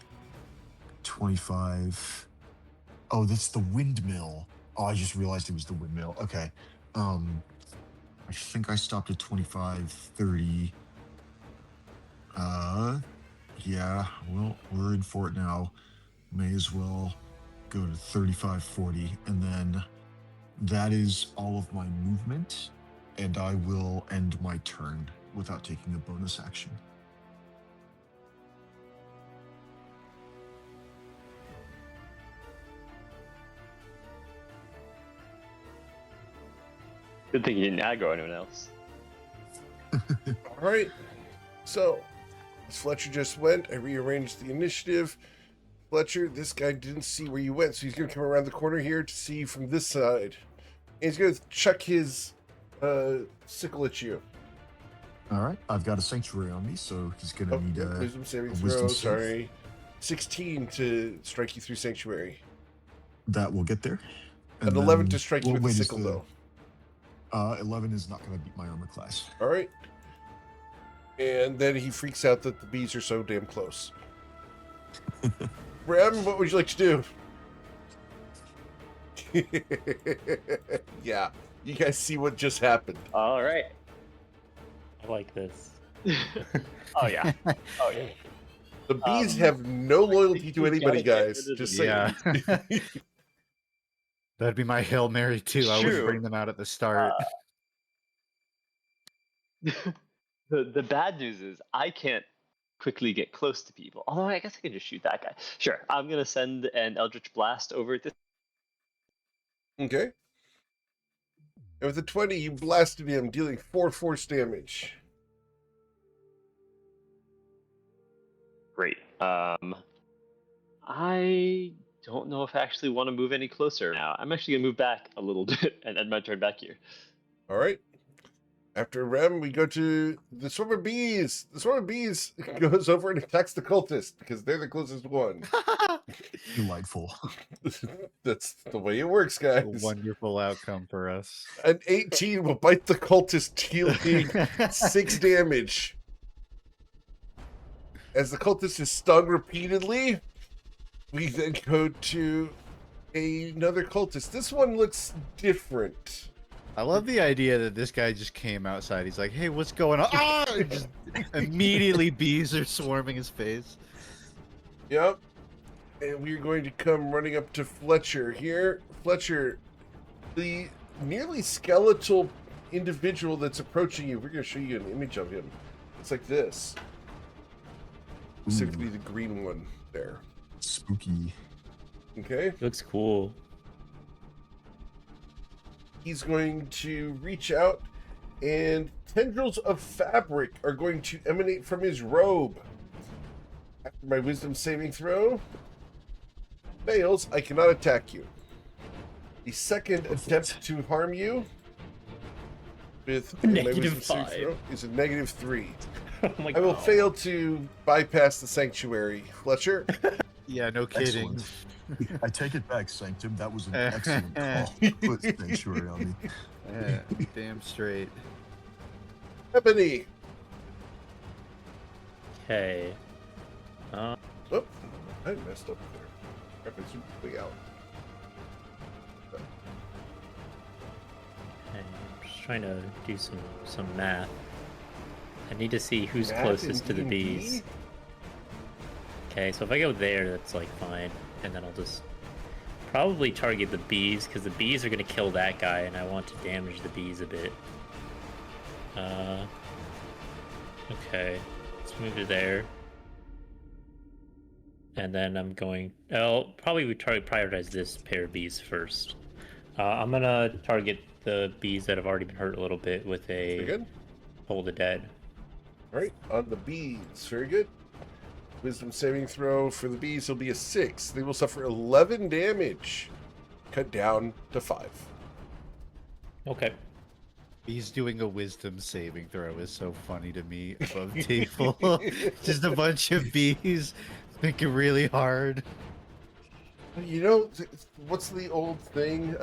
25. Oh, that's the windmill. Oh, I just realized it was the windmill. Okay. I think I stopped at 25, 30. Yeah, well, we're in for it now. May as well go to 35, 40. And then that is all of my movement. And I will end my turn without taking a bonus action. Good thing you didn't aggro anyone else. All right. So, as Fletcher just went, I rearranged the initiative. Fletcher, this guy didn't see where you went, so he's going to come around the corner here to see you from this side. And he's going to chuck his sickle at you. All right. I've got a sanctuary on me, so he's going to need a wisdom saving a throw. wisdom save. Sorry. 16 to strike you through sanctuary. That will get there. An 11 to strike you with the sickle, though. 11 is not going to beat my armor class. All right. And then he freaks out that the bees are so damn close. Rem, what would you like to do? Yeah, you guys see what just happened. All right. I like this. Oh yeah. Oh yeah. The bees have no loyalty to anybody, guys. Just saying. Yeah. That'd be my Hail Mary too. I would True. bring them out at the start. The bad news is I can't quickly get close to people. Although I guess I can just shoot that guy. Sure. I'm gonna send an Eldritch Blast over at this. Okay. And with a 20, you blasted him, dealing 4 force damage. Great. I don't know if I actually want to move any closer now. I'm actually gonna move back a little bit and end my turn back here. All right. After Rem, we go to the swarm of bees. The swarm of bees goes over and attacks the cultist because they're the closest one. Delightful. That's the way it works, guys. A wonderful outcome for us. An 18 will bite the cultist, dealing 6 damage. As the cultist is stung repeatedly, we then go to another cultist. This one looks different. I love the idea that this guy just came outside. He's like, "Hey, what's going on?" Ah! And just immediately bees are swarming his face. Yep. And we're going to come running up to Fletcher here. Fletcher, the nearly skeletal individual that's approaching you, we're going to show you an image of him. It's like this. Specifically the green one there. Spooky. Okay. Looks cool. He's going to reach out, and tendrils of fabric are going to emanate from his robe. After my wisdom saving throw fails, I cannot attack you. The second attempt to harm you with my wisdom saving -5. throw is a -3. Oh my I will God. fail to bypass the sanctuary. Fletcher? Yeah, no kidding. Excellent. I take it back, Sanctum. That was an excellent call. Put sanctuary on me. Yeah, damn straight. Ebony! Okay. Oh, I messed up there. Crap, I zoomed way out. Okay, I'm just trying to do some math. I need to see who's Math closest to in the D&D? bees. Okay, so if I go there, that's like fine, and then I'll just probably target the bees because the bees are gonna kill that guy, and I want to damage the bees a bit. Okay, let's move to there, and then I'm going. I'll probably prioritize this pair of bees first. I'm gonna target the bees that have already been hurt a little bit with Very a good. Toll the Dead. All right, on the bees. Very good. Wisdom saving throw for the bees will be a 6. They will suffer 11 damage. Cut down to 5. Okay. He's doing a wisdom saving throw is so funny to me above table. Just a bunch of bees thinking really hard. You know, what's the old thing?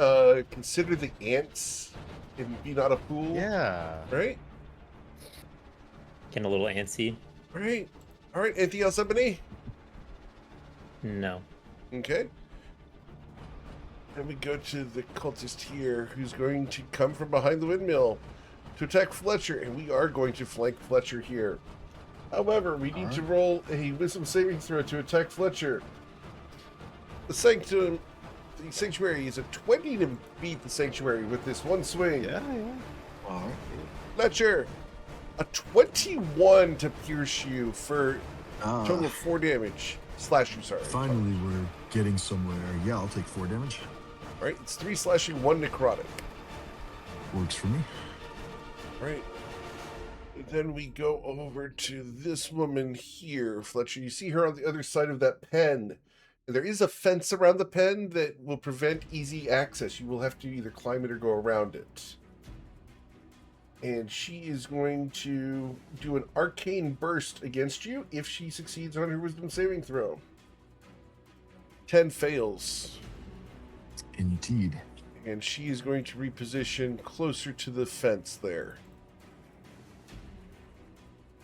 Consider the ants and be not a fool. Yeah. Right? Getting a little antsy. Right. All right. Anything else, Ebony? No. Okay. Then we go to the cultist here, who's going to come from behind the windmill to attack Fletcher, and we are going to flank Fletcher here. However, we need to roll a wisdom saving throw to attack Fletcher. The sanctuary is a 20 to beat the sanctuary with this one swing. Yeah. Fletcher, a 21 to pierce you for a total of 4 damage. Slash you, sorry. Finally, we're getting somewhere. Yeah, I'll take 4 damage. All right, it's 3 slashing, 1 necrotic. Works for me. All right. And then we go over to this woman here, Fletcher. You see her on the other side of that pen. There is a fence around the pen that will prevent easy access. You will have to either climb it or go around it. And she is going to do an arcane burst against you if she succeeds on her wisdom saving throw. 10 fails. Indeed. And she is going to reposition closer to the fence there.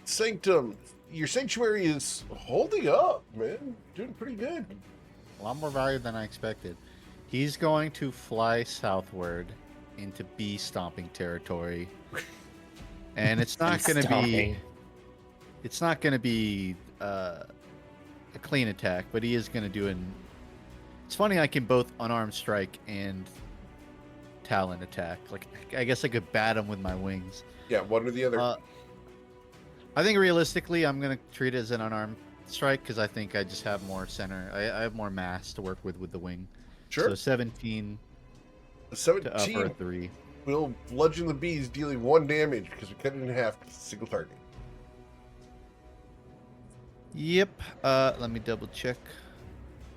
Sanctum, your sanctuary is holding up, man. Doing pretty good. A lot more value than I expected. He's going to fly southward into bee stomping territory. And it's not going to be... It's not going to be a clean attack, but he is going to do an... It's funny, I can both unarmed strike and talon attack. Like, I guess I could bat him with my wings. Yeah, one or the other. I think realistically, I'm going to treat it as an unarmed strike because I think I just have more center. I have more mass to work with the wing. Sure. So 17 A to 17 upper 3. will bludgeon the bees, dealing 1 damage because we cut it in half with a single target. Yep. Let me double check.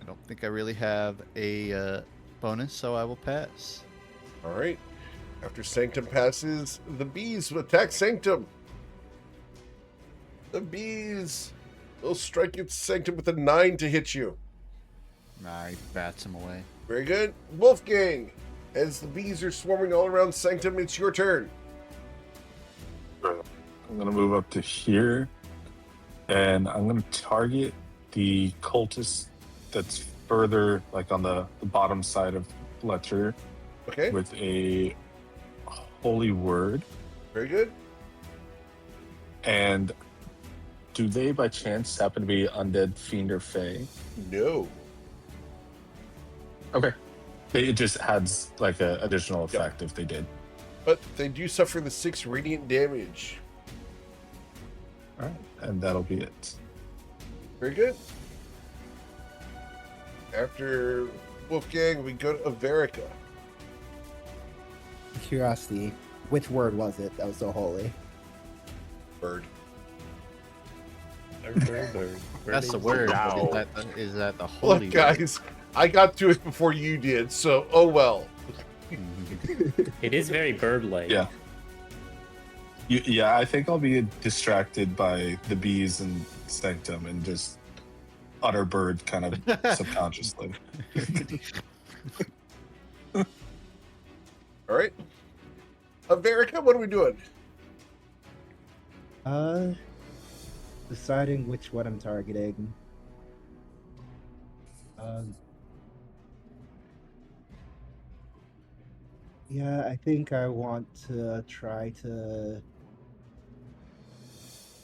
I don't think I really have a bonus, so I will pass. All right. After Sanctum passes, the bees will attack Sanctum. The bees will strike its Sanctum with a 9 to hit you. Nah, he bats him away. Very good. Wolfgang, as the bees are swarming all around Sanctum, it's your turn. I'm gonna move up to here, and I'm gonna target the cultist that's further, like on the bottom side of Fletcher, Okay. with a holy word. Very good. And do they by chance happen to be undead, fiend, or fey? No. Okay. It just adds like an additional effect if they did. But they do suffer the 6 radiant damage. All right, and that'll be it. Very good. After Wolfgang, we go to Averica. Curiosity, which word was it that was so holy? Bird. That's the word. Wow. Is that the holy Look, guys, I got to it before you did, so oh well. It is very bird-like. Yeah. Yeah, I think I'll be distracted by the bees and Sanctum and just utter bird kind of subconsciously. All right. Averica, what are we doing? Deciding which one I'm targeting. Yeah, I think I want to try to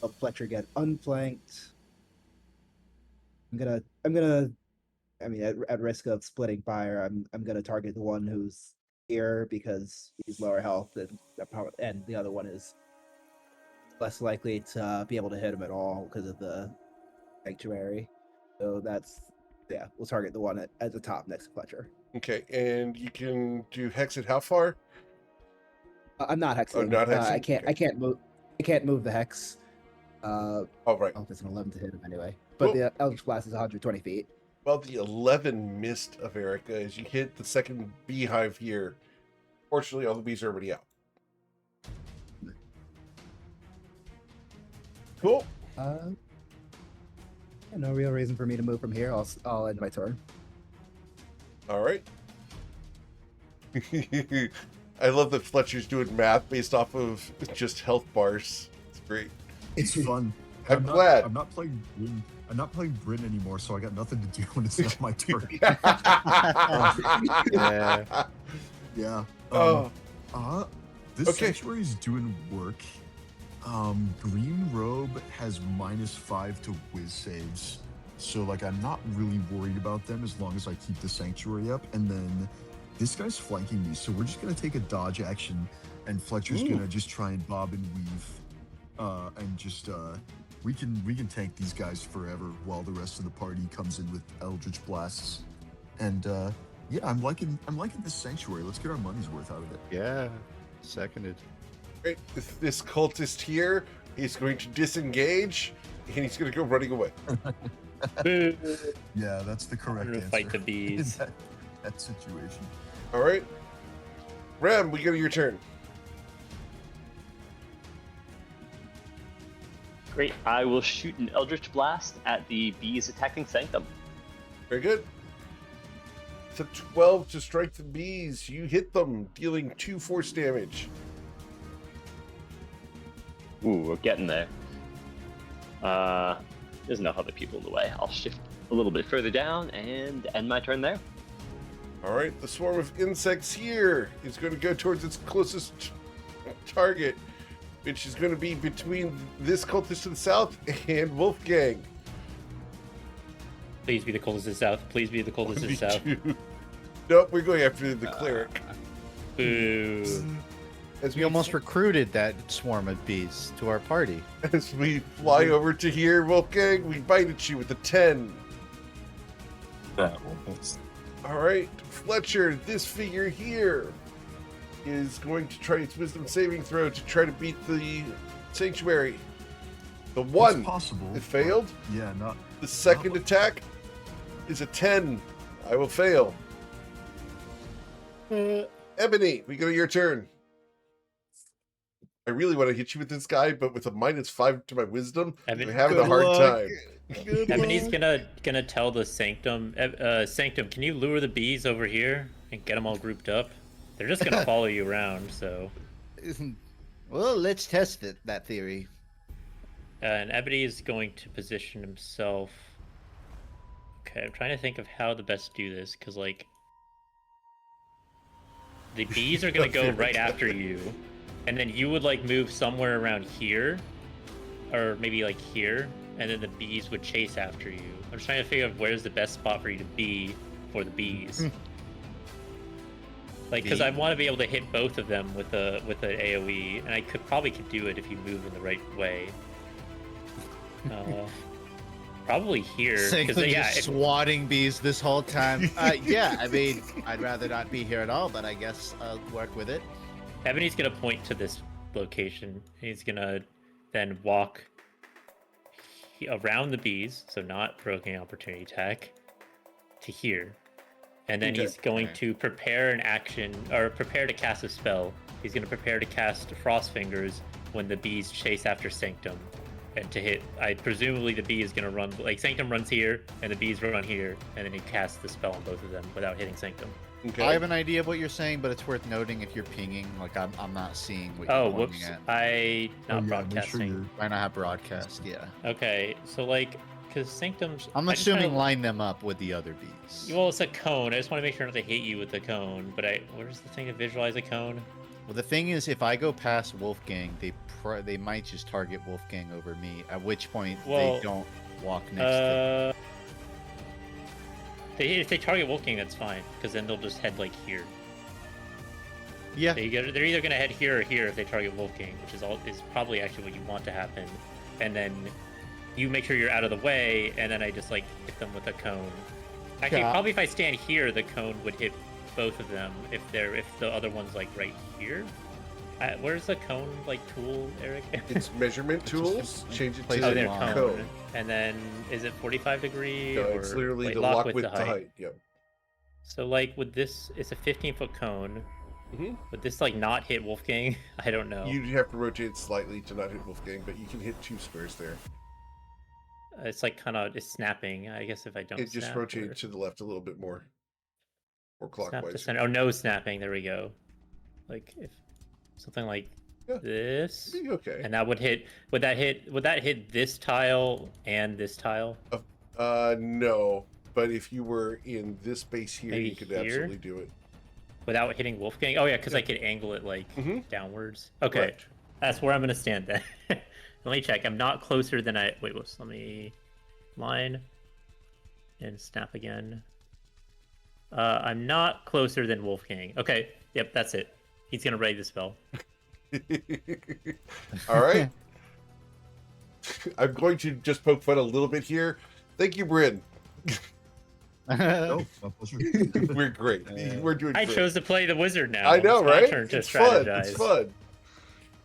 help Fletcher get unflanked. I mean, at risk of splitting fire, I'm gonna target the one who's here because he's lower health, and the other one is less likely to be able to hit him at all because of the sanctuary. So we'll target the one at the top next to Fletcher. Okay, and you can do hex at how far? I'm not hexing. Oh, not hexing? I can't. Okay. I can't move the hex. All right. Oh, it's an 11 to hit him anyway. But the Eldritch Blast is 120 feet. Well, the 11 missed Averica as you hit the second beehive here. Fortunately, all the bees are already out. Cool. No real reason for me to move from here. I'll end my turn. All right. I love that Fletcher's doing math based off of just health bars. It's great. It's fun. I'm glad. I'm not playing Wing I'm not playing Bryn anymore, so I got nothing to do when it's not my turn. Yeah. Yeah. Oh. This Okay. sanctuary is doing work. Green Robe has -5 to whiz saves. So like I'm not really worried about them as long as I keep the sanctuary up. And then this guy's flanking me, so we're just gonna take a dodge action, and Fletcher's gonna just try and bob and weave. And just we can tank these guys forever while the rest of the party comes in with Eldritch Blasts. And yeah, I'm liking this sanctuary. Let's get our money's worth out of it. Yeah. Seconded. Right, this cultist here is going to disengage, and he's going to go running away. Yeah, that's the correct I'm gonna answer. fight the bees. in that situation. All right, Rem, we go to your turn. Great. I will shoot an Eldritch Blast at the bees attacking Sanctum. Very good. It's a 12 to strike the bees. You hit them, dealing 2 force damage. Ooh, we're getting there. There's enough other people in the way. I'll shift a little bit further down and end my turn there. All right, the swarm of insects here is going to go towards its closest target, which is going to be between this cultist to the south and Wolfgang. Please be the coldest to the south. Please be the coldest to the south. Nope, we're going after the cleric. Boo. As We almost recruited that swarm of bees to our party. As we fly over to here, Wolfgang, we bite at you with a 10. That will miss. All right, Fletcher, this figure here is going to try its wisdom saving throw to try to beat the sanctuary. The It's one, possible. it but failed. Yeah, not. The second attack is a 10. I will fail. Ebony, we go to your turn. I really want to hit you with this guy, but with a -5 to my wisdom, I'm having a Good hard luck. time. Ebony's gonna tell the Sanctum. Sanctum, can you lure the bees over here and get them all grouped up? They're just gonna follow you around. So, Well, let's test that theory. and Ebony is going to position himself. Okay, I'm trying to think of how to best do this because like the bees are gonna go right after you, and then you would like move somewhere around here, or maybe like here, and then the bees would chase after you. I'm just trying to figure out where's the best spot for you to be for the bees. Like, because I want to be able to hit both of them with the AOE, and I probably could do it if you move in the right way. Probably here, because yeah, just swatting bees this whole time. Yeah, I mean, I'd rather not be here at all, but I guess I'll work with it. Ebony's gonna point to this location. He's gonna then walk around the bees, so not provoking opportunity attack, to here. And then Okay. he's going to prepare an action, or prepare to cast a spell. He's going to prepare to cast Frost Fingers when the bees chase after Sanctum. And to hit, presumably the bee is going to run, like Sanctum runs here, and the bees run here, and then he casts the spell on both of them without hitting Sanctum. Okay. I have an idea of what you're saying, but it's worth noting if you're pinging, like I'm not seeing what you're Oh, pointing whoops. at. I not Oh, yeah, make sure broadcasting. you're- Why not have broadcast? Yeah. Okay, so like, because Sanctum's... I'm just trying assuming to- line them up with the other bees. Well, it's a cone. I just want to make sure not to hit you with the cone. But where's the thing to visualize a cone? Well, the thing is, if I go past Wolfgang, they might just target Wolfgang over me. At which point Well, they don't walk next to. If they target Wolfgang, that's fine, because then they'll just head like here. Yeah. They're either gonna head here or here if they target Wolfgang, which is probably actually what you want to happen. And then you make sure you're out of the way, and then I just like hit them with a cone. Actually, Yeah. probably if I stand here, the cone would hit both of them if the other one's like right here. Where's the cone like tool, Eric? It's measurement tools. Change it place to Oh, it there, long. cone. And then is it 45 degree? No, or it's literally like, the lock with the height. Yep. So like with this, it's a 15-foot cone. Mhm. Would this like not hit Wolfgang? I don't know. You'd have to rotate slightly to not hit Wolfgang, but you can hit 2 squares there. It's like it's snapping. I guess if I don't. It just snap, rotated or to the left a little bit more. Or snap to clockwise. center. Oh, no snapping. There we go. Like if something like Yeah. this, Be okay. and that would hit. Would that hit this tile and this tile? No. But if you were in this base here, Maybe you could here? absolutely do it. Without hitting Wolfgang? Oh yeah, because Yeah. I could angle it like Mhm. downwards. Okay, Correct. that's where I'm gonna stand then. Let me check. I'm not closer than I. Wait, let me line and snap again. I'm not closer than Wolfgang. Okay, yep, that's it. He's gonna ready the spell. All right. I'm going to just poke fun a little bit here. Thank you, Bryn. Oh, my pleasure. We're great. We're doing I great. chose to play the wizard now. I know, It's my right? turn to It's fun. strategize. It's fun.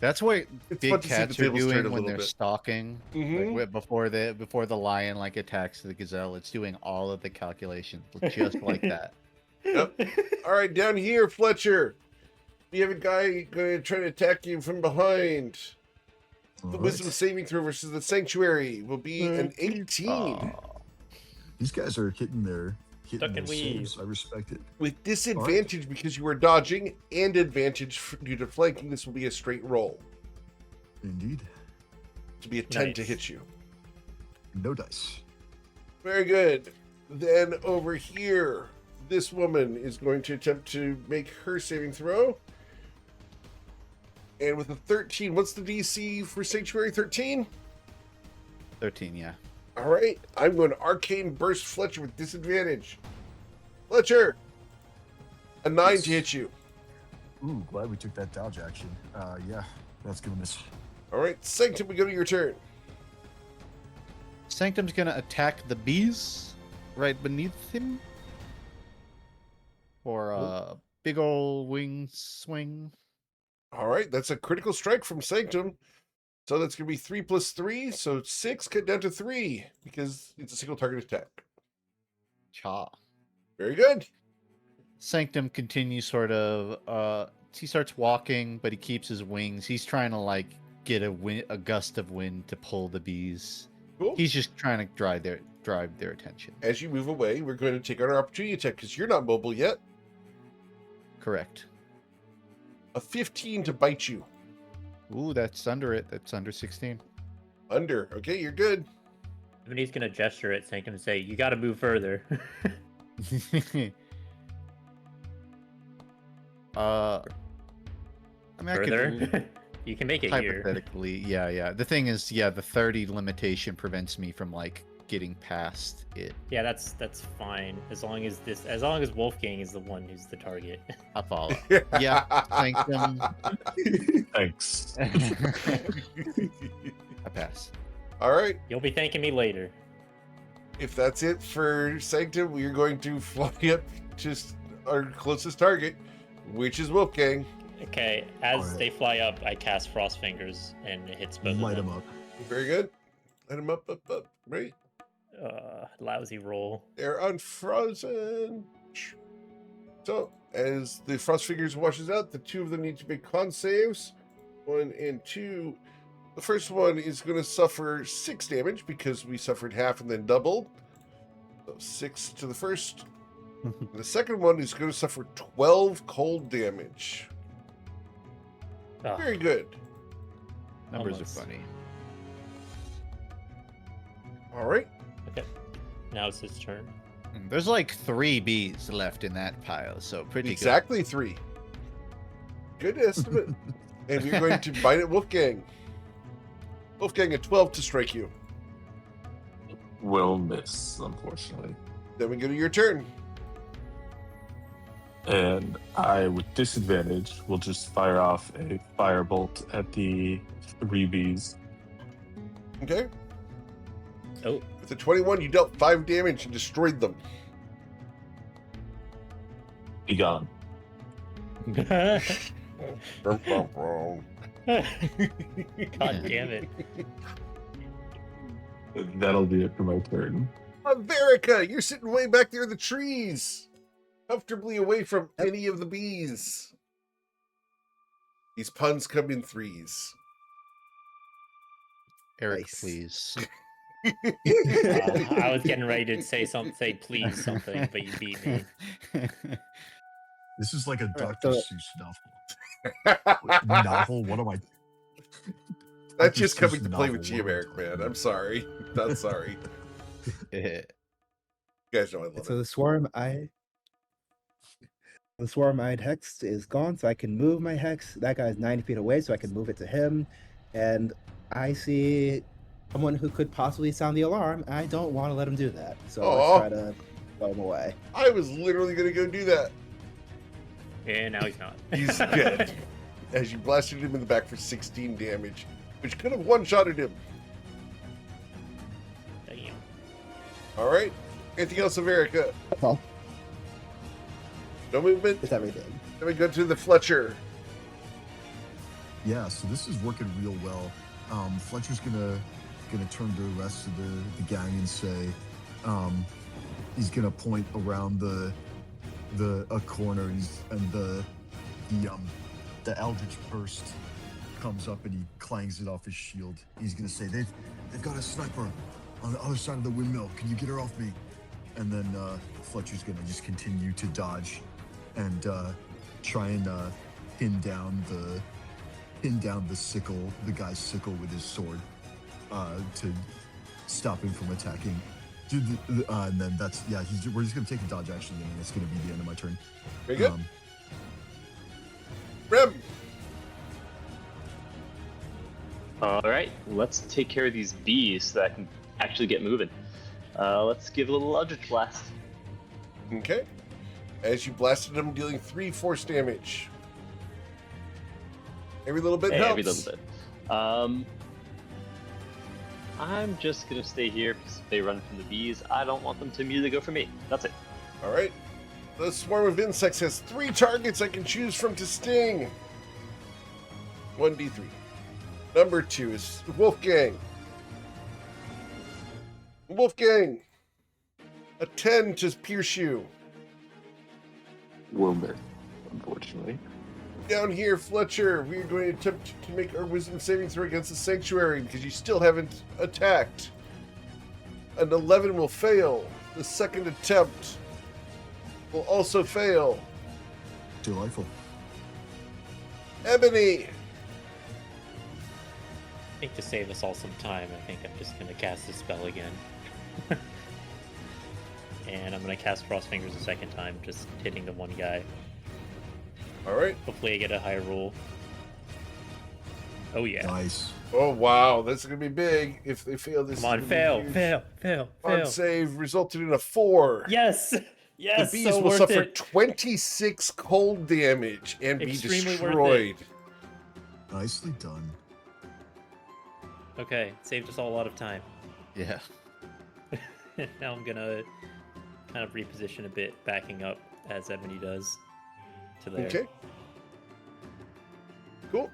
That's what It's big fun to see the cats are tables turn a doing when little they're bit. stalking. Mhm. Like, before the lion like attacks the gazelle, it's doing all of the calculations just like that. Yep. All right, down here, Fletcher. We have a guy going to try to attack you from behind. The All wisdom right. saving throw versus the sanctuary will be an 18 Aw. These guys are hitting their Duck and saves. I respect it. with disadvantage because you are dodging and advantage due to flanking. This will be a straight roll. Indeed. To be a 10 to Nice. hit you. No dice. Very good. Then over here, this woman is going to attempt to make her saving throw. And with a 13, what's the DC for Sanctuary? 13? 13, yeah. All right. I'm going to Arcane Burst Fletcher with disadvantage. Fletcher! A 9 to hit you. Ooh, glad we took that dodge action. Yeah, that's gonna miss. All right. Sanctum, we go to your turn. Sanctum's gonna attack the bees right beneath him for a big ol' wing swing. All right. That's a critical strike from Sanctum. So that's going to be 3 plus 3. So 6 cut down to 3 because it's a single target attack. Cha. Very good. Sanctum continues he starts walking, but he keeps his wings. He's trying to like get a gust of wind to pull the bees. Cool. He's just trying to drive their attention. As you move away, we're going to take our opportunity attack because you're not mobile yet. Correct. A 15 to bite you. Ooh, that's under it. That's under 16. Under. Okay, you're good. And he's gonna gesture at Sanctum and say, "You got to move further." I mean, I could Further. You can make it here. hypothetically, yeah. The thing is, yeah, the 30 limitation prevents me from like getting past it. Yeah, that's fine as long as Wolfgang is the one who's the target. I follow. Yeah, Sanctum. Thanks. I pass. All right. You'll be thanking me later. If that's it for Sanctum, we are going to fly up to our closest target, which is Wolfgang. Okay, as Alright. they fly up, I cast Frost Fingers and it hits both Light of them them. up. Very good. Light them up. Right. Lousy roll. They're unfrozen. So, as the Frost Fingers washes out, the two of them need to make con saves. 1 and 2. The first one is going to suffer 6 damage because we suffered half and then doubled. So 6 to the first. The second one is going to suffer 12 cold damage. Oh, Very good. Numbers Almost. are funny. All right. okay. Now it's his turn. There's like 3 bees left in that pile, so pretty Exactly 3. Good estimate. And we're going to bite at Wolfgang. Wolfgang, a 12 to strike you. Will miss, unfortunately. Then we go to your turn. And I, with disadvantage, will just fire off a firebolt at the 3 bees. Okay. Oh, With a 21, you dealt 5 damage and destroyed them. Be gone. god Wrong. damn it! That'll be it for my turn. Verica, you're sitting way back there in the trees, comfortably away from any of the bees. These puns come in threes. Eric, Nice. please. I was getting ready to say please something, but you beat me. This is like a Alright, Dr. so- Seuss novel. Novel? What am I? That's just coming to play novel, with what am I G-Americ, talking man. I'm about? sorry. Not sorry. You guys know I love So it. the swarm-eyed hex is gone, so I can move my hex. That guy's 90 feet away, so I can move it to him. And I see someone who could possibly sound the alarm. I don't want to let him do that. So let's Aw. try to blow him away. I was literally going to go do that. And now he's not. He's dead. As you blasted him in the back for 16 damage, which could have one-shotted him. Damn. All right. Anything else, America? That's all. No movement? It's everything. Then we go to the Fletcher. Yeah, so this is working real well. Fletcher's gonna turn to the rest of the gang and say, he's gonna point around a corner, and the Eldritch Burst comes up and he clangs it off his shield. He's gonna say, they've got a sniper on the other side of the windmill. Can you get her off me? And then Fletcher's gonna just continue to dodge and try and pin down the sickle, the guy's sickle with his sword, to stop him from attacking. And then we're just gonna take a dodge action, and that's gonna be the end of my turn. Very good. Rem. All right, let's take care of these bees so that I can actually get moving. Let's give a little Eldritch Blast. Okay. As you blasted him, dealing 3 force damage. Every little bit helps. Every little bit. I'm just gonna stay here because if they run from the bees, I don't want them to immediately go for me. That's it. All right. The swarm of insects has 3 targets I can choose from to sting. 1d3. Number 2 is Wolfgang. Wolfgang. A 10 to pierce you. Will miss, unfortunately. Down here, Fletcher, we are going to attempt to make our wisdom saving throw against the sanctuary because you still haven't attacked. An 11 will fail. The second attempt will also fail. Delightful. Ebony. I think to save us all some time, I think I'm just gonna cast the spell again. And I'm gonna cast Cross Fingers a second time, just hitting the one guy. All right. Hopefully I get a high roll. Oh yeah. Nice. Oh, wow. That's going to be big. If they fail this. Come on, is gonna be fail. huge. On save resulted in a 4. Yes! Yes, The bees so will worth suffer it. 26 cold damage and be Extremely worth destroyed. Nicely done. Okay, it saved us all a lot of time. Yeah. Now I'm gonna kind of reposition a bit, backing up as Ebony does to there. Okay. Cool.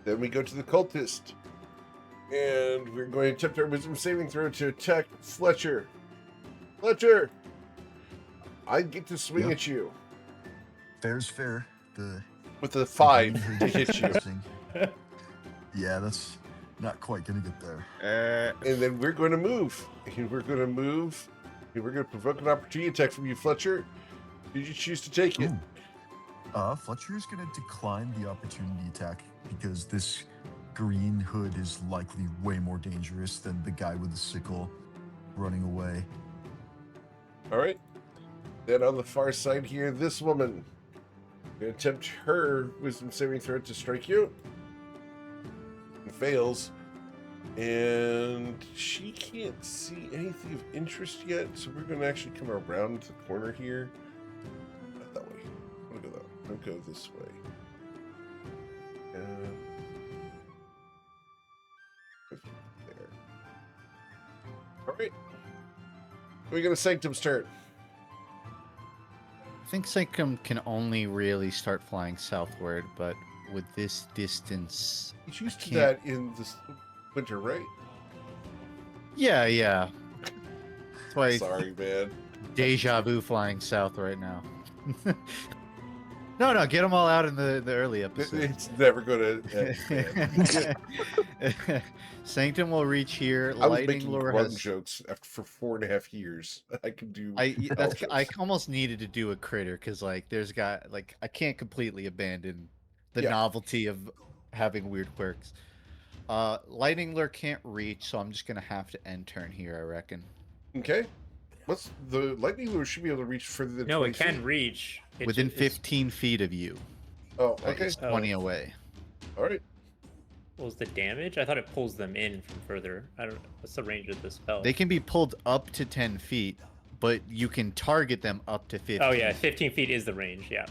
Then we go to the cultist. And we're going to attempt our wisdom saving throw to attack Fletcher. Fletcher! I get to swing Yep. at you Fair's fair. with a 5 to hit you. Yeah, that's not quite gonna get there. And then we're going to move. And we're going to move. And we're going to provoke an opportunity attack from you, Fletcher. Did you choose to take it? Ooh. Fletcher's gonna decline the opportunity attack because this green hood is likely way more dangerous than the guy with the sickle running away. All right. Then on the far side here, this woman. Going to attempt her wisdom saving throw to strike you. And fails. And she can't see anything of interest yet, so we're going to actually come around the corner here. Not that way. I'm going to go that way. I'll go this way. There. All right. We're going to Sanctum's turn. I think Sanctum can only really start flying southward, but with this distance, He's used to can't- that in this winter, right? yeah. That's why Sorry, man. deja vu flying south right now. No, get them all out in the early episode. It's never going to end. Sanctum will reach here. I was Lightning making Lure grung has. jokes for 4.5 years. I can do. I almost needed to do a critter because like I can't completely abandon the Yeah. novelty of having weird quirks. Lightning Lure can't reach, so I'm just gonna have to end turn here, I reckon. Okay. What's the lightning lure should be able to reach further than No, 20 it can feet? reach. Within 15 feet of you. Oh, okay. It's 20 away. All right. What was the damage? I thought it pulls them in from further. I don't. What's the range of the spell? They can be pulled up to 10 feet, but you can target them up to 15. Oh yeah, 15 feet is the range. Yeah.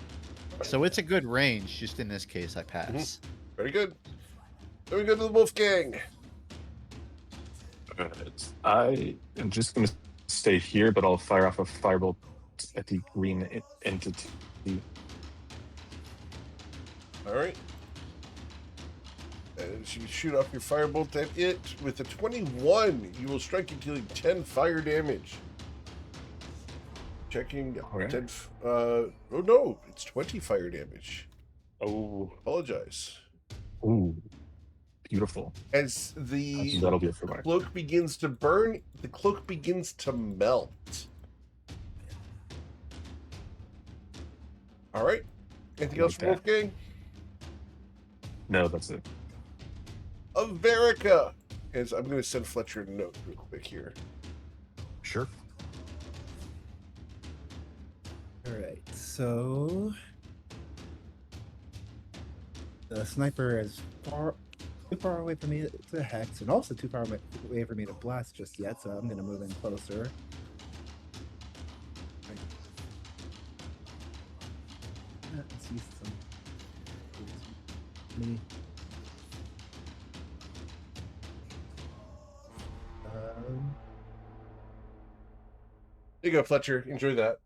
So it's a good range. Just in this case, I pass. Very good. Then we go to the wolf gang. Alright. I am just going to stay here, but I'll fire off a firebolt at the green entity. All right. And you shoot off your firebolt at it. With a 21, you will strike it, dealing 10 fire damage. Checking. Okay. 10. Oh no, it's 20 fire damage. Oh. Apologize. Ooh. Beautiful. As the That'll be it for mine. cloak begins to burn, the cloak begins to melt. All right. Anything else from Like that. Wolfgang? No, that's it. America. As I'm going to send Fletcher a note real quick here. Sure. All right, so the sniper is too far away for me to hex, and also too far away for me to blast just yet. So I'm gonna move in closer. Let's use some. There you go, Fletcher. Enjoy that.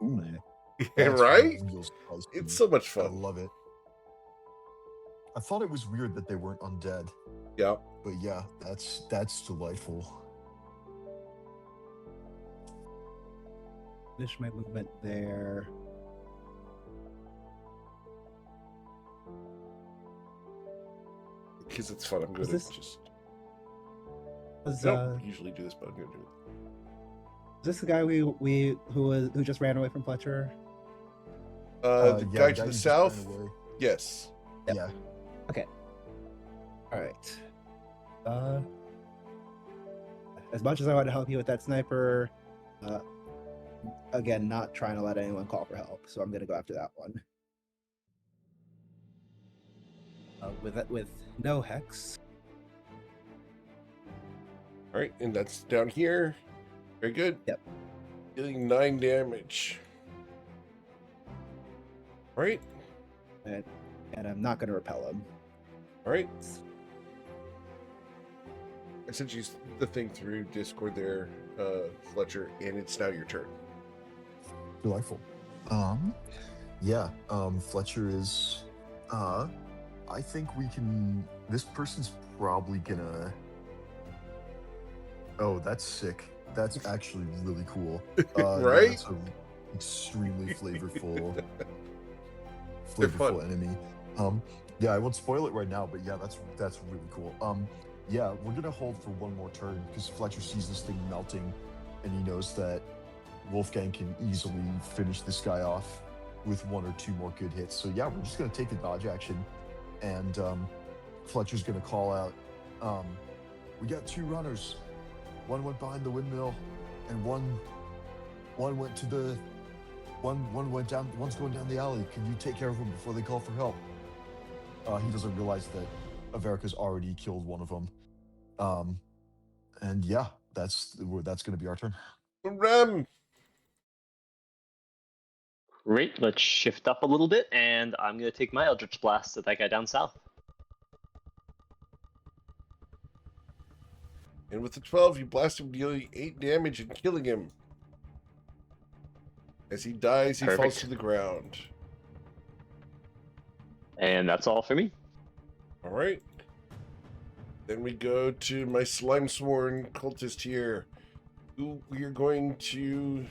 Ooh, Yeah, that's right? real spicy. It's so much I fun. love it. I thought it was weird that they weren't undead, Yeah. but yeah, that's delightful. Finish my movement there. Because it's fun. I'm going Is to this- just. Was Don't usually do this, but I'm going to do it. is this the guy who just ran away from Fletcher? The Yeah, guy to who the just south? ran away. Yes. Yep. Yeah. All right. As much as I want to help you with that sniper, again, not trying to let anyone call for help, so I'm gonna go after that one. With no hex. All right, and that's down here. Very good. Yep. Dealing 9 damage. All right. And I'm not gonna repel him. All right. I sent you the thing through Discord there, Fletcher, and it's now your turn. Delightful. Yeah, Fletcher is I think we can this person's probably gonna Oh, that's sick. That's actually really cool. Right? That's an extremely flavorful They're fun. enemy. Yeah, I won't spoil it right now, but yeah, that's really cool. Yeah, we're gonna hold for one more turn because Fletcher sees this thing melting, and he knows that Wolfgang can easily finish this guy off with 1 or 2 more good hits. So yeah, we're just gonna take the dodge action, and Fletcher's gonna call out, "We got 2 runners. One went behind the windmill, and one went to the one went down. One's going down the alley. Can you take care of them before they call for help?" He doesn't realize that Averica's already killed one of them. And yeah, that's going to be our turn. Rem. Great. Let's shift up a little bit, and I'm going to take my Eldritch Blast at that guy down south. And with the 12, you blast him, dealing 8 damage and killing him. As he dies, he falls Perfect. to the ground. And that's all for me. All right. Then we go to my slime sworn cultist here, who we are going to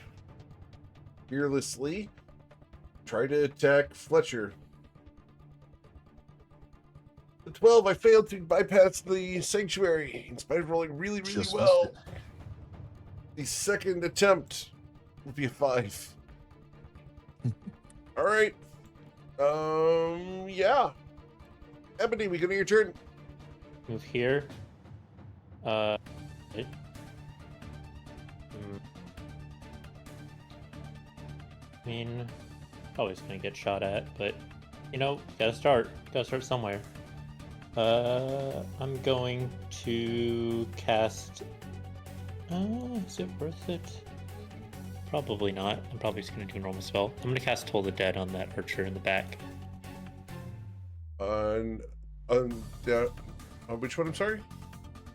fearlessly try to attack Fletcher. The 12, I failed to bypass the sanctuary in spite of rolling really Just missed well. it. The second attempt will be a 5. All right. Yeah. Ebony, we go to your turn. Move here. Right. I mean, always gonna get shot at, but you know, gotta start somewhere. I'm going to cast. Is it worth it? Probably not. I'm probably just gonna do a normal spell. I'm gonna cast Toll the Dead on that archer in the back. On which one? I'm sorry.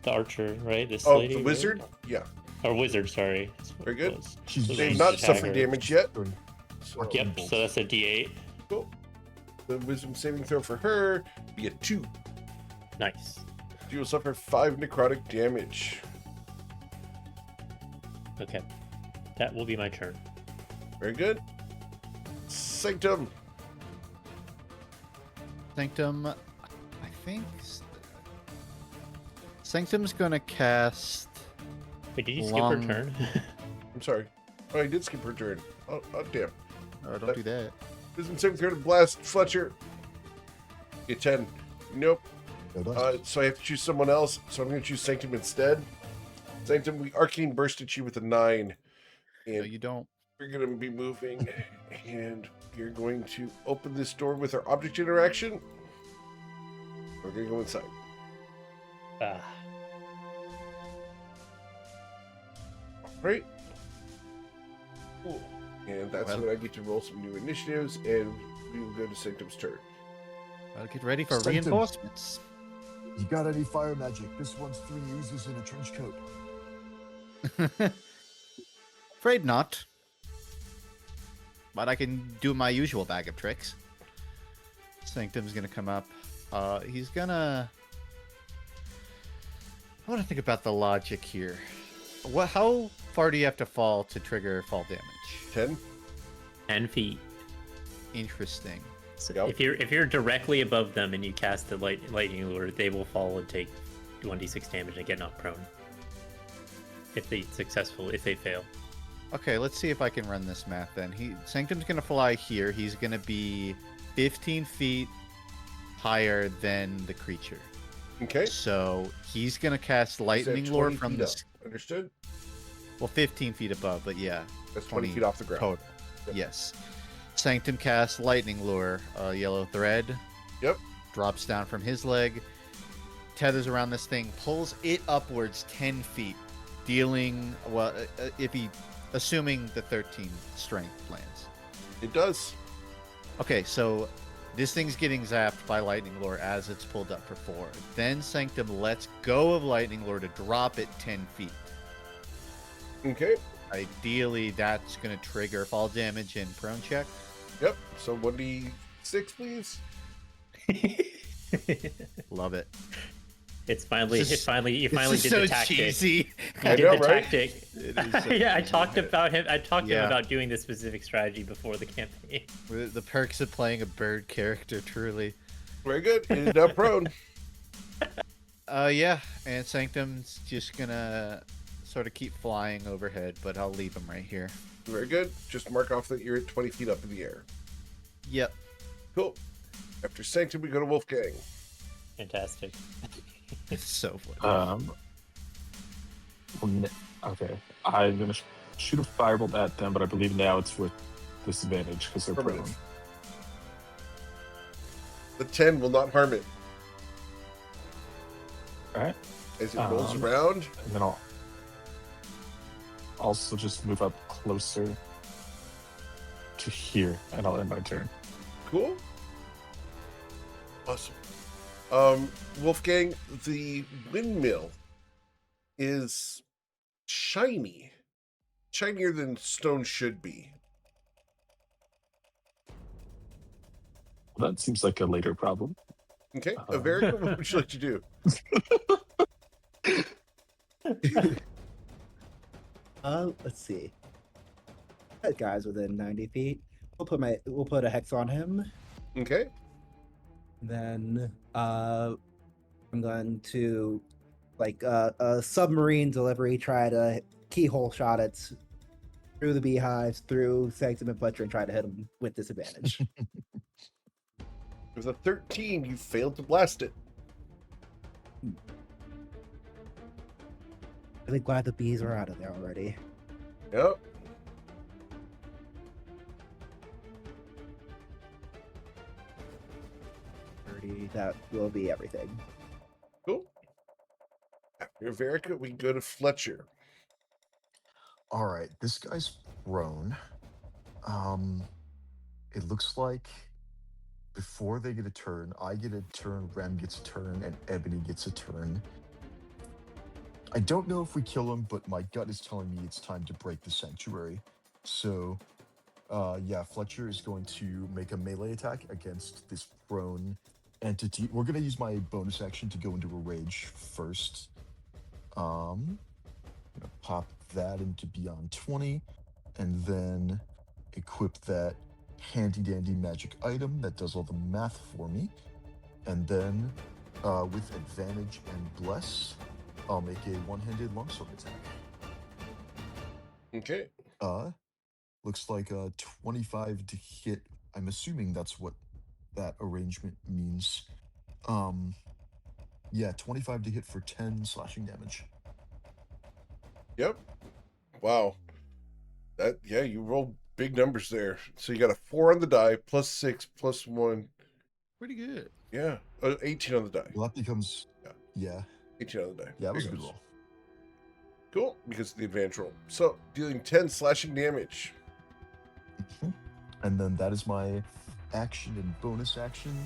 The archer, right? This Oh, lady, the right? wizard. Yeah. Or wizard, sorry. That's what Very it good. was. She's So They've she's not attack suffered her. damage yet. Or- So, Yep. So that's a D8. cool. The wisdom saving throw for her be a 2. Nice. She will suffer 5 necrotic damage. Okay. That will be my turn. Very good. Sanctum. Sanctum, I think Sanctum's gonna cast. Wait, did you skip Long- her turn? I'm sorry. Oh, I did skip her turn. Oh damn. Don't do that. Wisdom saving throw to blast Fletcher. Get 10. Nope. No dice. So I have to choose someone else. So I'm going to choose Sanctum instead. Sanctum, we arcane burst at you with a 9. No, And you don't. we're going to be moving. And you're going to open this door with our object interaction. We're going to go inside. Ah. Right? Cool. And that's Well- when I get to roll some new initiatives. And we will go to Sanctum's turn. Gotta get ready for Sanctum. reinforcements. You got any fire magic? This one's 3 uses in a trench coat. Afraid not. But I can do my usual bag of tricks. Sanctum's gonna come up. He's gonna. I want to think about the logic here. How far do you have to fall to trigger fall damage? 10. 10 feet. Interesting. So Yep. if you're directly above them and you cast the lightning lure, they will fall and take 1d6 damage and get knocked prone. If they fail. Okay, let's see if I can run this math then. Sanctum's gonna fly here. He's gonna be 15 feet higher than the creature. Okay. So he's gonna cast lightning Said lure 20 from feet the up. Understood? well, 15 feet above, but yeah, That's 20 20 feet off the ground. total. Yep. Yes. Sanctum casts lightning lure, yellow thread. Yep. Drops down from his leg, tethers around this thing, pulls it upwards 10 feet, dealing assuming the 13 strength lands. It does. Okay, so this thing's getting zapped by lightning lure as it's pulled up for 4. Then Sanctum lets go of lightning lure to drop it 10 feet. Okay. Ideally, that's going to trigger fall damage and prone check. Yep. So 1d6, please. Love it. You finally This did is the so tactic. cheesy. I You did know, the right? tactic. It is so Yeah, I talked about him. I talked to Yeah. him about doing this specific strategy before the campaign. The perks of playing a bird character, truly. Very good. It is now prone. Yeah, and Sanctum's just gonna sort of keep flying overhead, but I'll leave him right here. Very good. Just mark off that you're at 20 feet up in the air. Yep. Cool. After Sanctum, we go to Wolfgang. Fantastic. It's so funny. Okay. I'm going to shoot a firebolt at them, but I believe now it's with disadvantage because they're prone. Affirmative. The 10 will not harm it. Alright. As it rolls Um, around, And then I'll also just move up closer to here, and I'll end my turn. cool. Awesome. Wolfgang, the windmill is shiny. Shinier than stone should be. Well, that seems like a later problem. Okay. Averica, what would you like to do? Let's see. That guy's within 90 feet. We'll put a hex on him. Okay. Then I'm going to like a submarine delivery, try to keyhole shot it through the beehives, through Sanctum and Fletcher, and try to hit him with disadvantage. With a 13, you failed to blast it. Really glad the bees are out of there already. Yep. That will be everything. Cool. After Verica, we go to Fletcher. All right, this guy's prone. It looks like before they get a turn, I get a turn, Rem gets a turn, and Ebony gets a turn. I don't know if we kill him, but my gut is telling me it's time to break the sanctuary. So, yeah, Fletcher is going to make a melee attack against this prone entity. We're going to use my bonus action to go into a rage first. I'm going to pop that into Beyond 20, and then equip that handy-dandy magic item that does all the math for me. And then, with advantage and bless, I'll make a one-handed longsword attack. Okay. Looks like a 25 to hit. I'm assuming that's what that arrangement means. Yeah, 25 to hit for 10 slashing damage. Yep. Wow. Yeah, you rolled big numbers there. So you got a 4 on the die, plus 6, plus 1. Pretty good. Yeah. 18 on the die. Well, that becomes... Yeah. 18 on the die. Yeah, that was a There good goes. roll. Cool, because of the advantage roll. So, dealing 10 slashing damage. Mhm. And then that is my action and bonus action.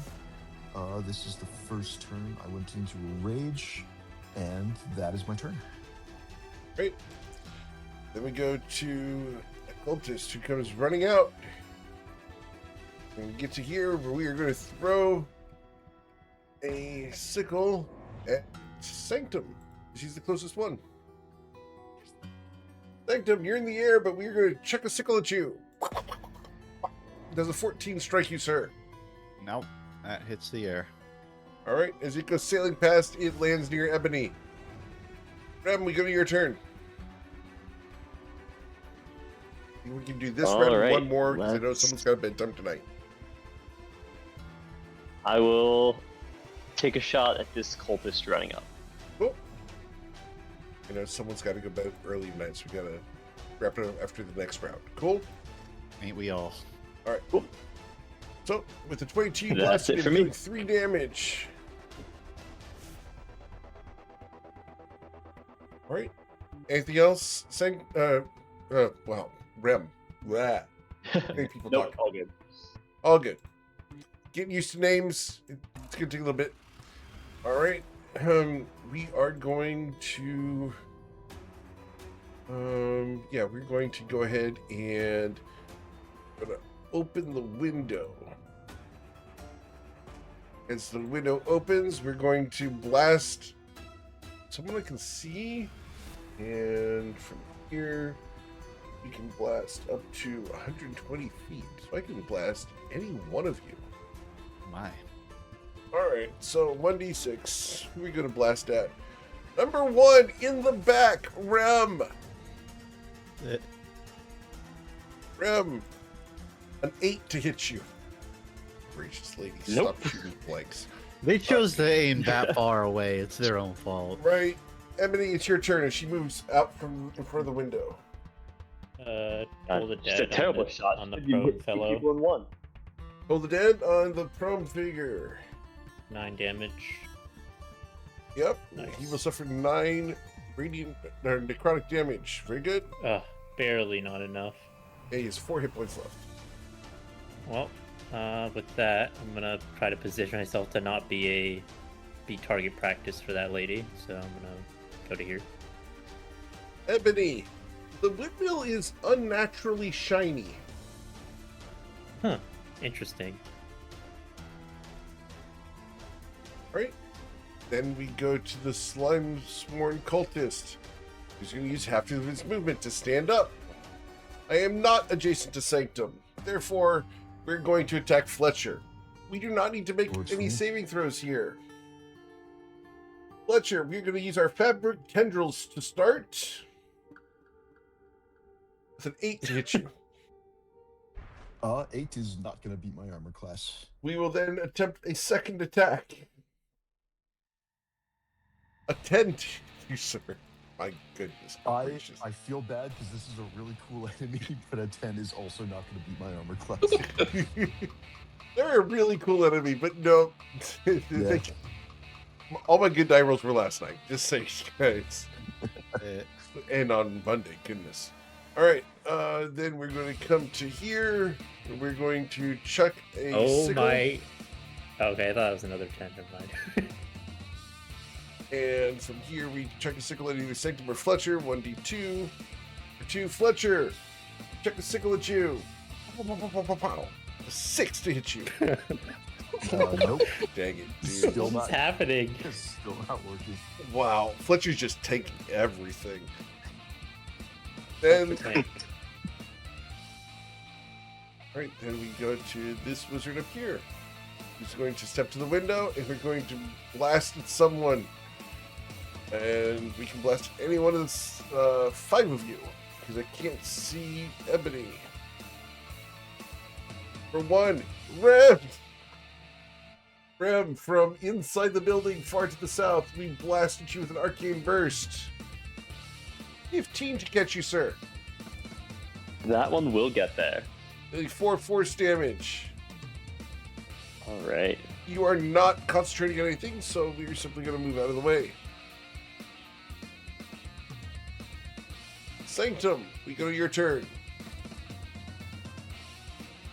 This is the first turn. I went into a rage, and that is my turn. Great. Then we go to a cultist who comes running out. When we get to here, we are going to throw a sickle at Sanctum. She's the closest one. Sanctum, you're in the air, but we're going to chuck a sickle at you. Does a 14 strike you, sir? Nope. That hits the air. All right. As it goes sailing past, it lands near Ebony. Rem, we go to your turn. We can do this All round right, one more because I know let's- someone's got a bedtime tonight. I will take a shot at this cultist running up. Cool. You know, someone's got to go bed early tonight, so we got to wrap it up after the next round. Cool? Ain't we all? All right. Cool. So, with the 22, That's blast it him, for me. doing 3 damage. All right. Anything else? Well, Rem. Blah. Many people Nope, talk. all good. All good. Getting used to names. It's gonna take a little bit. All right. We are going to. Yeah, we're going to go ahead and gonna open the window. As the window opens, we're going to blast someone I can see, and from here we can blast up to 120 feet. So I can blast any one of you. My. All right, so 1d6. Who are we going to blast at? Number 1 in the back, Rem. Rem, an 8 to hit you. Gracious lady, Nope. stop shooting blanks. They chose to aim that far away. It's their own fault. Right, Ebony, it's your turn, and she moves out from in front of the window. Pull the Just dead a terrible on the, shot. on the You prone hit 2 fellow. people in one. Hold the dead on the prone figure. 9 damage. Yep, Nice. he will suffer 9 radiant or necrotic damage. Very good. Barely not enough. Yeah, he has 4 hit points left. Well, with that, I'm gonna try to position myself to not be target practice for that lady. So I'm gonna go to here. Ebony, the windmill is unnaturally shiny. Huh. Interesting. Right? Then we go to the slime sworn cultist, who's going to use half of his movement to stand up. I am not adjacent to Sanctum. Therefore, we're going to attack Fletcher. We do not need to make Works any for me. saving throws here. Fletcher, we're going to use our fabric tendrils to start. With an 8 to hit you. 8 is not going to beat my armor class. We will then attempt a second attack. A 10 to you, sir. My goodness gracious. I feel bad because this is a really cool enemy, but a 10 is also not going to beat my armor class. They're a really cool enemy, but no. Yeah. All my good die rolls were last night. Just saying, guys. Eh, And on Monday, goodness. All right, then we're going to come to here. And we're going to chuck a Oh sickle. my. Okay, I thought it was another 10. Never mind. And from here, we chuck a sickle at either Sanctum or Fletcher. 1d2. For 2, Fletcher. Chuck a sickle at you. A 6 to hit you. Nope. Dang it, dude. Still What's not. happening? It's still not working. Wow, Fletcher's just taking everything. Then, Tank. right, then we go to this wizard up here. Who's going to step to the window, and we're going to blast at someone. And we can blast any one of the 5 of you, because I can't see Ebony. For 1, Rem! Rem, from inside the building far to the south, we blasted you with an arcane burst. 15 to catch you, sir. That one will get there. 4 force damage. All right. You are not concentrating on anything, so we're simply going to move out of the way. Sanctum, we go to your turn.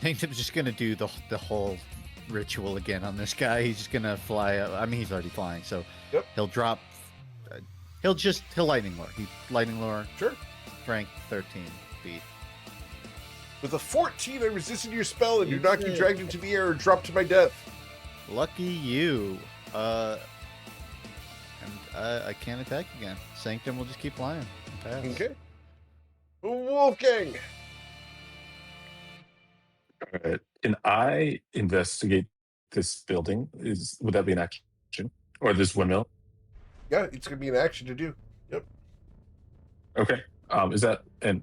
Sanctum's just gonna do the whole ritual again on this guy. He's just gonna fly up. I mean, he's already flying, so Yep. he'll drop. He'll lightning lure. He lightning lure. Sure. Strength 13 feet. With a 14, I resisted your spell and You do not get did. dragged into the air or dropped to my death. Lucky you. And I can't attack again. Sanctum will just keep flying. Pass. Okay. Wolfgang! All right. Can I investigate this building? Would that be an action? Or this windmill? Yeah, it's going to be an action to do. Yep. Okay. Is that an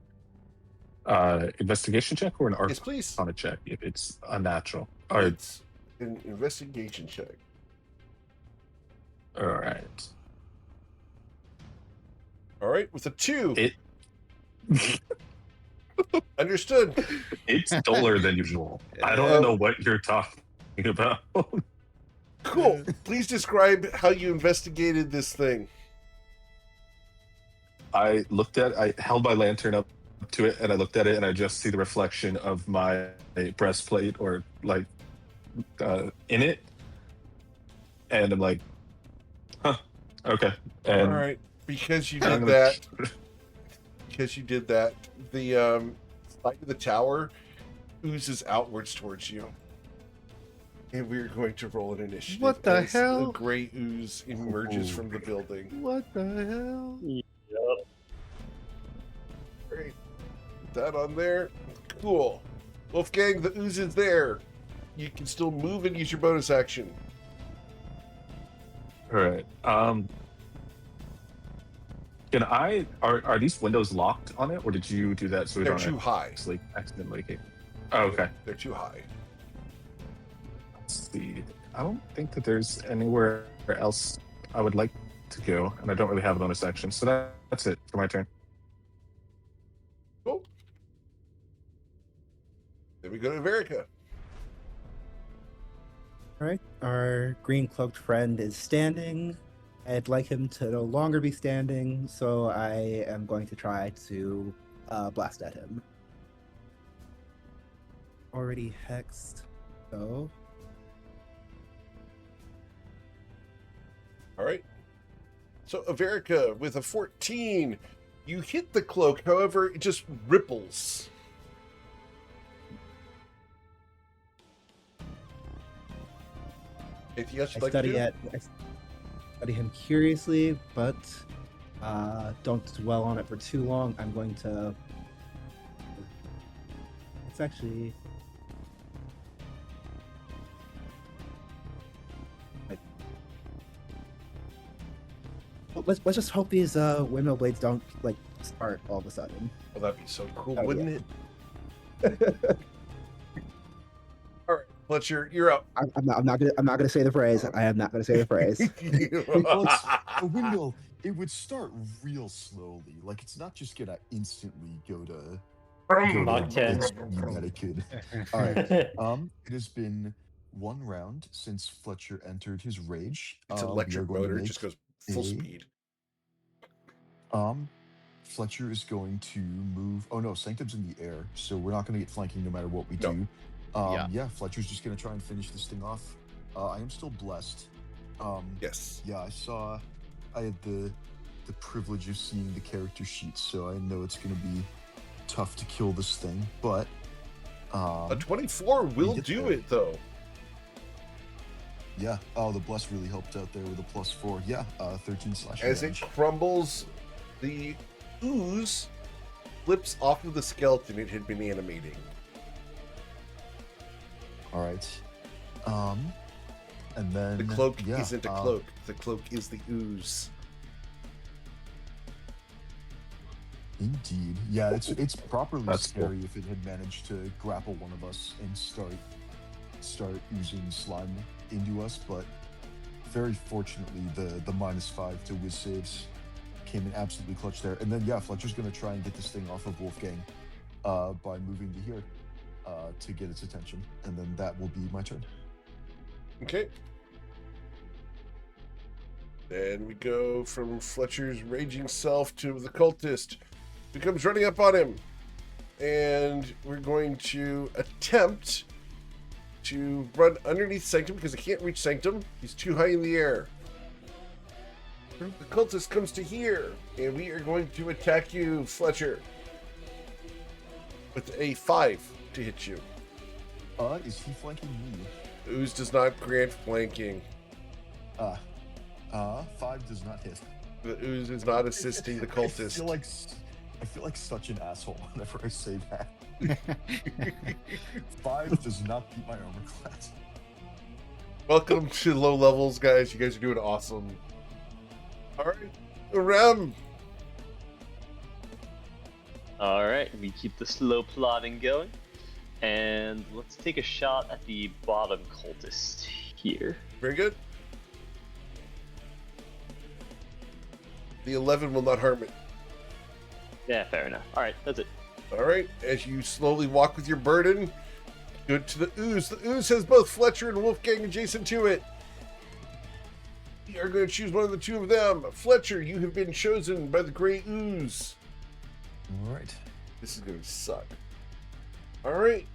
investigation check or an Yes, please. arcana check if it's unnatural? Or, It's an investigation check. all right. All right, with a 2. It Understood. it's duller than usual. I don't know what you're talking about. Cool. Please describe how you investigated this thing. I held my lantern up to it and I looked at it and I just see the reflection of my breastplate or like in it. And I'm like, huh, okay. And All right, because you I'm did gonna- that, the side of the tower oozes outwards towards you. And we're going to roll an initiative. What the as hell? A gray ooze emerges from the building. What the hell? Yep. Great. Put that on there. Cool. Wolfgang, the ooze is there. You can still move and use your bonus action. All right. Can are these windows locked on it, or did you do that so we They're don't too high. accidentally get? Oh, okay. They're too high. Let's see. I don't think that there's anywhere else I would like to go, and I don't really have a bonus action, so that's it for my turn. Cool. Then we go to Verica. All right, our green cloaked friend is standing. I'd like him to no longer be standing, so I am going to try to blast at him. Already hexed, so All right. So Averica with a 14, you hit the cloak. However, it just ripples. Anything else I you'd like to do? I study him curiously, but don't dwell on it for too long. I'm going to It's actually. Let's just hope these windmill blades don't like start all of a sudden. Well, that'd be so cool, Oh, wouldn't it? All right, Fletcher, you're up. I'm not gonna say the phrase. I am not gonna say the phrase. Well, it's a windmill. It would start real slowly. Like it's not just gonna instantly go to Mach 10. its speed that it could. All right. It has been one round since Fletcher entered his rage. It's an We are electric going to motor. It make just goes full a- speed. Fletcher is going to move. Oh no, Sanctum's in the air, so we're not going to get flanking no matter what we No. do. Yeah. Yeah, Fletcher's just going to try and finish this thing off. I am still blessed. Yes. Yeah, I had the privilege of seeing the character sheet, so I know it's going to be tough to kill this thing, but A 24 will get do there. it, though. yeah. Oh, the bless really helped out there with a +4. Yeah, 13 slash As it damage. crumbles, the ooze flips off of the skeleton it had been animating. All right. And then The cloak yeah, isn't a cloak. The cloak is the ooze. Indeed. Yeah, it's properly That's cool. scary if it had managed to grapple one of us and start oozing slime into us, but very fortunately the -5 to whiz saves came in absolutely clutch there. And then yeah, Fletcher's gonna try and get this thing off of Wolfgang by moving to here to get its attention. And then that will be my turn. Okay. Then we go from Fletcher's raging self to the cultist, who comes running up on him. And we're going to attempt to run underneath Sanctum because I can't reach Sanctum. He's too high in the air. The cultist comes to here, and we are going to attack you, Fletcher, with a 5 to hit you. Is he flanking me? Ooze does not grant flanking. 5 does not hit. The ooze is not assisting the cultist. I feel like such an asshole whenever I say that. 5 does not beat my armor class. Welcome to low levels, guys. You guys are doing awesome. All right, Rem. All right, we keep the slow plodding going, and let's take a shot at the bottom cultist here. Very good. The 11 will not harm it. Yeah, fair enough. All right, that's it. All right, as you slowly walk with your burden, go to the ooze. The ooze has both Fletcher and Wolfgang adjacent to it. You are going to choose one of the two of them. Fletcher, you have been chosen by the gray ooze. All right. This is going to suck. All right.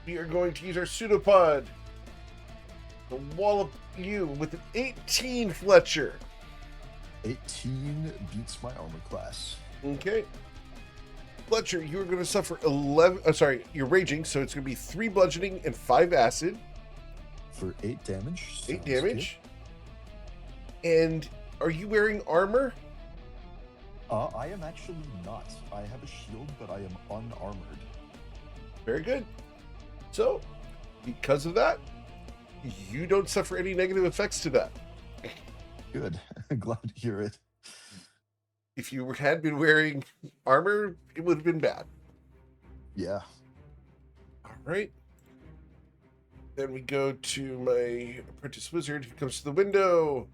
We are going to use our pseudopod to wallop you with an 18, Fletcher. 18 beats my armor class. Okay. Fletcher, you're going to suffer 11. Sorry, you're raging, so it's going to be 3 bludgeoning and 5 acid. For 8 damage. 8 Sounds damage. And are you wearing armor? good. I am actually not. I have a shield, but I am unarmored. Very good. So, because of that, you don't suffer any negative effects to that. Good. Glad to hear it. If you had been wearing armor, it would have been bad. Yeah. All right. Then we go to my apprentice wizard who comes to the window.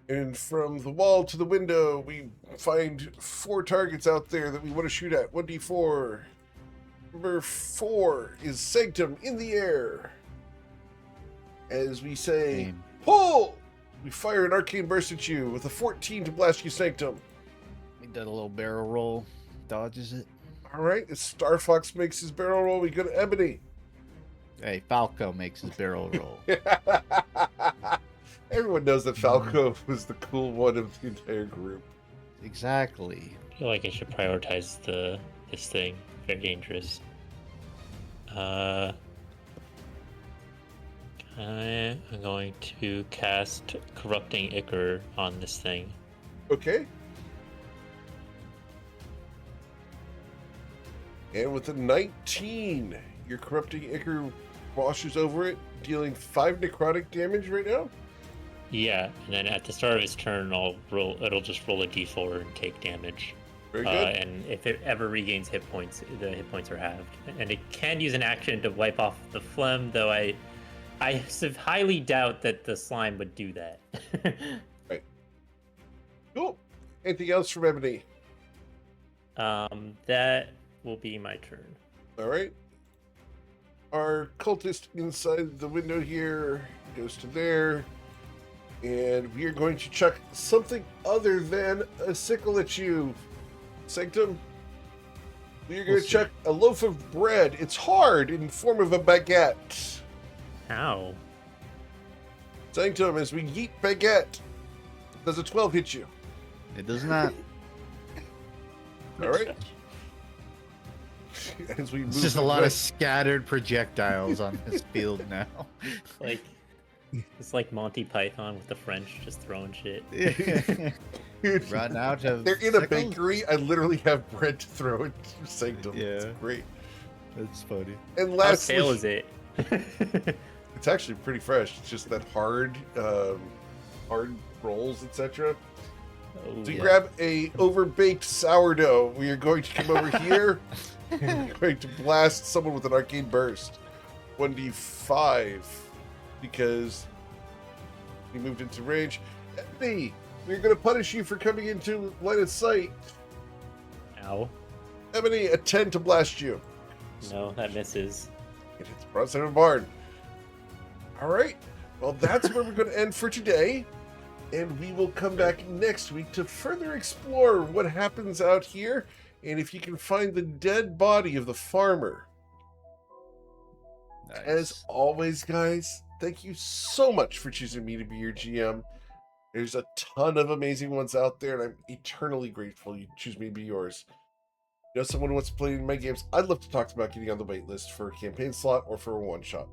And from the wall to the window, we find 4 targets out there that we want to shoot at. 1d4. Number 4 is Sanctum in the air. As we say, pull! We fire an arcane burst at you with a 14 to blast you, Sanctum. He did a little barrel roll, dodges it. All right, as Star Fox makes his barrel roll, we go to Ebony. Hey, Falco makes his barrel roll. Everyone knows that Falco was the cool one of the entire group. Exactly. I feel like I should prioritize this thing. Very dangerous. I'm going to cast Corrupting Ichor on this thing. Okay. And with a 19, your corrupting ichor washes over it, dealing 5 necrotic damage right now. Yeah, and then at the start of his turn, it'll just roll a d4 and take damage. Very good. And if it ever regains hit points, the hit points are halved. And it can use an action to wipe off the phlegm, though I highly doubt that the slime would do that. Right. Cool. Anything else from Ebony? That will be my turn. All right. Our cultist inside the window here goes to there. And we are going to chuck something other than a sickle at you, Sanctum. We are going to chuck a loaf of bread. It's hard in form of a baguette. Ow. Sanctum, as we yeet baguette, does a 12 hit you? It does not. All right. As we It's move just a lot of right- scattered projectiles on this field now. It's like Monty Python with the French just throwing shit. Dude, Run out of they're in a sickles? bakery. I literally have bread to throw at Sanctum. It's Yeah. great. That's funny. And How lastly, stale is it? it's actually pretty fresh. It's just that hard rolls, etc. Oh, So you yeah. grab a overbaked sourdough. We are going to come over here. We're going to blast someone with an arcane burst. 1d5 because he moved into range. Ebony, we're going to punish you for coming into line of sight. Ow. Ebony, a 10 to blast you. No, that misses. It hits broadside of a barn. All right. Well, that's where we're going to end for today. And we will come back next week to further explore what happens out here and if you can find the dead body of the farmer. Nice. As always, guys, thank you so much for choosing me to be your GM. There's a ton of amazing ones out there, and I'm eternally grateful you choose me to be yours. You know someone who wants to play in my games, I'd love to talk about getting on the wait list for a campaign slot or for a one-shot.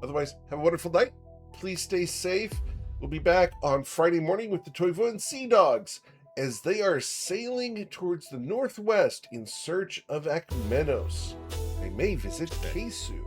Otherwise, have a wonderful night. Please stay safe. We'll be back on Friday morning with the Toivoan Sea Dogs as they are sailing towards the northwest in search of Akmenos. They may visit Kesu.